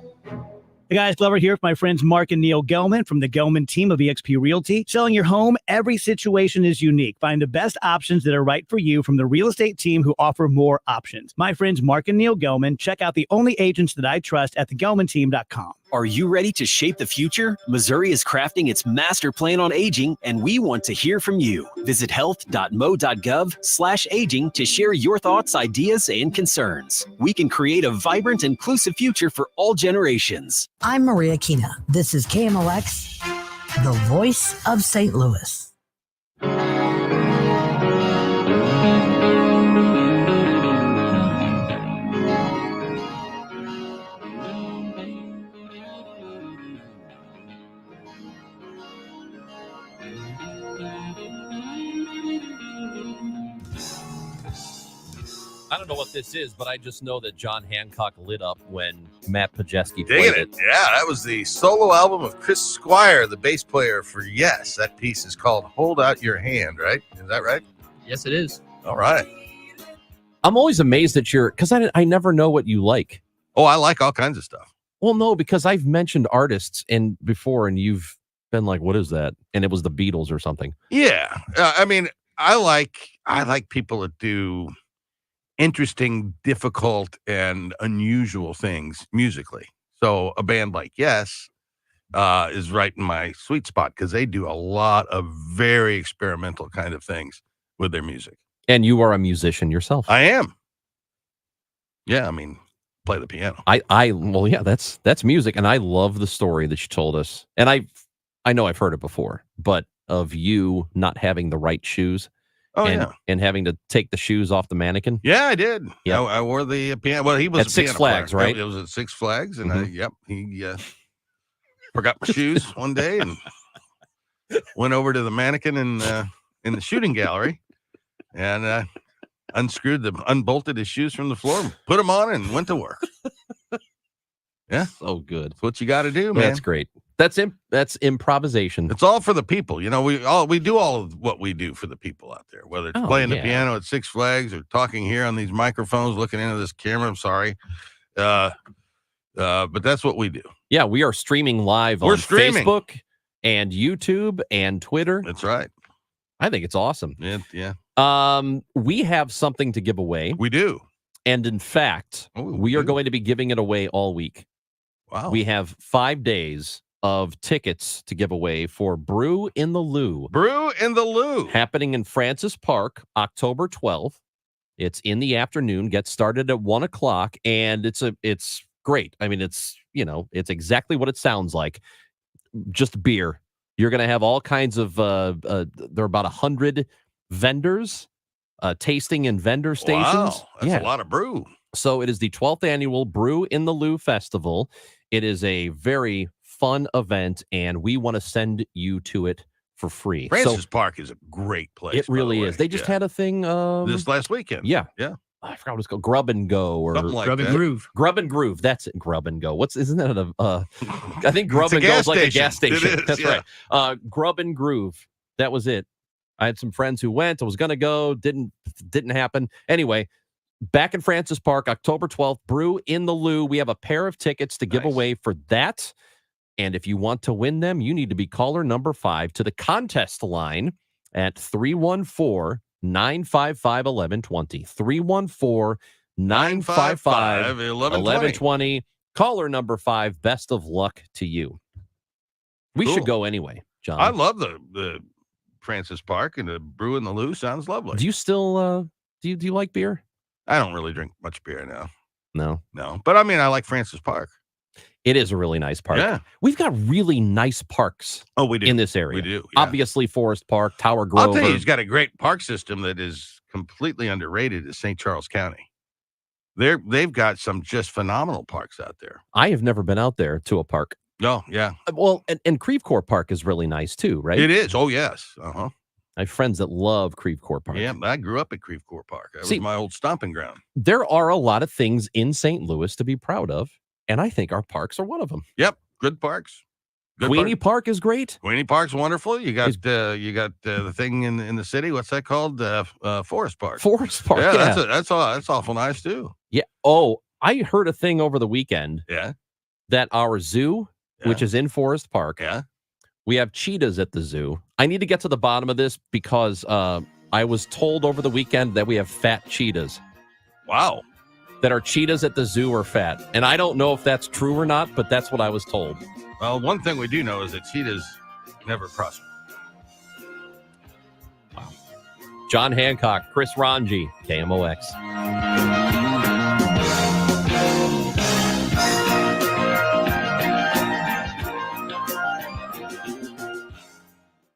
Hey guys, Glover here with my friends Mark and Neil Gelman from the Gelman team of eXp Realty. Selling your home, every situation is unique. Find the best options that are right for you from the real estate team who offer more options. My friends Mark and Neil Gelman, check out the only agents that I trust at thegelmanteam.com.
Are you ready to shape the future? Missouri is crafting its master plan on aging, and we want to hear from you. Visit health.mo.gov/aging to share your thoughts, ideas, and concerns. We can create a vibrant, inclusive future for all generations.
I'm Maria Kina. This is KMOX, the voice of St. Louis.
I don't know what this is, but I just know that John Hancock lit up when Matt Pajeski
Digging
played
it. Yeah, that was the solo album of Chris Squire, the bass player for Yes. That piece is called Hold Out Your Hand, right? Is that right?
Yes, it is.
All right.
I'm always amazed at because I never know what you like.
Oh, I like all kinds of stuff.
Well, no, because I've mentioned artists before, and you've been like, "What is that?" And it was the Beatles or something.
Yeah, I mean, I like people that do interesting, difficult, and unusual things musically. So a band like Yes is right in my sweet spot because they do a lot of very experimental kind of things with their music.
And you are a musician yourself.
I am. Yeah, I mean, play the piano.
Well, yeah, that's music, and I love the story that you told us. And I know I've heard it before, but of you not having the right shoes.
Oh,
and having to take the shoes off the mannequin.
Yeah, I did.
Yeah.
I wore the piano. Well, he was
at
a
Six
piano
Flags,
player.
right?
It was at Six Flags, and he forgot my shoes one day and went over to the mannequin in the shooting gallery and unbolted his shoes from the floor, put them on, and went to work. Yeah,
so good.
That's what you got to do, man.
That's great. That's improvisation.
It's all for the people. You know, we do all of what we do for the people out there, whether it's playing the piano at Six Flags or talking here on these microphones, looking into this camera. I'm sorry. But that's what we do.
Yeah, we are streaming live
streaming.
Facebook and YouTube and Twitter.
That's right.
I think it's awesome.
Yeah.
We have something to give away.
We do.
And in fact, we are going to be giving it away all week.
Wow.
We have 5 days of tickets to give away for Brew in the Lou.
Brew in the Lou.
Happening in Francis Park, October 12th. It's in the afternoon, gets started at 1 o'clock, and it's great. I mean, it's exactly what it sounds like. Just beer. You're going to have all kinds of, there are about 100 vendors, tasting and vendor stations.
Wow, that's a lot of brew.
So it is the 12th annual Brew in the Lou Festival. It is a very fun event, and we want to send you to it for free.
Francis Park is a great place.
It really is. They just had a thing
this last weekend.
Yeah. I forgot what it's called. Grub and Go or
something like
Grub and
that.
Groove. Grub and Groove. That's it. Grub and Go. Isn't that I think Grub and Go is like a gas station.
It is,
That's right. Grub and Groove. That was it. I had some friends who went. I was gonna go. Didn't happen. Anyway, back in Francis Park, October 12th, Brew in the Lou. We have a pair of tickets to give away for that. And if you want to win them, you need to be caller number 5 to the contest line at 314-955-1120. 314-955-1120. Caller number 5. Best of luck to you. We should go anyway, John.
I love the Francis Park, and the Brew in the Lou sounds lovely.
Do you still do you like beer?
I don't really drink much beer now.
No.
But I mean, I like Francis Park.
It is a really nice park.
Yeah.
We've got really nice parks.
Oh, we do.
In this area.
We do. Yeah.
Obviously, Forest Park, Tower Grove.
I'll tell you, he's got a great park system that is completely underrated is St. Charles County. They've got some just phenomenal parks out there.
I have never been out there to a park.
No, yeah.
Well, and Creve Coeur Park is really nice too, right?
It is. Oh, yes. Uh-huh.
I have friends that love Creve Coeur Park.
Yeah, I grew up at Creve Coeur Park. That was my old stomping ground.
There are a lot of things in St. Louis to be proud of, and I think our parks are one of them.
Yep, good parks.
Queenie Park is great.
Queenie Park's wonderful. You got the thing in the city. What's that called? Forest Park.
Forest Park.
Yeah, that's awful nice too.
Yeah. Oh, I heard a thing over the weekend.
Yeah.
That our zoo, which is in Forest Park.
Yeah.
We have cheetahs at the zoo. I need to get to the bottom of this because I was told over the weekend that we have fat cheetahs.
Wow.
that are cheetahs at the zoo are fat. And I don't know if that's true or not, but that's what I was told.
Well, one thing we do know is that cheetahs never prosper.
John Hancock, Chris Ranji, KMOX.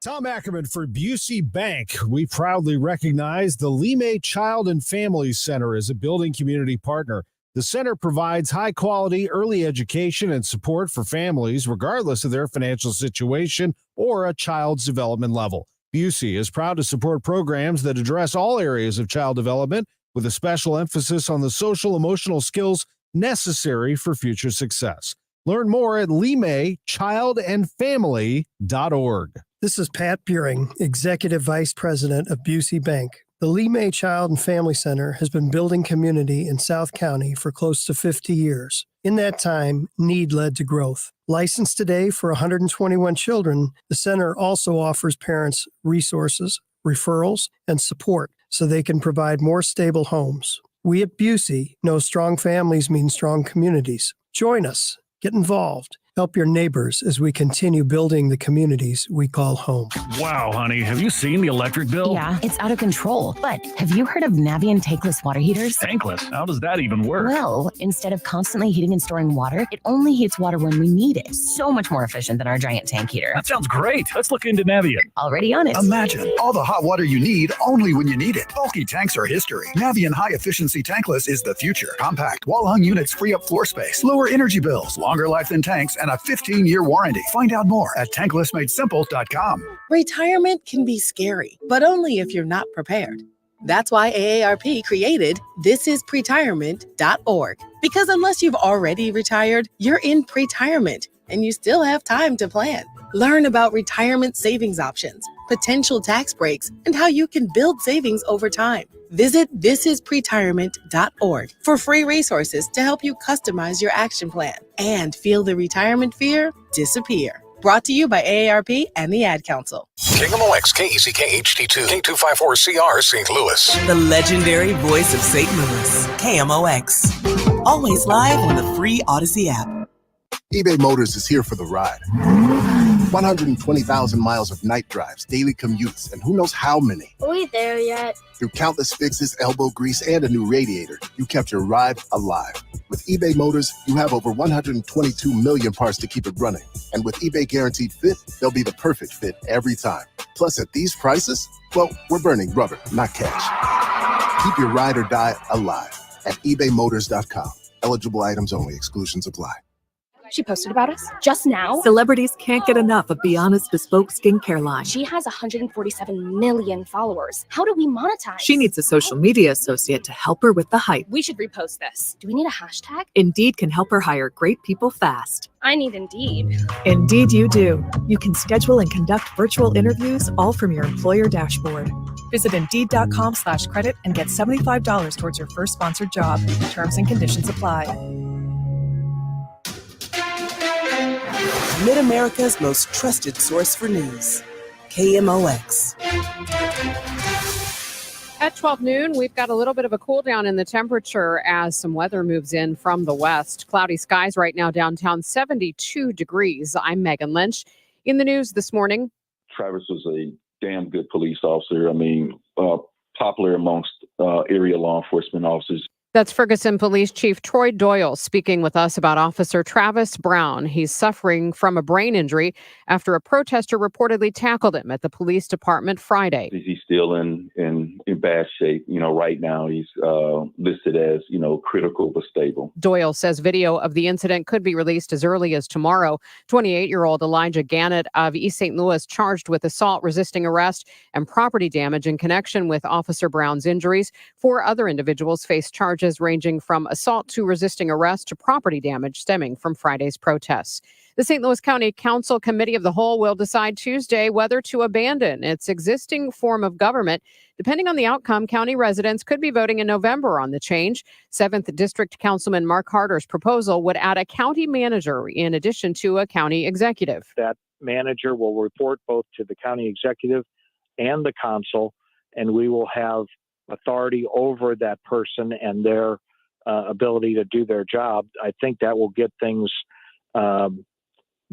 Tom Ackerman for Busey Bank. We proudly recognize the Lime Child and Family Center as a building community partner. The center provides high-quality early education and support for families, regardless of their financial situation or a child's development level. Busey is proud to support programs that address all areas of child development, with a special emphasis on the social-emotional skills necessary for future success. Learn more at limechildandfamily.org.
This is Pat Buring, Executive Vice President of Busey Bank. The Lime Child and Family Center has been building community in South County for close to 50 years. In that time, need led to growth. Licensed today for 121 children, the center also offers parents resources, referrals, and support so they can provide more stable homes. We at Busey know strong families mean strong communities. Join us. Get involved. Help your neighbors as we continue building the communities we call home.
Wow, honey, have you seen the electric bill?
Yeah, it's out of control. But have you heard of Navien tankless water heaters?
Tankless? How does that even work?
Well, instead of constantly heating and storing water, it only heats water when we need it. So much more efficient than our giant tank heater.
That sounds great. Let's look into Navien.
Already on it.
Imagine all the hot water you need only when you need it. Bulky tanks are history. Navien high-efficiency tankless is the future. Compact, wall-hung units free up floor space, lower energy bills, longer life than tanks, and a 15-year warranty. Find out more at tanklessmadesimple.com.
Retirement can be scary, but only if you're not prepared. That's why AARP created thisispretirement.org. Because unless you've already retired, you're in pretirement and you still have time to plan. Learn about retirement savings options, potential tax breaks, and how you can build savings over time. Visit thisispretirement.org for free resources to help you customize your action plan and feel the retirement fear disappear. Brought to you by AARP and the Ad Council.
KMOX, KECK HD2, K254CR, St. Louis.
The legendary voice of St. Louis, KMOX. Always live on the free Odyssey app.
eBay Motors is here for the ride. 120,000 miles of night drives, daily commutes, and who knows how many.
Are we there yet?
Through countless fixes, elbow grease, and a new radiator, you kept your ride alive. With eBay Motors, you have over 122 million parts to keep it running. And with eBay Guaranteed Fit, they'll be the perfect fit every time. Plus, at these prices, well, we're burning rubber, not cash. Keep your ride or die alive at ebaymotors.com. Eligible items only. Exclusions apply.
She posted about us just now.
Celebrities can't get enough of Beyond's bespoke skincare line.
She has 147 million followers. How do we monetize?
She needs a social media associate to help her with the hype.
We should repost this. Do we need a hashtag?
Indeed can help her hire great people fast.
I need Indeed.
Indeed you do. You can schedule and conduct virtual interviews all from your employer dashboard. Visit Indeed.com/credit and get $75 towards your first sponsored job. Terms and conditions apply.
Mid-America's most trusted source for news. KMOX.
At 12 noon, we've got a little bit of a cool down in the temperature as some weather moves in from the west. Cloudy skies right now downtown, 72 degrees. I'm Megan Lynch. In the news this morning.
Travis was a damn good police officer. I mean, popular amongst area law enforcement officers.
That's Ferguson Police Chief Troy Doyle speaking with us about Officer Travis Brown. He's suffering from a brain injury after a protester reportedly tackled him at the police department Friday.
He's still in bad shape. You know, right now he's listed as, critical but stable.
Doyle says video of the incident could be released as early as tomorrow. 28-year-old Elijah Gannett of East St. Louis charged with assault, resisting arrest, and property damage in connection with Officer Brown's injuries. 4 other individuals face charges ranging from assault to resisting arrest to property damage stemming from Friday's protests. The St. Louis County Council Committee of the Whole will decide Tuesday whether to abandon its existing form of government. Depending on the outcome, county residents could be voting in November on the change. 7th District Councilman Mark Harder's proposal would add a county manager in addition to a county executive.
That manager will report both to the county executive and the council, and we will have authority over that person and their ability to do their job. I think that will get things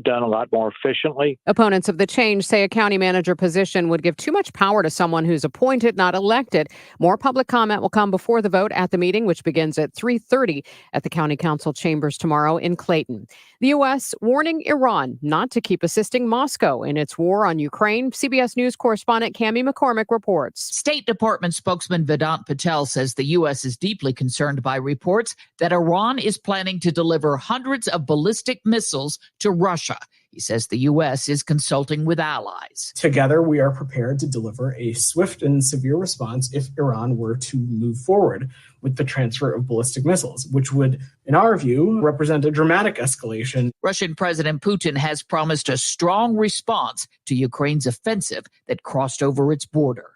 done a lot more efficiently.
Opponents of the change say a county manager position would give too much power to someone who's appointed, not elected. More public comment will come before the vote at the meeting, which begins at 3:30 at the county council chambers tomorrow in Clayton. The U.S. warning Iran not to keep assisting Moscow in its war on Ukraine. CBS News correspondent Cammie McCormick reports.
State Department spokesman Vedant Patel says the U.S. is deeply concerned by reports that Iran is planning to deliver hundreds of ballistic missiles to Russia. He says the U.S. is consulting with allies.
Together, we are prepared to deliver a swift and severe response if Iran were to move forward with the transfer of ballistic missiles, which would, in our view, represent a dramatic escalation.
Russian President Putin has promised a strong response to Ukraine's offensive that crossed over its border.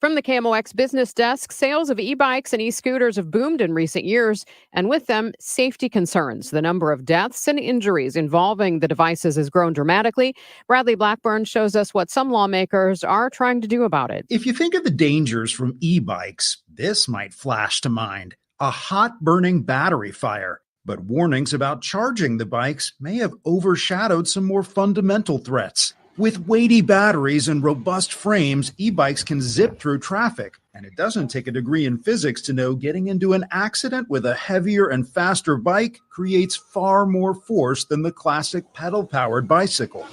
From the KMOX business desk, sales of e-bikes and e-scooters have boomed in recent years, and with them, safety concerns. The number of deaths and injuries involving the devices has grown dramatically. Bradley Blackburn shows us what some lawmakers are trying to do about it.
If you think of the dangers from e-bikes, this might flash to mind: a hot burning battery fire. But warnings about charging the bikes may have overshadowed some more fundamental threats. With weighty batteries and robust frames, e-bikes can zip through traffic, and it doesn't take a degree in physics to know getting into an accident with a heavier and faster bike creates far more force than the classic pedal-powered bicycle.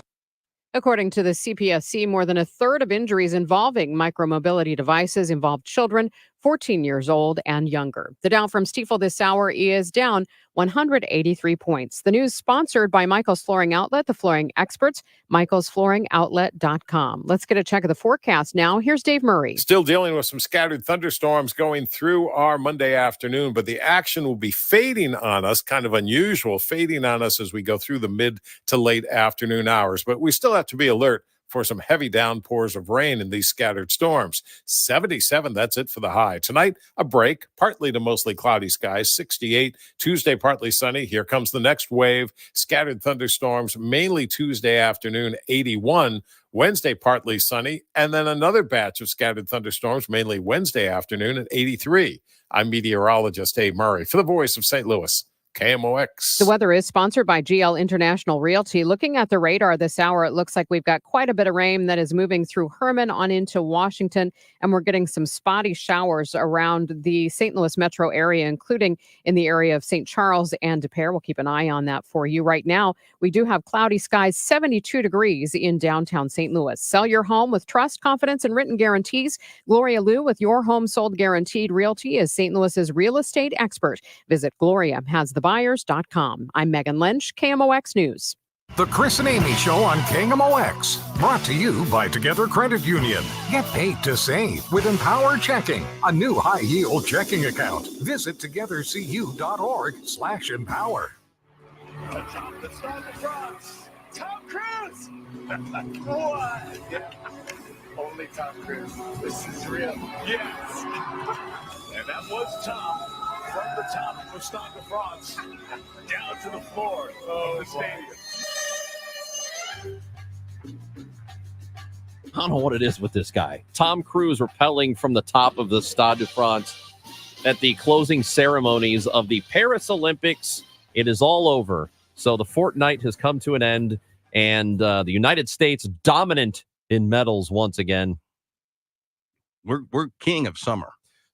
According to the CPSC, more than a third of injuries involving micromobility devices involve children 14 years old and younger. The Dow from Stifel this hour is down 183 points. The news sponsored by Michael's Flooring Outlet, the flooring experts, michaelsflooringoutlet.com. Let's get a check of the forecast now. Here's Dave Murray.
Still dealing with some scattered thunderstorms going through our Monday afternoon, but the action will be fading on us, kind of unusual, fading on us as we go through the mid to late afternoon hours. But we still have to be alert for some heavy downpours of rain in these scattered storms. 77, that's it for the high. Tonight, a break, partly to mostly cloudy skies, 68. Tuesday, partly sunny. Here comes the next wave. Scattered thunderstorms, mainly Tuesday afternoon, 81. Wednesday, partly sunny. And then another batch of scattered thunderstorms, mainly Wednesday afternoon at 83. I'm meteorologist Dave Murray for the Voice of St. Louis. KMOX.
The weather is sponsored by GL International Realty. Looking at the radar this hour, it looks like we've got quite a bit of rain that is moving through Herman on into Washington, and we're getting some spotty showers around the St. Louis metro area, including in the area of St. Charles and De Pere. We'll keep an eye on that for you. Right now, we do have cloudy skies, 72 degrees in downtown St. Louis. Sell your home with trust, confidence, and written guarantees. Gloria Liu with Your Home Sold Guaranteed Realty is St. Louis's real estate expert. Visit GloriaHasTheBuyers.com. I'm Megan Lynch, KMOX News.
The Chris and Amy Show on KMOX. Brought to you by Together Credit Union. Get paid to save with Empower Checking, a new high-yield checking account. Visit togethercu.org/empower.
Tom Cruise! What? Only Tom Cruise. This is real. Yes. And that was Tom. From the top of Stade de France down to the floor of the stadium.
I don't know what it is with this guy. Tom Cruise rappelling from the top of the Stade de France at the closing ceremonies of the Paris Olympics. It is all over. So the fortnight has come to an end, and the United States dominant in medals once again.
We're king of summer.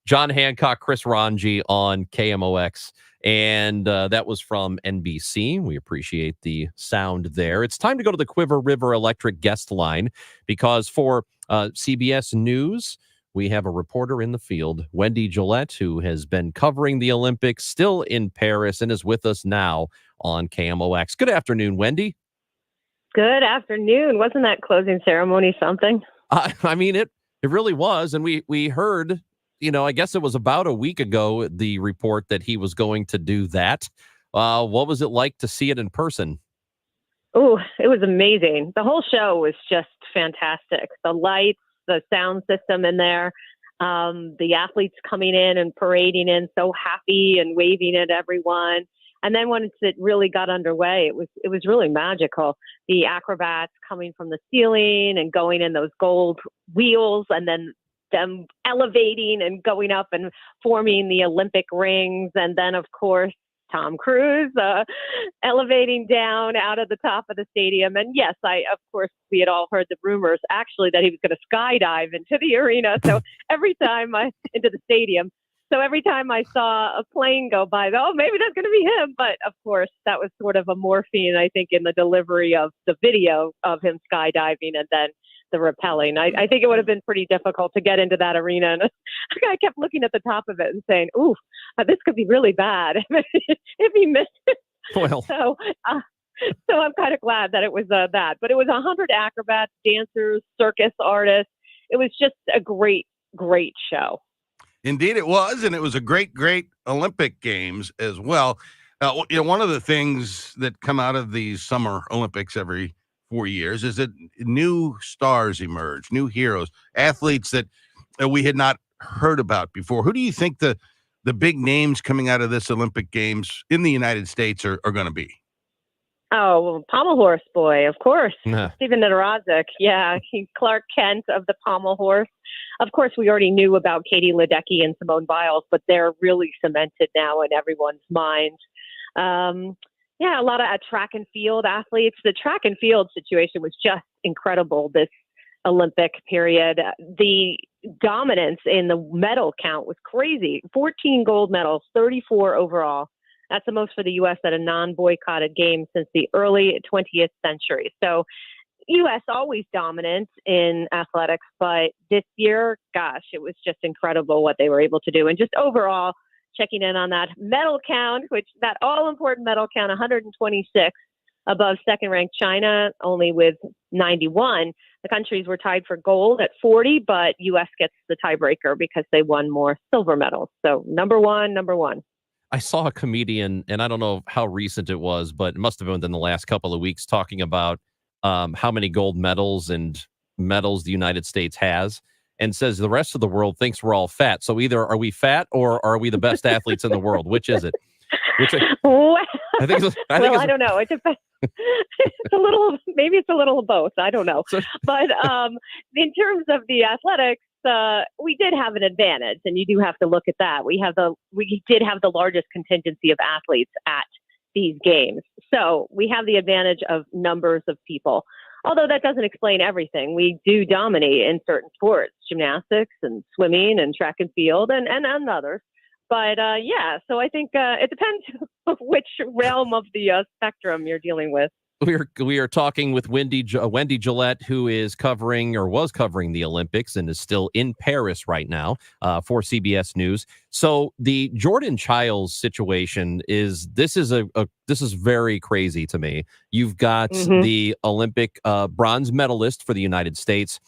John Hancock, Chris Ranji on KMOX. And that was from NBC. We appreciate the sound there. It's time to go to the Quiver River Electric guest line because for CBS News, we have a reporter in the field, Wendy Gillette, who has been covering the Olympics, still in Paris, and is with us now on KMOX. Good afternoon, Wendy.
Good afternoon. Wasn't that closing ceremony something?
I mean, it really was. And we heard, I guess it was about a week ago, the report that he was going to do that. What was it like to see it in person?
Oh, it was amazing. The whole show was just fantastic. The lights, the sound system in there, the athletes coming in and parading in so happy and waving at everyone. And then once it really got underway, it was really magical. The acrobats coming from the ceiling and going in those gold wheels and then them elevating and going up and forming the Olympic rings. And then, of course, Tom Cruise elevating down out of the top of the stadium. And yes, of course, we had all heard the rumors actually that he was going to skydive into the arena. So every time into the stadium. So every time I saw a plane go by, maybe that's going to be him. But of course, that was sort of a morphine, I think, in the delivery of the video of him skydiving and then the rappelling. I think it would have been pretty difficult to get into that arena. And I kept looking at the top of it and saying, ooh, this could be really bad if he missed it.
Well.
So I'm kind of glad that it was that. But it was 100 acrobats, dancers, circus artists. It was just a great, great show.
Indeed it was, and it was a great, great Olympic Games as well. One of the things that come out of these Summer Olympics every 4 years is that new stars emerge, new heroes, athletes that we had not heard about before. Who do you think the big names coming out of this Olympic Games in the United States are going to be?
Oh, well, pommel horse boy, of course.
Nah.
Stephen Narazic. Yeah, he's Clark Kent of the pommel horse. Of course, we already knew about Katie Ledecky and Simone Biles, but they're really cemented now in everyone's mind. A lot of track and field athletes. The track and field situation was just incredible this Olympic period. The dominance in the medal count was crazy. 14 gold medals, 34 overall. That's the most for the U.S. at a non-boycotted game since the early 20th century. So U.S. always dominant in athletics, but this year, gosh, it was just incredible what they were able to do. And just overall, checking in on that medal count, that all-important medal count, 126 above second-ranked China, only with 91. The countries were tied for gold at 40, but U.S. gets the tiebreaker because they won more silver medals. So number one.
I saw a comedian, and I don't know how recent it was, but it must have been within the last couple of weeks, talking about how many gold medals and medals the United States has, and says the rest of the world thinks we're all fat. So either are we fat or are we the best athletes in the world? Which is it?
I don't know. It depends. Maybe it's a little of both. I don't know. But in terms of the athletics, we did have an advantage, and you do have to look at that. We did have the largest contingency of athletes at these games. So we have the advantage of numbers of people. Although that doesn't explain everything. We do dominate in certain sports, gymnastics and swimming and track and field and others. But so I think it depends which realm of the spectrum you're dealing with.
We are talking with Wendy Gillette, who is covering or was covering the Olympics and is still in Paris right now for CBS News. So the Jordan Chiles situation is very crazy to me. You've got the Olympic bronze medalist for the United States.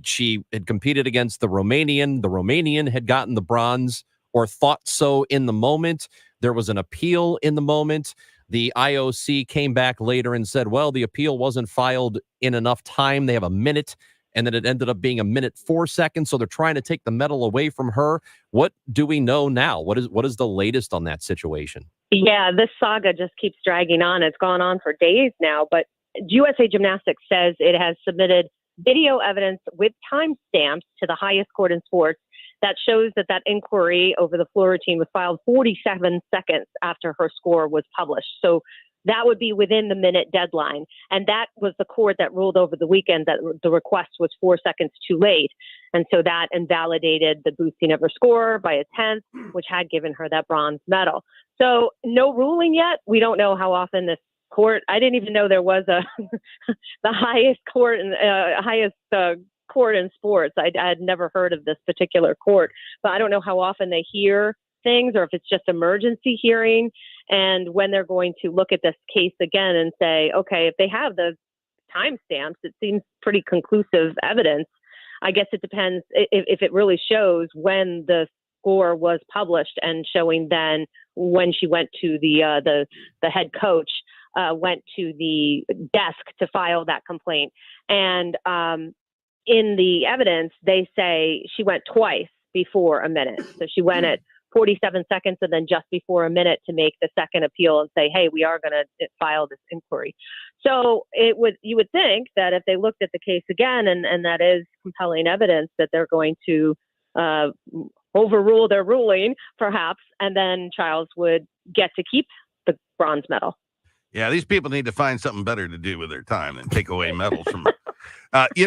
She had competed against the Romanian. The Romanian had gotten the bronze or thought so in the moment. There was an appeal in the moment. The IOC came back later and said, well, the appeal wasn't filed in enough time. They have a minute, and then it ended up being a minute 4 seconds. So they're trying to take the medal away from her. What do we know now? What is the latest on that situation?
Yeah, this saga just keeps dragging on. It's gone on for days now, but USA Gymnastics says it has submitted video evidence with timestamps to the highest court in sports that shows that inquiry over the floor routine was filed 47 seconds after her score was published. So that would be within the minute deadline. And that was the court that ruled over the weekend that the request was 4 seconds too late. And so that invalidated the boosting of her score by a tenth, which had given her that bronze medal. So no ruling yet. We don't know how often this court, I didn't even know there was the highest court and court in sports. I had never heard of this particular court, but I don't know how often they hear things or if it's just emergency hearing and when they're going to look at this case again and say, okay, if they have the timestamps, it seems pretty conclusive evidence. I guess it depends if it really shows when the score was published and showing then when she went to the head coach went to the desk to file that complaint. And in the evidence, they say she went twice before a minute. So she went at 47 seconds and then just before a minute to make the second appeal and say, hey, we are going to file this inquiry. So you would think that if they looked at the case again, and that is compelling evidence, that they're going to overrule their ruling, perhaps, and then Childs would get to keep the bronze medal.
Yeah, these people need to find something better to do with their time than take away medals from. You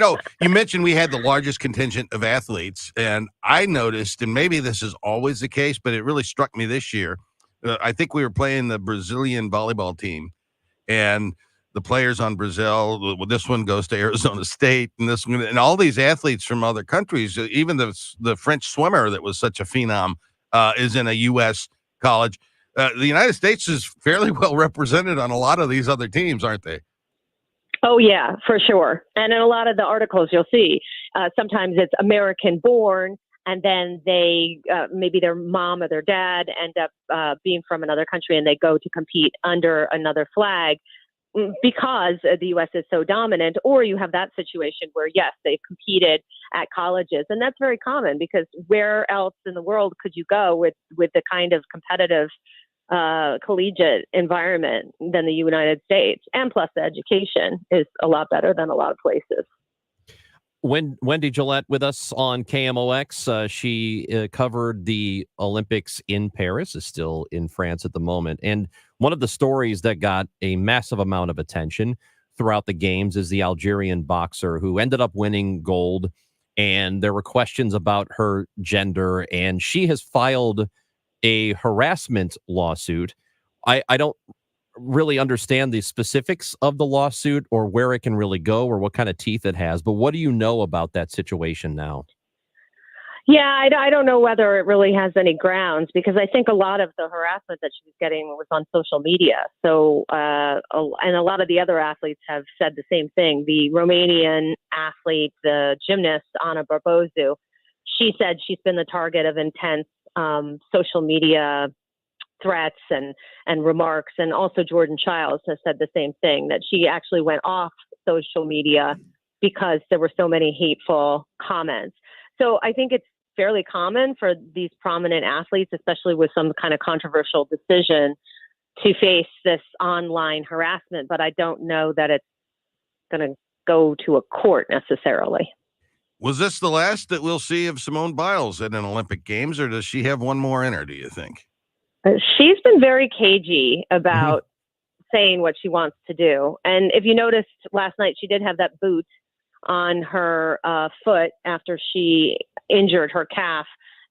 mentioned we had the largest contingent of athletes, and I noticed, and maybe this is always the case, but it really struck me this year. I think we were playing the Brazilian volleyball team, and the players on Brazil, this one goes to Arizona State, and this one, and all these athletes from other countries, even the French swimmer that was such a phenom is in a U.S. college. The United States is fairly well represented on a lot of these other teams, aren't they?
Oh, yeah, for sure. And in a lot of the articles you'll see, sometimes it's American born, and then they, maybe their mom or their dad end up being from another country, and they go to compete under another flag because the U.S. is so dominant. Or you have that situation where, yes, they've competed at colleges. And that's very common, because where else in the world could you go with the kind of competitive collegiate environment than the United States? And plus the education is a lot better than a lot of places.
Wendy Gillette with us on KMOX. She covered the Olympics in Paris, is still in France at the moment. And one of the stories that got a massive amount of attention throughout the games is the Algerian boxer who ended up winning gold. And there were questions about her gender, and she has filed a harassment lawsuit. I don't really understand the specifics of the lawsuit or where it can really go or what kind of teeth it has, but what do you know about that situation now?
Yeah, I don't know whether it really has any grounds, because I think a lot of the harassment that she was getting was on social media. So, and a lot of the other athletes have said the same thing. The Romanian athlete, the gymnast, Ana Barbozu, she said she's been the target of intense social media threats and remarks. And also Jordan Childs has said the same thing, that she actually went off social media because there were so many hateful comments. So I think it's fairly common for these prominent athletes, especially with some kind of controversial decision, to face this online harassment. But I don't know that it's going to go to a court necessarily.
Was this the last that we'll see of Simone Biles at an Olympic Games, or does she have one more in her, do you think?
She's been very cagey about saying what she wants to do. And if you noticed last night, she did have that boot on her foot after she injured her calf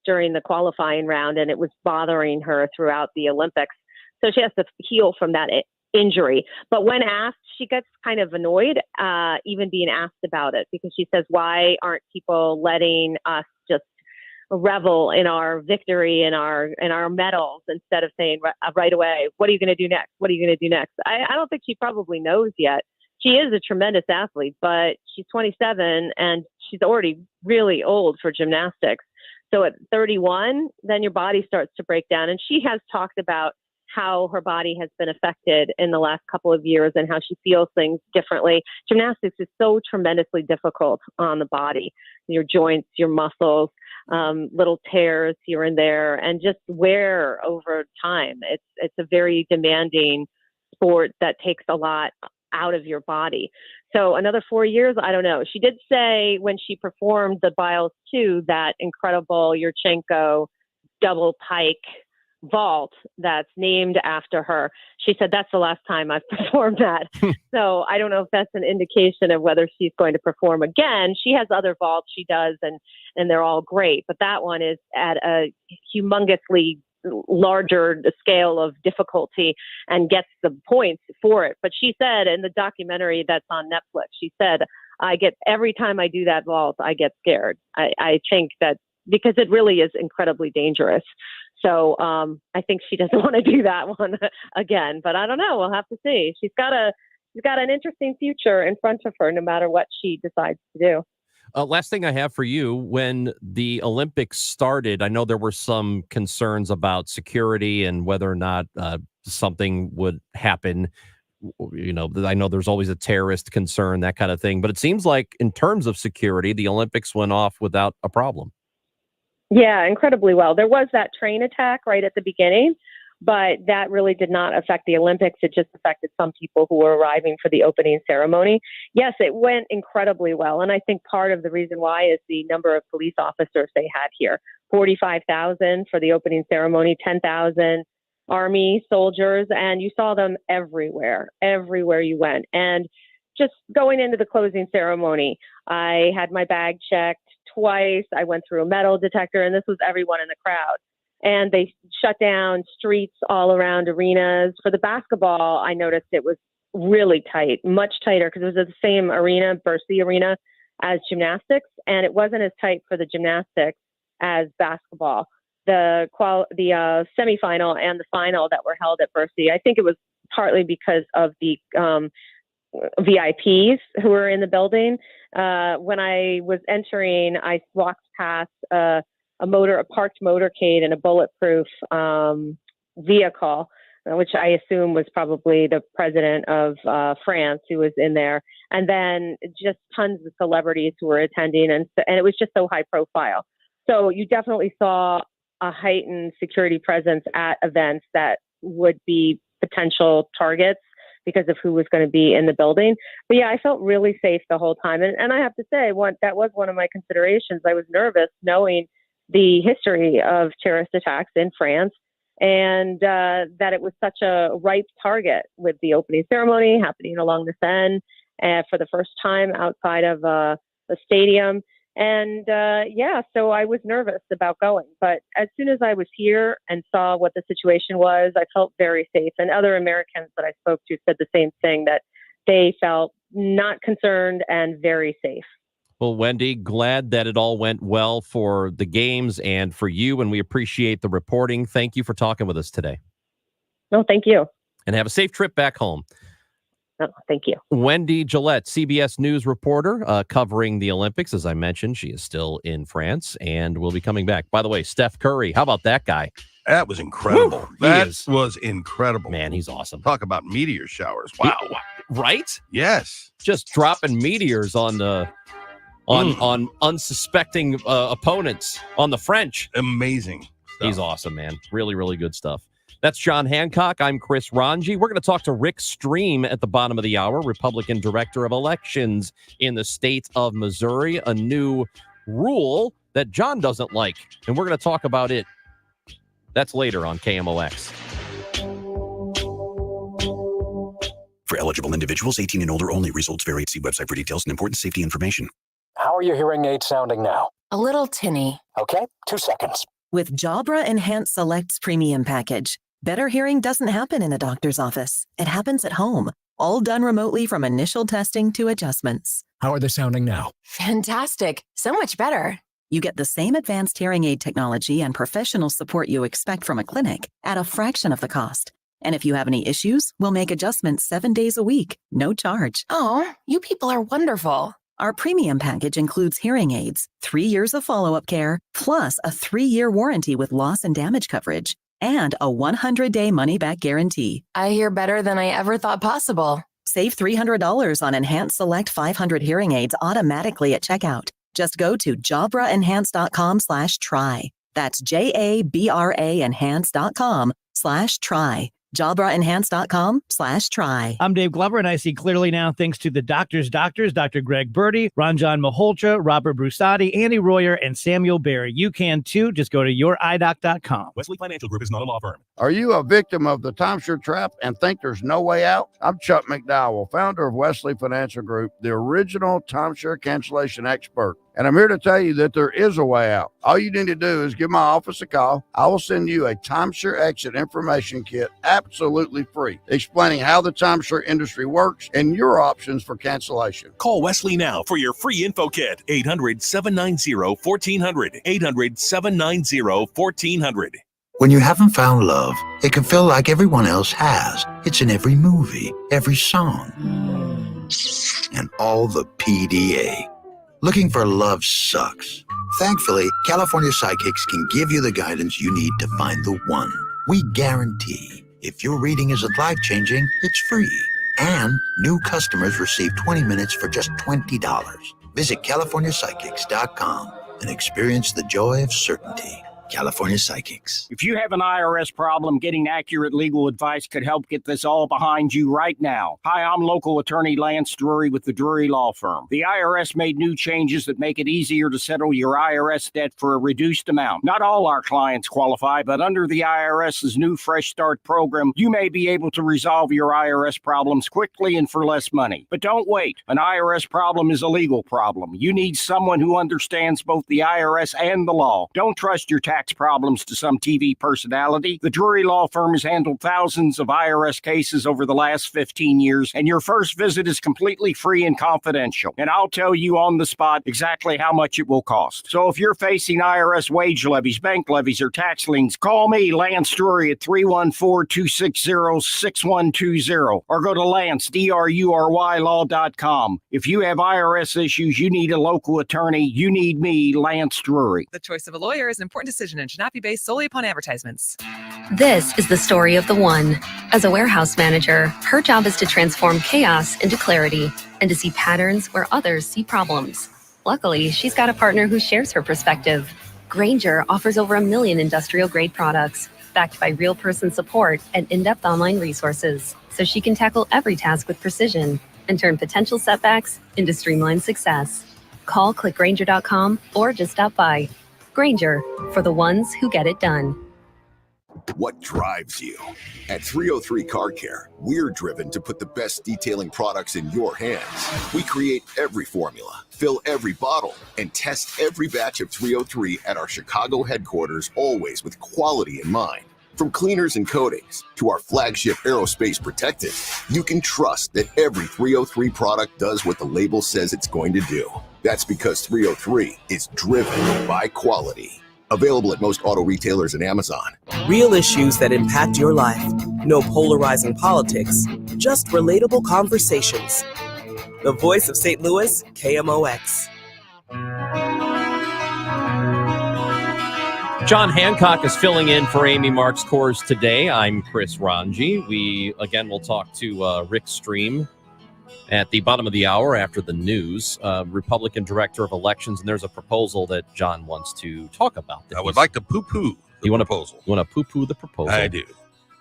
during the qualifying round, and it was bothering her throughout the Olympics. So she has to heal from that injury. But when asked, she gets kind of annoyed, even being asked about it, because she says, why aren't people letting us just revel in our victory and our medals instead of saying right away, what are you going to do next? What are you going to do next? I don't think she probably knows yet. She is a tremendous athlete, but she's 27 and she's already really old for gymnastics. So at 31, then your body starts to break down. And she has talked about how her body has been affected in the last couple of years and how she feels things differently. Gymnastics is so tremendously difficult on the body, your joints, your muscles, little tears here and there, and just wear over time. It's a very demanding sport that takes a lot out of your body. So another 4 years, I don't know. She did say when she performed the Biles 2, that incredible Yurchenko double pike vault that's named after her. She said, that's the last time I've performed that. So I don't know if that's an indication of whether she's going to perform again. She has other vaults she does, and they're all great. But that one is at a humongously larger scale of difficulty and gets the points for it. But she said in the documentary that's on Netflix, she said, every time I do that vault, I get scared. I think that because it really is incredibly dangerous. So I think she doesn't want to do that one again, but I don't know. We'll have to see. She's got an interesting future in front of her, no matter what she decides to do.
Last thing I have for you, when the Olympics started, I know there were some concerns about security and whether or not something would happen. You know, I know there's always a terrorist concern, that kind of thing. But it seems like in terms of security, the Olympics went off without a problem.
Yeah, incredibly well. There was that train attack right at the beginning, but that really did not affect the Olympics. It just affected some people who were arriving for the opening ceremony. Yes, it went incredibly well. And I think part of the reason why is the number of police officers they had here. 45,000 for the opening ceremony, 10,000 Army soldiers, and you saw them everywhere you went. And just going into the closing ceremony, I had my bag checked twice. I went through a metal detector, and this was everyone in the crowd. And they shut down streets all around arenas. For the basketball, I noticed it was really tight, much tighter, because it was the same arena, Bercy Arena, as gymnastics, and it wasn't as tight for the gymnastics as basketball. The semifinal and the final that were held at Bercy, I think it was partly because of the VIPs who were in the building. When I was entering, I walked past a parked motorcade and a bulletproof vehicle, which I assume was probably the president of France who was in there. And then just tons of celebrities who were attending. And it was just so high profile. So you definitely saw a heightened security presence at events that would be potential targets because of who was going to be in the building. But yeah, I felt really safe the whole time. And I have to say, that was one of my considerations. I was nervous knowing the history of terrorist attacks in France, and that it was such a ripe target with the opening ceremony happening along the Seine for the first time outside of the stadium. And so I was nervous about going. But as soon as I was here and saw what the situation was, I felt very safe. And other Americans that I spoke to said the same thing, that they felt not concerned and very safe.
Well, Wendy, glad that it all went well for the games and for you, and we appreciate the reporting. Thank you for talking with us today.
No, thank you.
And have a safe trip back home.
Oh, thank you.
Wendy Gillette, CBS News reporter, covering the Olympics. As I mentioned, she is still in France and will be coming back. By the way, Steph Curry, how about that guy?
That was incredible.
Woo,
that was incredible.
Man, he's awesome.
Talk about meteor showers. Wow.
Right?
Yes.
Just dropping meteors on unsuspecting opponents, on the French.
Amazing stuff.
He's awesome, man. Really, really good stuff. That's John Hancock. I'm Chris Ranji. We're going to talk to Rick Stream at the bottom of the hour, Republican Director of Elections in the state of Missouri. A new rule that John doesn't like, and we're going to talk about it. That's later on KMOX.
For eligible individuals, 18 and older only. Results vary. See website for details and important safety information.
How are your hearing aids sounding now?
A little tinny.
Okay, 2 seconds.
With Jabra Enhanced Select's premium package, better hearing doesn't happen in a doctor's office. It happens at home, all done remotely from initial testing to adjustments.
How are they sounding now?
Fantastic. So much better. You get the same advanced hearing aid technology and professional support you expect from a clinic at a fraction of the cost. And if you have any issues, we'll make adjustments 7 days a week, no charge. Oh, you people are wonderful. Our premium package includes hearing aids, 3 years of follow-up care, plus a 3-year warranty with loss and damage coverage, and a 100-day money-back guarantee. I hear better than I ever thought possible. Save $300 on Enhanced Select 500 hearing aids automatically at checkout. Just go to jabraenhance.com/try. That's JABRA enhance.com/try. JabraEnhance.com/try.
I'm Dave Glover, and I see clearly now thanks to the doctors, Dr. Greg Birdie, Ranjan Malhotra, Robert Brusati, Andy Royer, and Samuel Barry. You can too. Just go to youridoc.com.
Wesley Financial Group is not a law firm.
Are you a victim of the timeshare trap and think there's no way out? I'm Chuck McDowell, founder of Wesley Financial Group, the original timeshare cancellation expert. And I'm here to tell you that there is a way out. All you need to do is give my office a call. I will send you a timeshare exit information kit absolutely free, explaining how the timeshare industry works and your options for cancellation.
Call Wesley now for your free info kit. 800-790-1400. 800-790-1400.
When you haven't found love, it can feel like everyone else has. It's in every movie, every song, and all the PDA. Looking for love sucks. Thankfully, California Psychics can give you the guidance you need to find the one. We guarantee if your reading isn't life-changing, it's free. And new customers receive 20 minutes for just $20. Visit CaliforniaPsychics.com and experience the joy of certainty. California Psychics.
If you have an IRS problem, getting accurate legal advice could help get this all behind you right now. Hi, I'm local attorney Lance Drury with the Drury Law Firm. The IRS made new changes that make it easier to settle your IRS debt for a reduced amount. Not all our clients qualify, but under the IRS's new Fresh Start program, you may be able to resolve your IRS problems quickly and for less money. But don't wait. An IRS problem is a legal problem. You need someone who understands both the IRS and the law. Don't trust your tax problems to some TV personality. The Drury Law Firm has handled thousands of IRS cases over the last 15 years, and your first visit is completely free and confidential. And I'll tell you on the spot exactly how much it will cost. So if you're facing IRS wage levies, bank levies, or tax liens, call me, Lance Drury, at 314-260-6120, or go to Lance, D-R-U-R-Y, law.com. If you have IRS issues, you need a local attorney. You need me, Lance Drury.
The choice of a lawyer is an important decision and should not be based solely upon advertisements.
This is the story of the one. As a warehouse manager, her job is to transform chaos into clarity and to see patterns where others see problems. Luckily, she's got a partner who shares her perspective. Grainger offers over 1 million industrial-grade products, backed by real person support and in-depth online resources, so she can tackle every task with precision and turn potential setbacks into streamlined success. Call clickgrainger.com or just stop by. Grainger, for the ones who get it done.
What drives you? At 303 Car Care, we're driven to put the best detailing products in your hands. We create every formula, fill every bottle, and test every batch of 303 at our Chicago headquarters, always with quality in mind. From cleaners and coatings to our flagship aerospace protectant, you can trust that every 303 product does what the label says it's going to do. That's because 303 is driven by quality. Available at most auto retailers and Amazon.
Real issues that impact your life. No polarizing politics, just relatable conversations. The voice of St. Louis, KMOX.
John Hancock is filling in for Amy Marks Kors today. I'm Chris Ranji. We, again, will talk to Rick Stream at the bottom of the hour after the news, Republican Director of Elections, and there's a proposal that John wants to talk about.
I would like to poo-poo the proposal.
You want to poo-poo the proposal?
I do.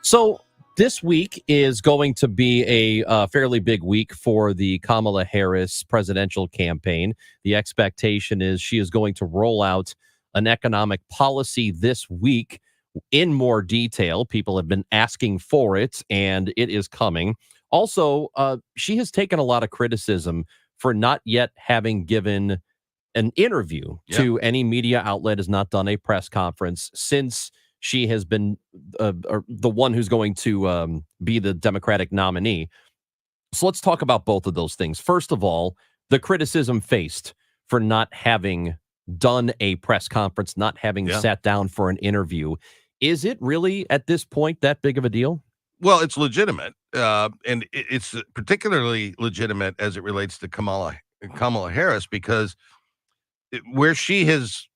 So this week is going to be a fairly big week for the Kamala Harris presidential campaign. The expectation is she is going to roll out an economic policy this week in more detail. People have been asking for it, and it is coming. Also, she has taken a lot of criticism for not yet having given an interview to any media outlet, has not done a press conference since she has been the one who's going to be the Democratic nominee. So let's talk about both of those things. First of all, the criticism faced for not having done a press conference, not having sat down for an interview. Is it really at this point that big of a deal?
Well, it's legitimate, and it's particularly legitimate as it relates to Kamala Harris, because where she has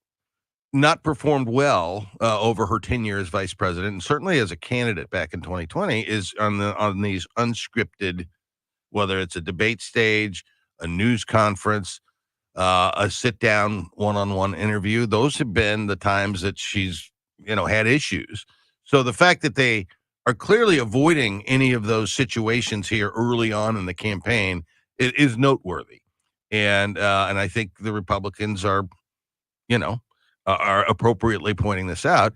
not performed well over her tenure as vice president, and certainly as a candidate back in 2020, is on these unscripted, whether it's a debate stage, a news conference, a sit-down one-on-one interview. Those have been the times that she's had issues. So the fact that they are clearly avoiding any of those situations here early on in the campaign, it is noteworthy. And I think the Republicans are appropriately pointing this out.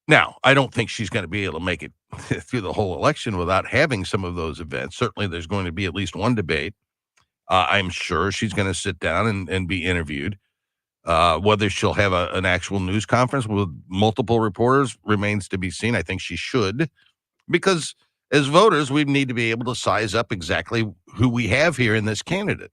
Now, I don't think she's going to be able to make it through the whole election without having some of those events. Certainly there's going to be at least one debate. I'm sure she's going to sit down and be interviewed. Whether she'll have an actual news conference with multiple reporters remains to be seen. I think she should, because as voters, we need to be able to size up exactly who we have here in this candidate.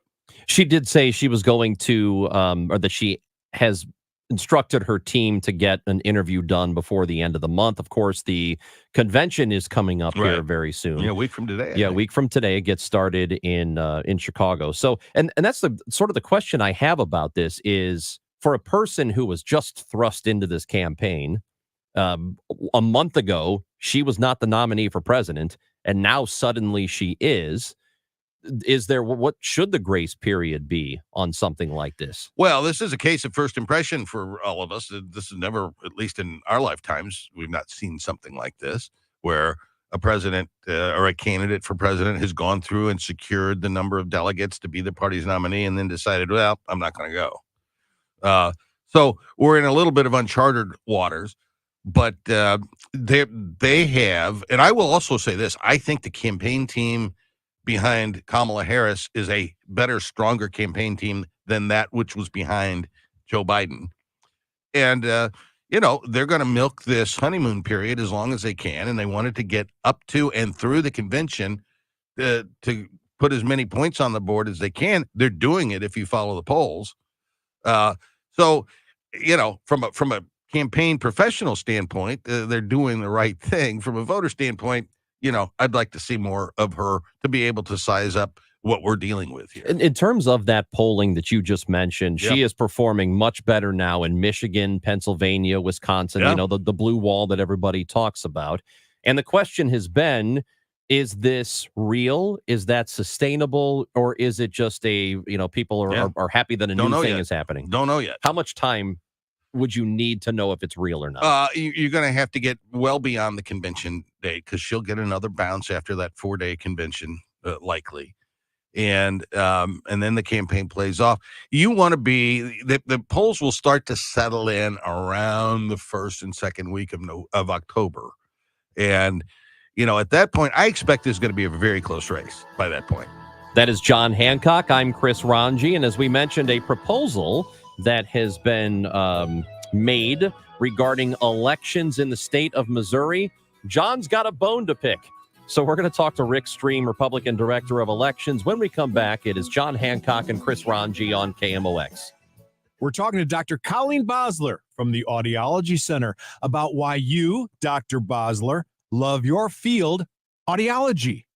She did say she was going to, or that she has instructed her team to get an interview done before the end of the month. Of course, the convention is coming up here very soon.
Yeah, a week from today.
A week from today. It gets started in Chicago. So, and that's the sort of the question I have about this is, for a person who was just thrust into this campaign a month ago, she was not the nominee for president, and now suddenly she is. what should the grace period be on something like this?
Well, this is a case of first impression for all of us. This is never, at least in our lifetimes, we've not seen something like this, where a president or a candidate for president has gone through and secured the number of delegates to be the party's nominee and then decided, well, I'm not going to go. So we're in a little bit of uncharted waters, but they have, and I will also say this, I think the campaign team behind Kamala Harris is a better, stronger campaign team than that which was behind Joe Biden. And, they're going to milk this honeymoon period as long as they can, and they wanted to get up to and through the convention to put as many points on the board as they can. They're doing it if you follow the polls. So, from a campaign professional standpoint, they're doing the right thing. From a voter standpoint, I'd like to see more of her to be able to size up what we're dealing with here.
In terms of that polling that you just mentioned, she is performing much better now in Michigan, Pennsylvania, Wisconsin, the blue wall that everybody talks about. And the question has been, is this real? Is that sustainable? Or is it just people are happy that a new thing is happening?
Don't know yet.
How much time would you need to know if it's real or not?
You're going to have to get well beyond the convention date, because she'll get another bounce after that 4-day convention, likely. And then the campaign plays off. You want to be, the polls will start to settle in around the first and second week of October. And, at that point, I expect there's going to be a very close race by that point.
That is John Hancock. I'm Chris Ranji. And as we mentioned, a proposal that has been made regarding elections in the state of Missouri. John's got a bone to pick. So we're going to talk to Rick Stream, Republican Director of Elections. When we come back, it is John Hancock and Chris Ranji on KMOX.
We're talking to Dr. Colleen Bosler from the Audiology Center about why you, Dr. Bosler, love your field, audiology.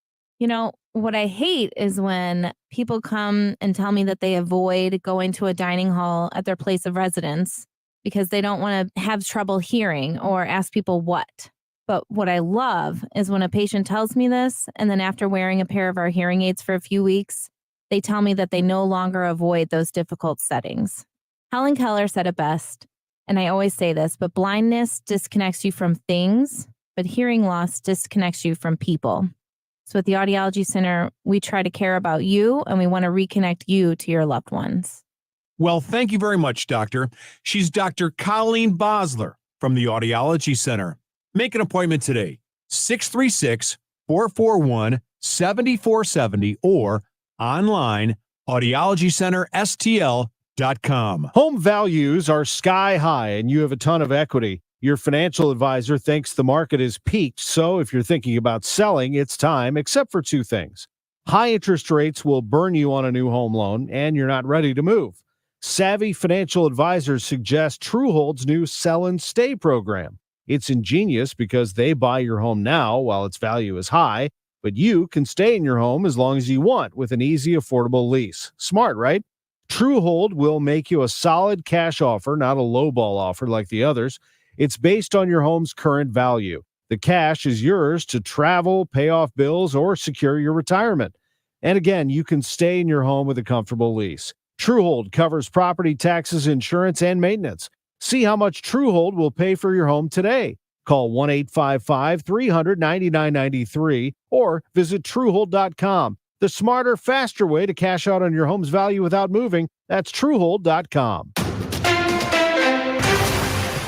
What I hate is when people come and tell me that they avoid going to a dining hall at their place of residence because they don't want to have trouble hearing or ask people what. But what I love is when a patient tells me this, and then after wearing a pair of our hearing aids for a few weeks, they tell me that they no longer avoid those difficult settings. Helen Keller said it best, and I always say this, but blindness disconnects you from things, but hearing loss disconnects you from people. So at the Audiology Center, we try to care about you, and we want to reconnect you to your loved ones.
Well, thank you very much, Doctor. She's Dr. Colleen Bosler from the Audiology Center. Make an appointment today, 636-441-7470 or online, audiologycenterstl.com.
Home values are sky high and you have a ton of equity. Your financial advisor thinks the market is peaked, so if you're thinking about selling, it's time, except for two things. High interest rates will burn you on a new home loan, and you're not ready to move. Savvy financial advisors suggest Truehold's new Sell and Stay program. It's ingenious because they buy your home now while its value is high, but you can stay in your home as long as you want with an easy, affordable lease. Smart, right? Truehold will make you a solid cash offer, not a lowball offer like the others. It's based on your home's current value. The cash is yours to travel, pay off bills, or secure your retirement. And again, you can stay in your home with a comfortable lease. Truehold covers property taxes, insurance, and maintenance. See how much Truehold will pay for your home today. Call 1-855-300-9993 or visit Truehold.com. The smarter, faster way to cash out on your home's value without moving. That's Truehold.com.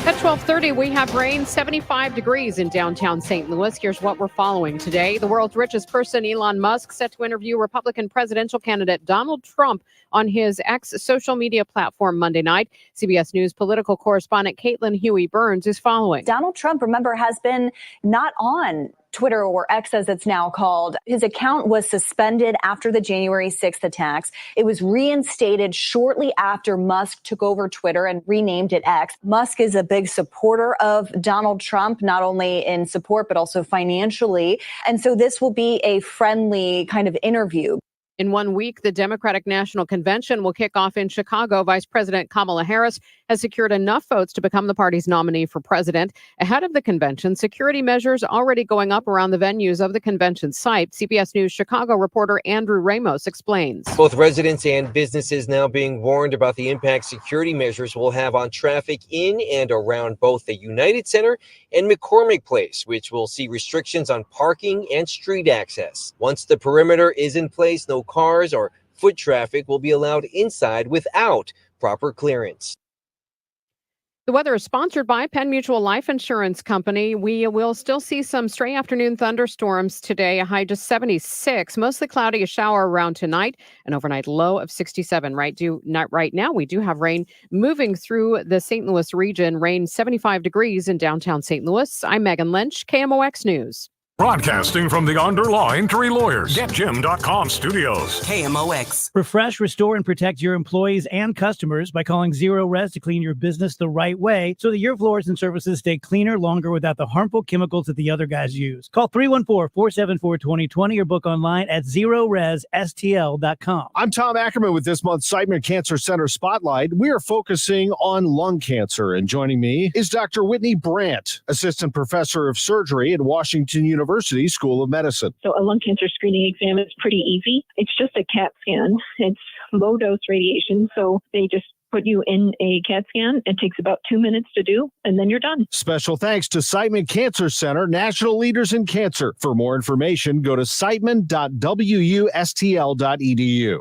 At 12:30, we have rain, 75 degrees in downtown St. Louis. Here's what we're following today. The world's richest person, Elon Musk, set to interview Republican presidential candidate Donald Trump on his X social media platform Monday night. CBS News political correspondent Caitlin Huey-Burns is following.
Donald Trump, remember, has been not on Twitter, or X as it's now called. His account was suspended after the January 6th attacks. It was reinstated shortly after Musk took over Twitter and renamed it X. Musk is a big supporter of Donald Trump, not only in support, but also financially. And so this will be a friendly kind of interview.
In 1 week, the Democratic National Convention will kick off in Chicago. Vice President Kamala Harris has secured enough votes to become the party's nominee for president. Ahead of the convention, security measures already going up around the venues of the convention site. CBS News Chicago reporter Andrew Ramos explains.
Both residents and businesses now being warned about the impact security measures will have on traffic in and around both the United Center and McCormick Place, which will see restrictions on parking and street access. Once the perimeter is in place, no cars or foot traffic will be allowed inside without proper clearance.
The weather is sponsored by Penn Mutual Life Insurance Company. We will still see some stray afternoon thunderstorms today, a high to 76. Mostly cloudy, a shower around tonight, an overnight low of 67. Not right now, we do have rain moving through the St. Louis region. Rain 75 degrees in downtown St. Louis. I'm Megan Lynch, KMOX News.
Broadcasting from the Underlaw Injury Lawyers, GetJim.com studios.
KMOX.
Refresh, restore, and protect your employees and customers by calling Zero Res to clean your business the right way so that your floors and surfaces stay cleaner longer without the harmful chemicals that the other guys use. Call 314-474-2020 or book online at ZeroResSTL.com.
I'm Tom Ackerman with this month's Seidman Cancer Center Spotlight. We are focusing on lung cancer, and joining me is Dr. Whitney Brandt, Assistant Professor of Surgery at Washington University School of Medicine.
So a lung cancer screening exam is pretty easy. It's just a CAT scan. It's low dose radiation. So they just put you in a CAT scan. It takes about 2 minutes to do, and then you're done.
Special thanks to Seidman Cancer Center, national leaders in cancer. For more information, go to seidman.wustl.edu.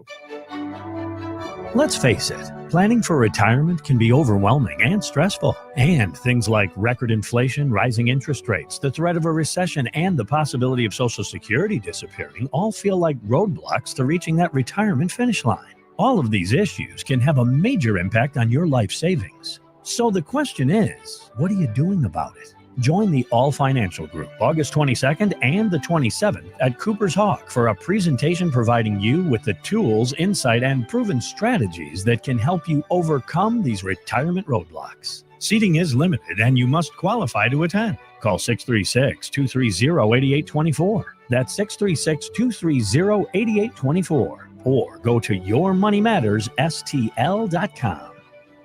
Let's face it, planning for retirement can be overwhelming and stressful. And things like record inflation, rising interest rates, the threat of a recession, and the possibility of Social Security disappearing all feel like roadblocks to reaching that retirement finish line. All of these issues can have a major impact on your life savings. So the question is, what are you doing about it? Join the All Financial Group August 22nd and the 27th at Cooper's Hawk for a presentation providing you with the tools, insight, and proven strategies that can help you overcome these retirement roadblocks. Seating is limited and you must qualify to attend. Call 636-230-8824. That's 636-230-8824. Or go to yourmoneymattersstl.com.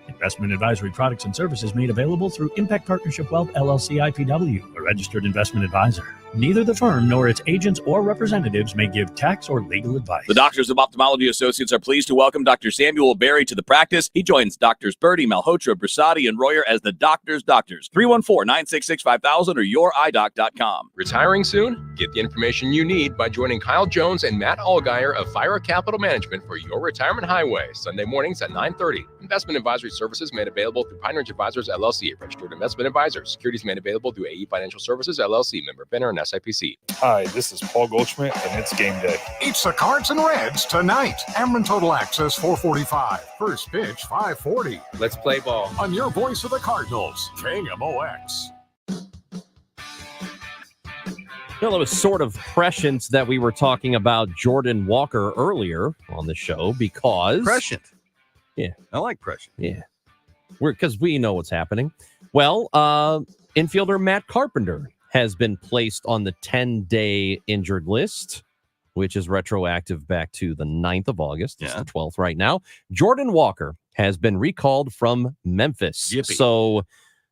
Investment advisory products and services made available through Impact Partnership Wealth LLC IPW, a registered investment advisor. Neither the firm nor its agents or representatives may give tax or legal advice.
The Doctors of Ophthalmology Associates are pleased to welcome Dr. Samuel Berry to the practice. He joins Drs. Birdie, Malhotra, Brasati, and Royer as the Doctors' Doctors. 314-966-5000 or youridoc.com.
Retiring soon? Get the information you need by joining Kyle Jones and Matt Allgeier of Fire Capital Management for Your Retirement Highway, Sunday mornings at 9:30. Investment advisory services made available through Pine Ridge Advisors, LLC, a registered investment advisor. Securities made available through AE Financial Services, LLC, member FINRA and SIPC.
Hi, this is Paul Goldschmidt, and it's game day.
It's the Cards and Reds tonight. Ameren Total Access 445. First pitch 540.
Let's play ball.
On your voice of the Cardinals, KMOX.
Well, it was sort of prescient that we were talking about Jordan Walker earlier on the show because...
Prescient.
Yeah.
I like prescient.
Yeah. Because we know what's happening. Well, infielder Matt Carpenter has been placed on the 10-day injured list, which is retroactive back to the 9th of August. It's the 12th right now. Jordan Walker has been recalled from Memphis.
Yippee.
So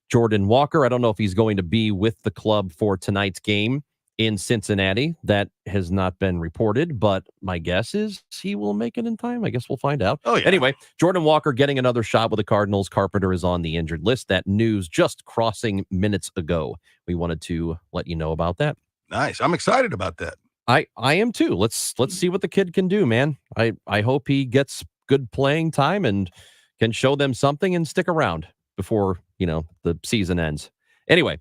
Jordan Walker, I don't know if he's going to be with the club for tonight's game in Cincinnati. That has not been reported, but my guess is he will make it in time. I guess we'll find out.
Oh, yeah.
Anyway, Jordan Walker getting another shot with the Cardinals. Carpenter is on the injured list. That news just crossing minutes ago. We wanted to let you know about that.
Nice. I'm excited about that.
I am too. Let's see what the kid can do, man. I hope he gets good playing time and can show them something and stick around before, the season ends. Anyway,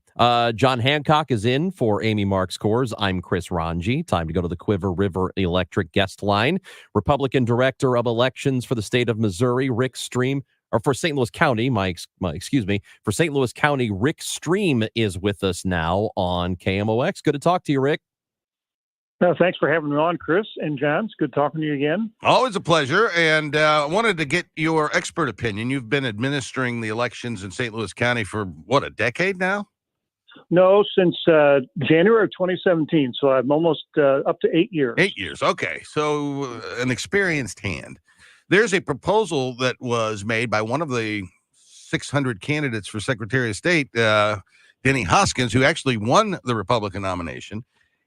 John Hancock is in for Amy Mark's Scores. I'm Chris Ranji. Time to go to the Quiver River Electric guest line. Republican Director of Elections for the state of Missouri, Rick Stream, or for St. Louis County, for St. Louis County, Rick Stream is with us now on KMOX. Good to talk to you, Rick.
Thanks for having me on, Chris and John. It's good talking to you again.
Always a pleasure. And I wanted to get your expert opinion. You've been administering the elections in St. Louis County for, a decade now?
No, since January of 2017. So I'm almost up to 8 years.
8 years. Okay. So an experienced hand. There's a proposal that was made by one of the 600 candidates for Secretary of State, Denny Hoskins, who actually won the Republican nomination.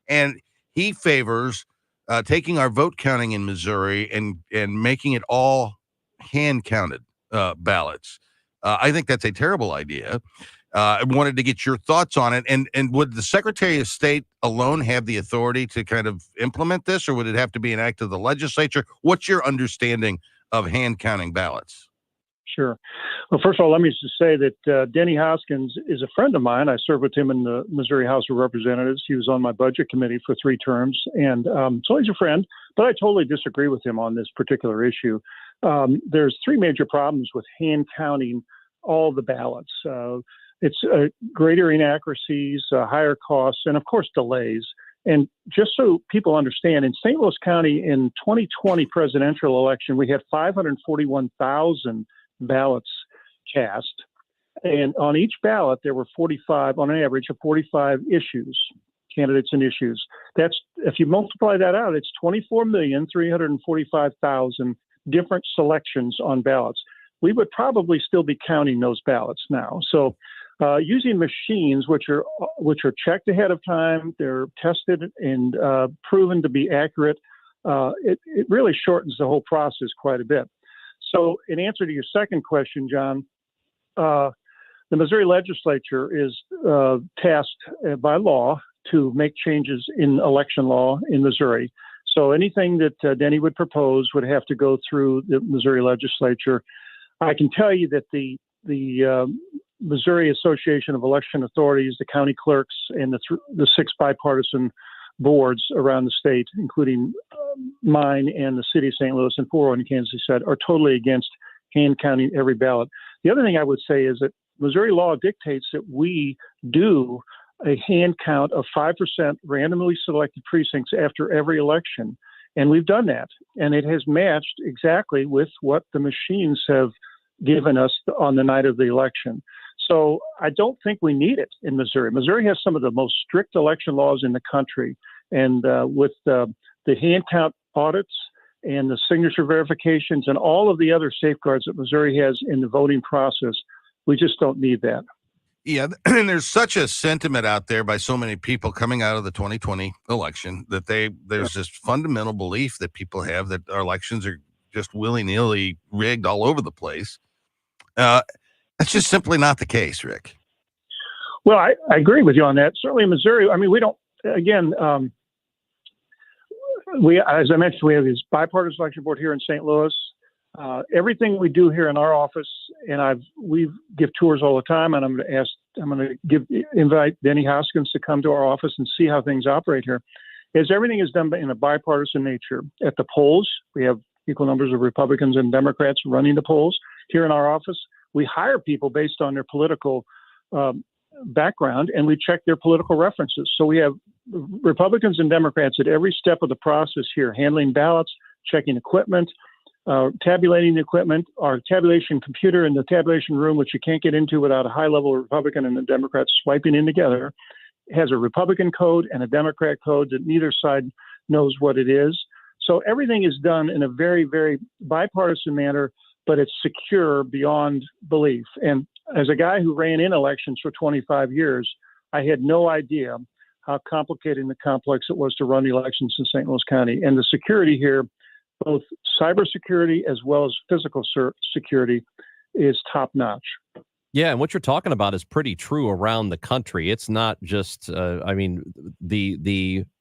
And he favors taking our vote counting in Missouri and making it all hand counted ballots. I think that's a terrible idea. I wanted to get your thoughts on it. And would the Secretary of State alone have the authority to kind of implement this, or would it have to be an act of the legislature? What's your understanding of hand counting ballots?
Sure. Well, first of all, let me just say that Denny Hoskins is a friend of mine. I served with him in the Missouri House of Representatives. He was on my budget committee for 3 terms. And so he's a friend, but I totally disagree with him on this particular issue. There's 3 major problems with hand counting all the ballots. It's greater inaccuracies, higher costs, and of course, delays. And just so people understand, in St. Louis County in 2020 presidential election, we had 541,000 ballots cast. And on each ballot, there were 45, on an average of 45 issues, candidates and issues. That's, if you multiply that out, it's 24,345,000 different selections on ballots. We would probably still be counting those ballots now. So using machines, which are checked ahead of time, they're tested and proven to be accurate, it really shortens the whole process quite a bit. So in answer to your second question, John, the Missouri legislature is tasked by law to make changes in election law in Missouri. So anything that Denny would propose would have to go through the Missouri legislature. I can tell you that the Missouri Association of Election Authorities, the county clerks, and the 6 bipartisan boards around the state, including mine and the city of St. Louis and 4 in Kansas City, are totally against hand counting every ballot. The other thing I would say is that Missouri law dictates that we do a hand count of 5% randomly selected precincts after every election. And we've done that. And it has matched exactly with what the machines have given us on the night of the election. So I don't think we need it in Missouri. Missouri has some of the most strict election laws in the country. And with the hand count audits and the signature verifications and all of the other safeguards that Missouri has in the voting process, we just don't need that.
Yeah, and there's such a sentiment out there by so many people coming out of the 2020 election that there's this fundamental belief that people have that our elections are just willy-nilly rigged all over the place. That's just simply not the case, Rick.
Well, I agree with you on that. Certainly in Missouri, I mean, we don't, again, as I mentioned, we have this bipartisan election board here in St. Louis. Everything we do here in our office, and we give tours all the time, and I'm going to invite Denny Hoskins to come to our office and see how things operate here. Is everything is done in a bipartisan nature. At the polls, we have equal numbers of Republicans and Democrats running the polls. Here in our office, we hire people based on their political background, and we check their political references. So we have Republicans and Democrats at every step of the process here, handling ballots, checking equipment, tabulating the equipment. Our tabulation computer in the tabulation room, which you can't get into without a high-level Republican and the Democrats swiping in together, has a Republican code and a Democrat code that neither side knows what it is. So everything is done in a very, very bipartisan manner, but it's secure beyond belief. And as a guy who ran in elections for 25 years, I had no idea how complicated and complex it was to run the elections in St. Louis County. And the security here, both cybersecurity as well as physical security, is top notch.
Yeah, and what you're talking about is pretty true around the country. It's not just,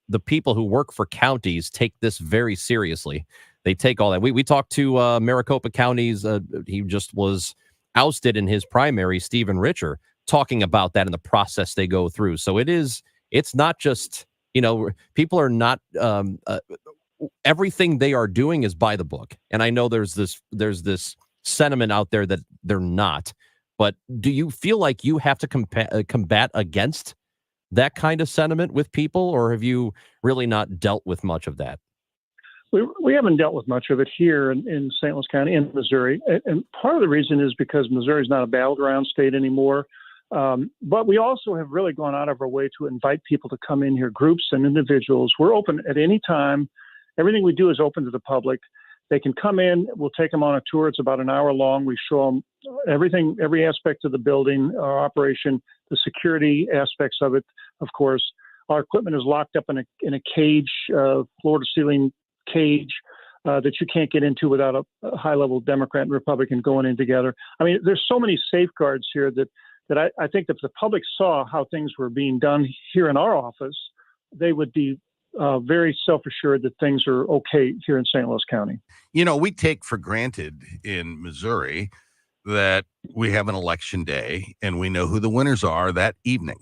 the people who work for counties take this very seriously. They take all that. We talked to Maricopa County's, he just was ousted in his primary, Stephen Richer, talking about that in the process they go through. So it's not just, people are not, everything they are doing is by the book. And I know there's this sentiment out there that they're not, but do you feel like you have to combat against that kind of sentiment with people, or have you really not dealt with much of that?
We haven't dealt with much of it here in St. Louis County in Missouri. And part of the reason is because Missouri is not a battleground state anymore. But we also have really gone out of our way to invite people to come in here, groups and individuals. We're open at any time. Everything we do is open to the public. They can come in. We'll take them on a tour. It's about an hour long. We show them everything, every aspect of the building, our operation, the security aspects of it, of course. Our equipment is locked up in a cage, floor-to-ceiling cage that you can't get into without a high-level Democrat and Republican going in together. I mean, there's so many safeguards here that I think if the public saw how things were being done here in our office, they would be very self-assured that things are okay here in St. Louis County.
You know, we take for granted in Missouri that we have an election day and we know who the winners are that evening.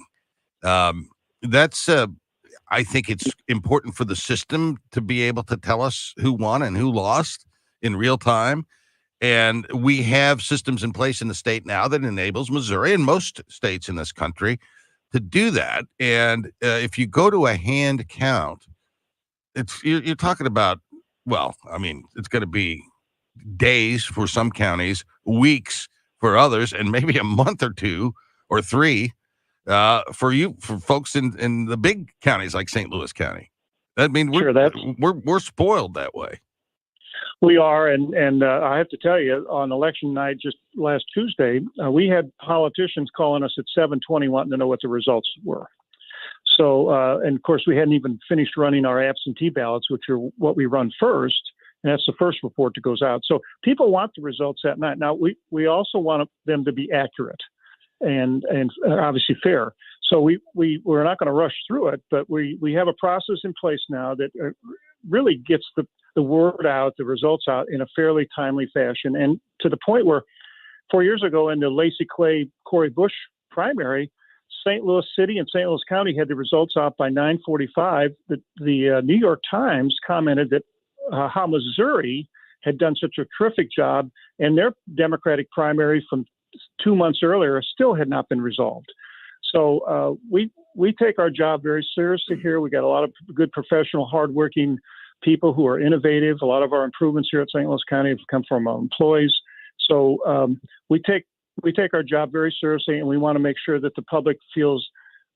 I think it's important for the system to be able to tell us who won and who lost in real time. And we have systems in place in the state now that enables Missouri and most states in this country to do that. And if you go to a hand count, you're talking about, well, I mean, it's going to be days for some counties, weeks for others, and maybe a month or two or three for folks in the big counties like St. Louis County. I mean, we're spoiled that way.
We are, and I have to tell you, on election night just last Tuesday, we had politicians calling us at 7:20 wanting to know what the results were. So, and of course, we hadn't even finished running our absentee ballots, which are what we run first, and that's the first report that goes out. So people want the results that night. Now, we also want them to be accurate and obviously fair. So we're not going to rush through it, but we have a process in place now that really gets the word out, the results out in a fairly timely fashion. And to the point where 4 years ago in the Lacey Clay Cory Bush primary, St. Louis City and St. Louis County had the results out by 9:45. The New York Times commented that how Missouri had done such a terrific job, and their Democratic primary from 2 months earlier still had not been resolved. So we take our job very seriously here. We got a lot of good professional, hardworking people who are innovative. A lot of our improvements here at St. Louis County have come from our employees. So we take our job very seriously, and we want to make sure that the public feels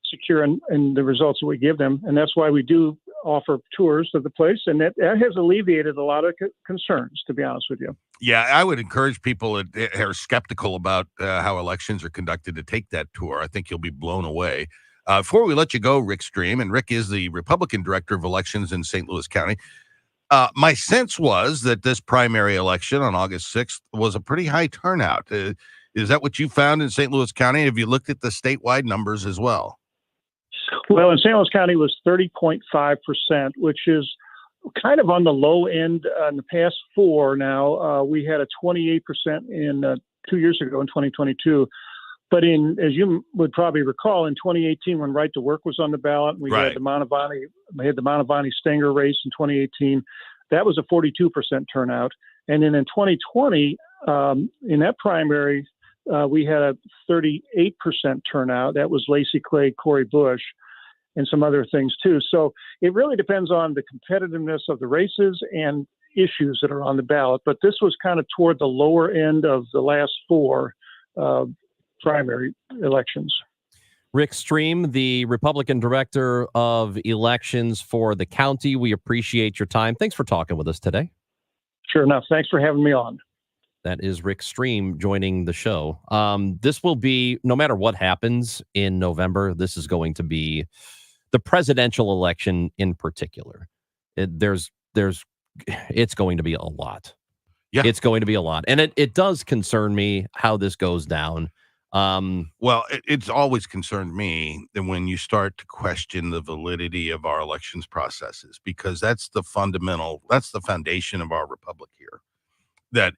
secure in the results that we give them. And that's why we do offer tours of the place. And that has alleviated a lot of concerns, to be honest with you.
Yeah, I would encourage people that are skeptical about how elections are conducted to take that tour. I think you'll be blown away. Before we let you go, Rick Stream, and Rick is the Republican Director of Elections in St. Louis County. My sense was that this primary election on August 6th was a pretty high turnout. Is that what you found in St. Louis County? Have you looked at the statewide numbers as well?
Well, in St. Louis County, it was 30.5%, which is kind of on the low end. In the past four now, we had a 28% in 2 years ago in 2022. But as you would probably recall, in 2018, when Right to Work was on the ballot, we had the Mantovani Stenger race in 2018. That was a 42% turnout. And then in 2020, in that primary, we had a 38% turnout. That was Lacey Clay, Cory Bush, and some other things too. So it really depends on the competitiveness of the races and issues that are on the ballot. But this was kind of toward the lower end of the last four primary elections.
Rick Stream, the Republican Director of Elections for the county. We appreciate your time. Thanks for talking with us today.
Sure enough. Thanks for having me on.
That is Rick Stream joining the show. This will be, no matter what happens in November, this is going to be the presidential election in particular. It's going to be a lot.
Yeah.
It's going to be a lot. And it does concern me how this goes down.
Well, it's always concerned me that when you start to question the validity of our elections processes, because that's the foundation of our republic here, that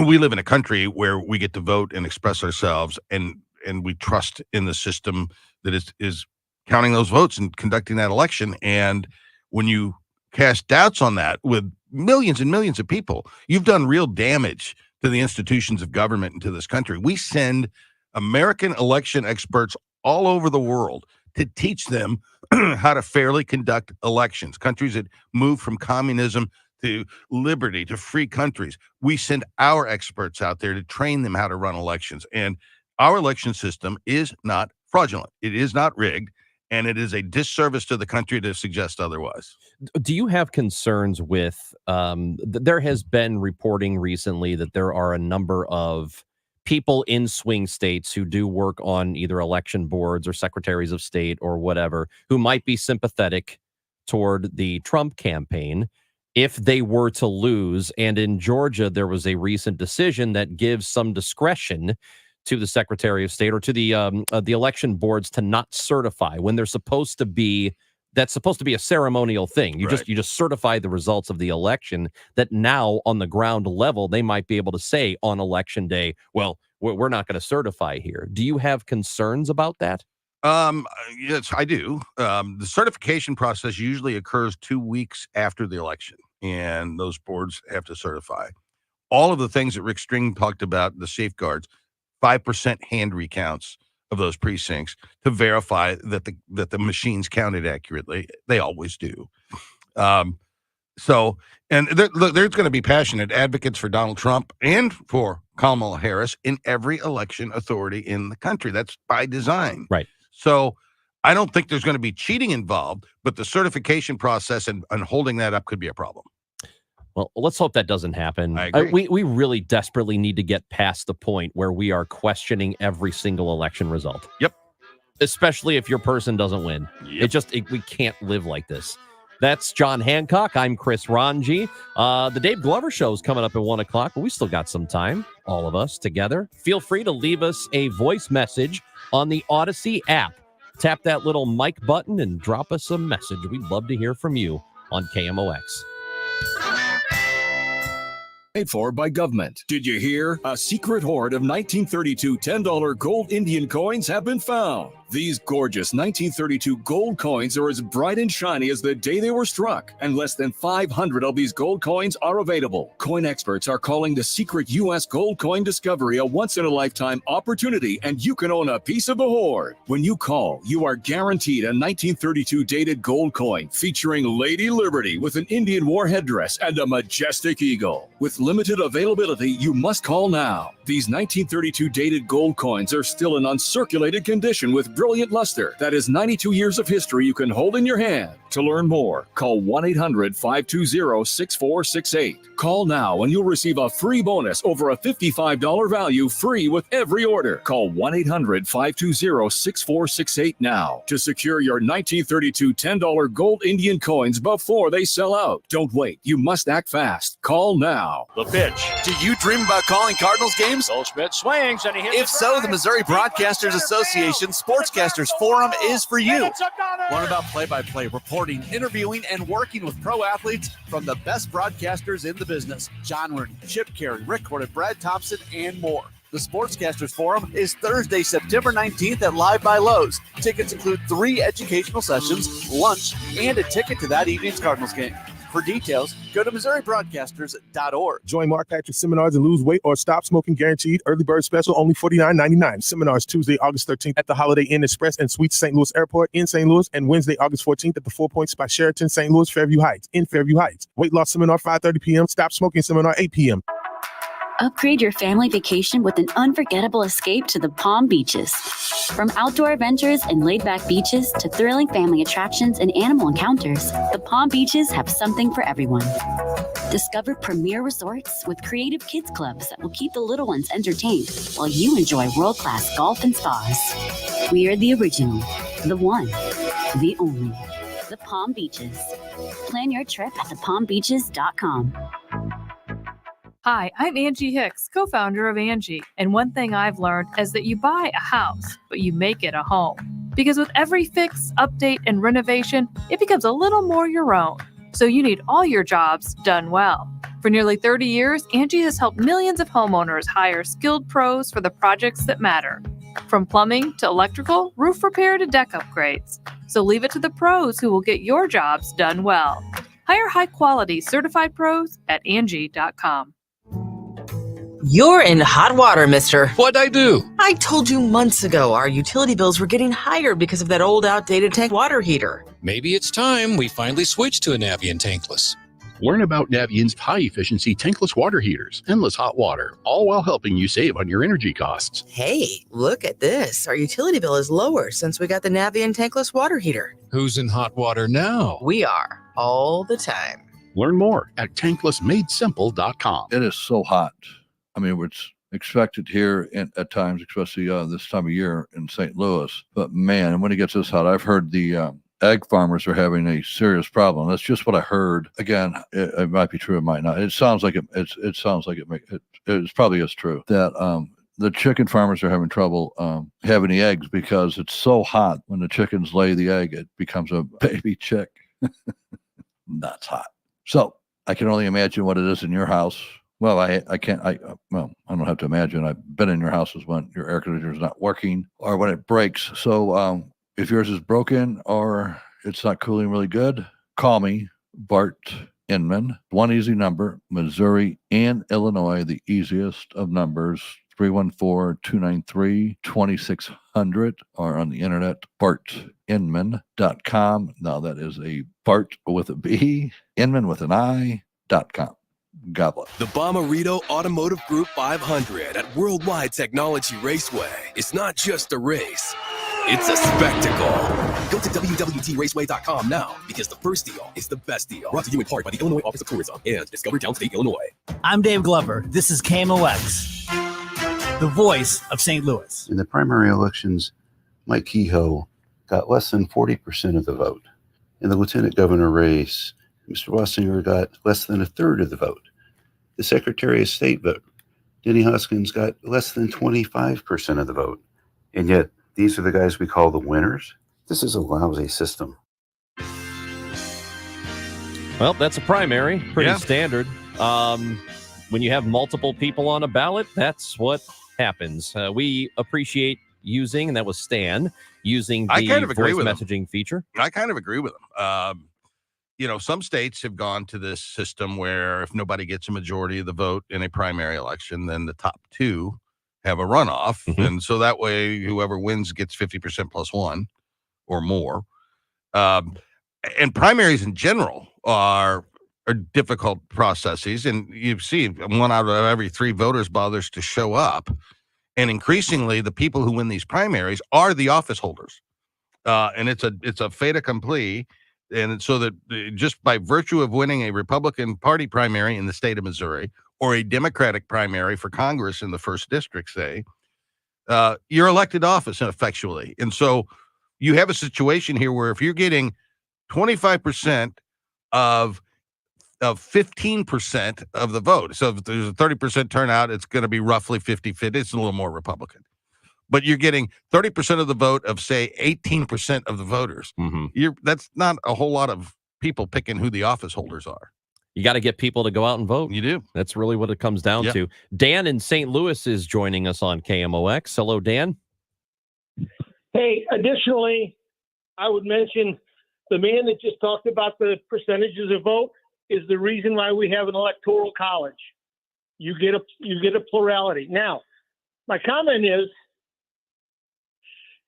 we live in a country where we get to vote and express ourselves, and we trust in the system that is counting those votes and conducting that election. And when you cast doubts on that with millions and millions of people, you've done real damage to the institutions of government and to this country. We send American election experts all over the world to teach them how to fairly conduct elections. Countries that move from communism to liberty, to free countries. We send our experts out there to train them how to run elections. And Our election system is not fraudulent. It is not rigged, and it is a disservice to the country to suggest otherwise.
Do you have concerns with, there has been reporting recently that there are a number of people in swing states who do work on either election boards or secretaries of state or whatever, who might be sympathetic toward the Trump campaign if they were to lose. And in Georgia, there was a recent decision that gives some discretion to the Secretary of State or to the election boards to not certify when they're supposed to be. That's supposed to be a ceremonial thing. You just certify the results of the election. That now on the ground level, they might be able to say on election day, well, we're not going to certify here. Do you have concerns about that?
Yes, I do. The certification process usually occurs 2 weeks after the election, and those boards have to certify. All of the things that Rick String talked about, the safeguards, 5% hand recounts of those precincts to verify that the machines counted accurately. They always do. So, and there's going to be passionate advocates for Donald Trump and for Kamala Harris in every election authority in the country. That's by design.
Right.
So I don't think there's going to be cheating involved, but the certification process and holding that up could be a problem.
Well, let's hope that doesn't happen.
I agree.
We really desperately need to get past the point where we are questioning every single election result.
Yep.
Especially if your person doesn't win.
Yep.
We can't live like this. That's John Hancock. I'm Chris Ranji. The Dave Glover Show is coming up at 1 o'clock, but we still got some time, all of us together. Feel free to leave us a voice message on the Odyssey app. Tap that little mic button and drop us a message. We'd love to hear from you on KMOX.
Paid for by government. Did you hear? A secret hoard of 1932 $10 gold Indian coins have been found. These gorgeous 1932 gold coins are as bright and shiny as the day they were struck, and less than 500 of these gold coins are available. Coin experts are calling the secret U.S. gold coin discovery a once-in-a-lifetime opportunity, and you can own a piece of the hoard. When you call, you are guaranteed a 1932 dated gold coin featuring Lady Liberty with an Indian war headdress and a majestic eagle. With limited availability, you must call now. These 1932 dated gold coins are still in uncirculated condition with brilliant luster. That is 92 years of history you can hold in your hand. To learn more, call 1-800-520-6468. Call now and you'll receive a free bonus over a $55 value free with every order. Call 1-800-520-6468 now to secure your 1932 $10 gold Indian coins before they sell out. Don't wait. You must act fast. Call now.
The pitch. Do you dream about calling Cardinals games? Goldschmidt swings and he hits. If so, the Missouri Broadcasters Association Sportscasters Forum is for you. Learn about play-by-play, reporting, interviewing, and working with pro athletes from the best broadcasters in the business. John Rooney, Chip Carey, Rick Horton, Brad Thompson, and more. The Sportscasters Forum is Thursday, September 19th at Live by Lowe's. Tickets include 3 educational sessions, lunch, and a ticket to that evening's Cardinals game. For details, go to MissouriBroadcasters.org.
Join Mark Patrick seminars and lose weight or stop smoking guaranteed. Early bird special only $49.99. Seminars Tuesday, August 13th at the Holiday Inn Express and Suites St. Louis Airport in St. Louis, and Wednesday, August 14th at the 4 Points by Sheraton St. Louis Fairview Heights in Fairview Heights. Weight loss seminar 5:30 p.m. Stop smoking seminar 8 p.m.
Upgrade your family vacation with an unforgettable escape to the Palm Beaches. From outdoor adventures and laid-back beaches to thrilling family attractions and animal encounters, the Palm Beaches have something for everyone. Discover premier resorts with creative kids clubs that will keep the little ones entertained while you enjoy world-class golf and spas. We are the original, the one, the only, the Palm Beaches. Plan your trip at thepalmbeaches.com.
Hi, I'm Angie Hicks, co-founder of Angie. And one thing I've learned is that you buy a house, but you make it a home. Because with every fix, update, and renovation, it becomes a little more your own. So you need all your jobs done well. For nearly 30 years, Angie has helped millions of homeowners hire skilled pros for the projects that matter. From plumbing to electrical, roof repair to deck upgrades. So leave it to the pros who will get your jobs done well. Hire high-quality certified pros at Angie.com.
You're in hot water, mister.
What'd I do?
I told you months ago our utility bills were getting higher because of that old outdated tank water heater.
Maybe it's time we finally switch to a Navien tankless.
Learn about Navient's high-efficiency tankless water heaters, endless hot water, all while helping you save on your energy costs.
Hey, look at this. Our utility bill is lower since we got the Navient tankless water heater.
Who's in hot water now?
We are, all the time.
Learn more at tanklessmadesimple.com.
It is so hot. I mean, it's expected here at times, especially this time of year in St. Louis. But man, when it gets this hot, I've heard the egg farmers are having a serious problem. That's just what I heard. Again, it might be true, it might not. It sounds like it sounds like it probably is true that the chicken farmers are having trouble having the eggs because it's so hot. When the chickens lay the egg, it becomes a baby chick. That's hot. So I can only imagine what it is in your house. Well, I don't have to imagine. I've been in your houses when your air conditioner is not working or when it breaks. So if yours is broken or it's not cooling really good, call me, Bart Inman. One easy number, Missouri and Illinois, the easiest of numbers, 314-293-2600, or on the internet, bartinman.com. Now that is a Bart with a B, Inman with an I.com. God bless.
The Bomarito Automotive Group 500 at Worldwide Technology Raceway. It's not just a race. It's a spectacle. Go to WWTRaceway.com now because the first deal is the best deal. Brought to you in part by the Illinois Office of Tourism and Discover Downstate, Illinois.
I'm Dave Glover. This is KMOX, the voice of St. Louis.
In the primary elections, Mike Kehoe got less than 40% of the vote. In the lieutenant governor race, Mr. Wassinger got less than a third of the vote. The Secretary of State vote, Denny Hoskins got less than 25% of the vote. And yet, these are the guys we call the winners. This is a lousy system.
Well, that's a primary, pretty standard. When you have multiple people on a ballot, that's what happens. We appreciate using, and that was Stan, using the voice messaging feature.
I kind of agree with him. Some states have gone to this system where if nobody gets a majority of the vote in a primary election, then the top two have a runoff.
Mm-hmm.
And so that way, whoever wins gets 50% plus one or more. And primaries in general are difficult processes. And you see 1 out of every 3 voters bothers to show up. And increasingly, the people who win these primaries are the office holders. And it's a fait accompli. And so that just by virtue of winning a Republican Party primary in the state of Missouri or a Democratic primary for Congress in the 1st District, say, you're elected to office effectually. And so you have a situation here where if you're getting 25% of 15% of the vote, so if there's a 30% turnout, it's going to be roughly 50-50. It's a little more Republican. But you're getting 30% of the vote of, say, 18% of the voters.
Mm-hmm.
That's not a whole lot of people picking who the office holders are.
You got to get people to go out and vote.
You do.
That's really what it comes down to. Dan in St. Louis is joining us on KMOX. Hello, Dan.
Hey, additionally, I would mention the man that just talked about the percentages of vote is the reason why we have an electoral college. You get a plurality. Now, my comment is,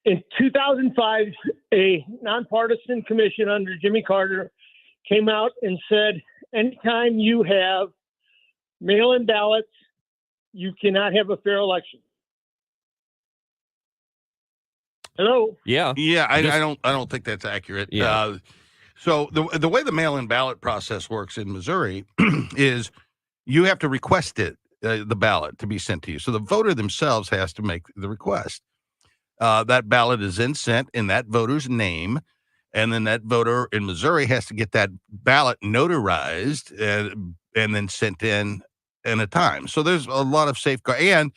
in 2005, a nonpartisan commission under Jimmy Carter came out and said, anytime you have mail-in ballots, you cannot have a fair election. Hello?
Yeah.
I don't think that's accurate.
Yeah.
So the way the mail-in ballot process works in Missouri is you have to request it, the ballot, to be sent to you. So the voter themselves has to make the request. That ballot is then sent in that voter's name, and then that voter in Missouri has to get that ballot notarized and then sent in a time. So there's a lot of safeguard, and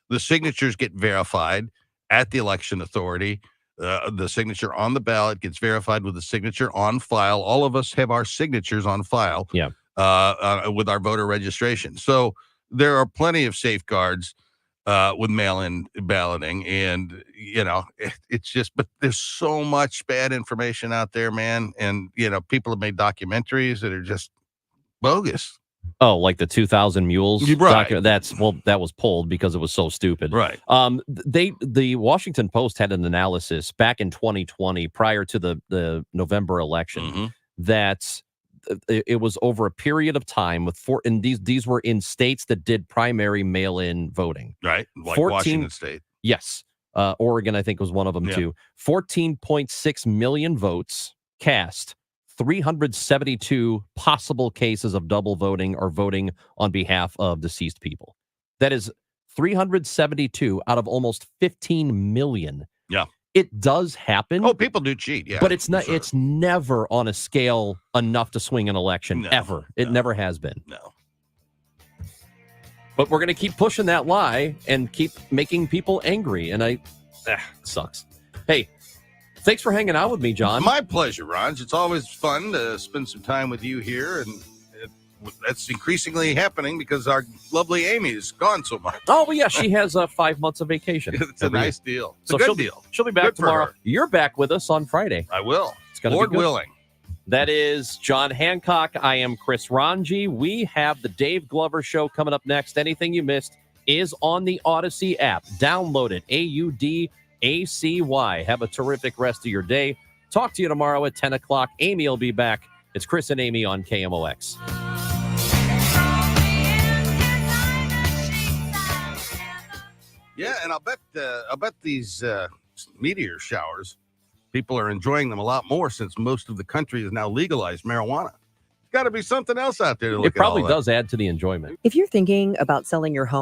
the signatures get verified at the election authority. The signature on the ballot gets verified with the signature on file. All of us have our signatures on file with our voter registration. So there are plenty of safeguards with mail-in balloting, and it's just, but there's so much bad information out there, man. And people have made documentaries that are just bogus.
Oh, like the 2000 Mules
right?
That was pulled because it was so stupid,
right?
The Washington Post had an analysis back in 2020, prior to the November election, that it was over a period of time with and these were in states that did primary mail-in voting.
Right, like Washington State.
Yes. Oregon, I think, was one of them, too. 14.6 million votes cast. 372 possible cases of double voting or voting on behalf of deceased people. That is 372 out of almost 15 million.
Yeah.
It does happen.
Oh, people do cheat, yeah.
But it's not. Sure. It's never on a scale enough to swing an election, ever. It never has been.
No.
But we're going to keep pushing that lie and keep making people angry. And it sucks. Hey, thanks for hanging out with me, John.
My pleasure, Raj. It's always fun to spend some time with you here. And that's increasingly happening because our lovely Amy is gone so much.
Oh, well, yeah. She has 5 months of vacation.
It's a nice deal. It's
so
a good deal.
She'll be back tomorrow. You're back with us on Friday.
I will.
It's gonna
Lord
be good.
willing.
That is John Hancock. I am Chris Ranji. We have the Dave Glover Show coming up next. Anything you missed is on the Odyssey app. Download it. AUDACY. Have a terrific rest of your day. Talk to you tomorrow at 10 o'clock. Amy will be back. It's Chris and Amy on KMOX.
Yeah, and I'll bet these meteor showers, people are enjoying them a lot more since most of the country has now legalized marijuana. There's got to be something else out there to look at.
It probably does add to the enjoyment.
If you're thinking about selling your home,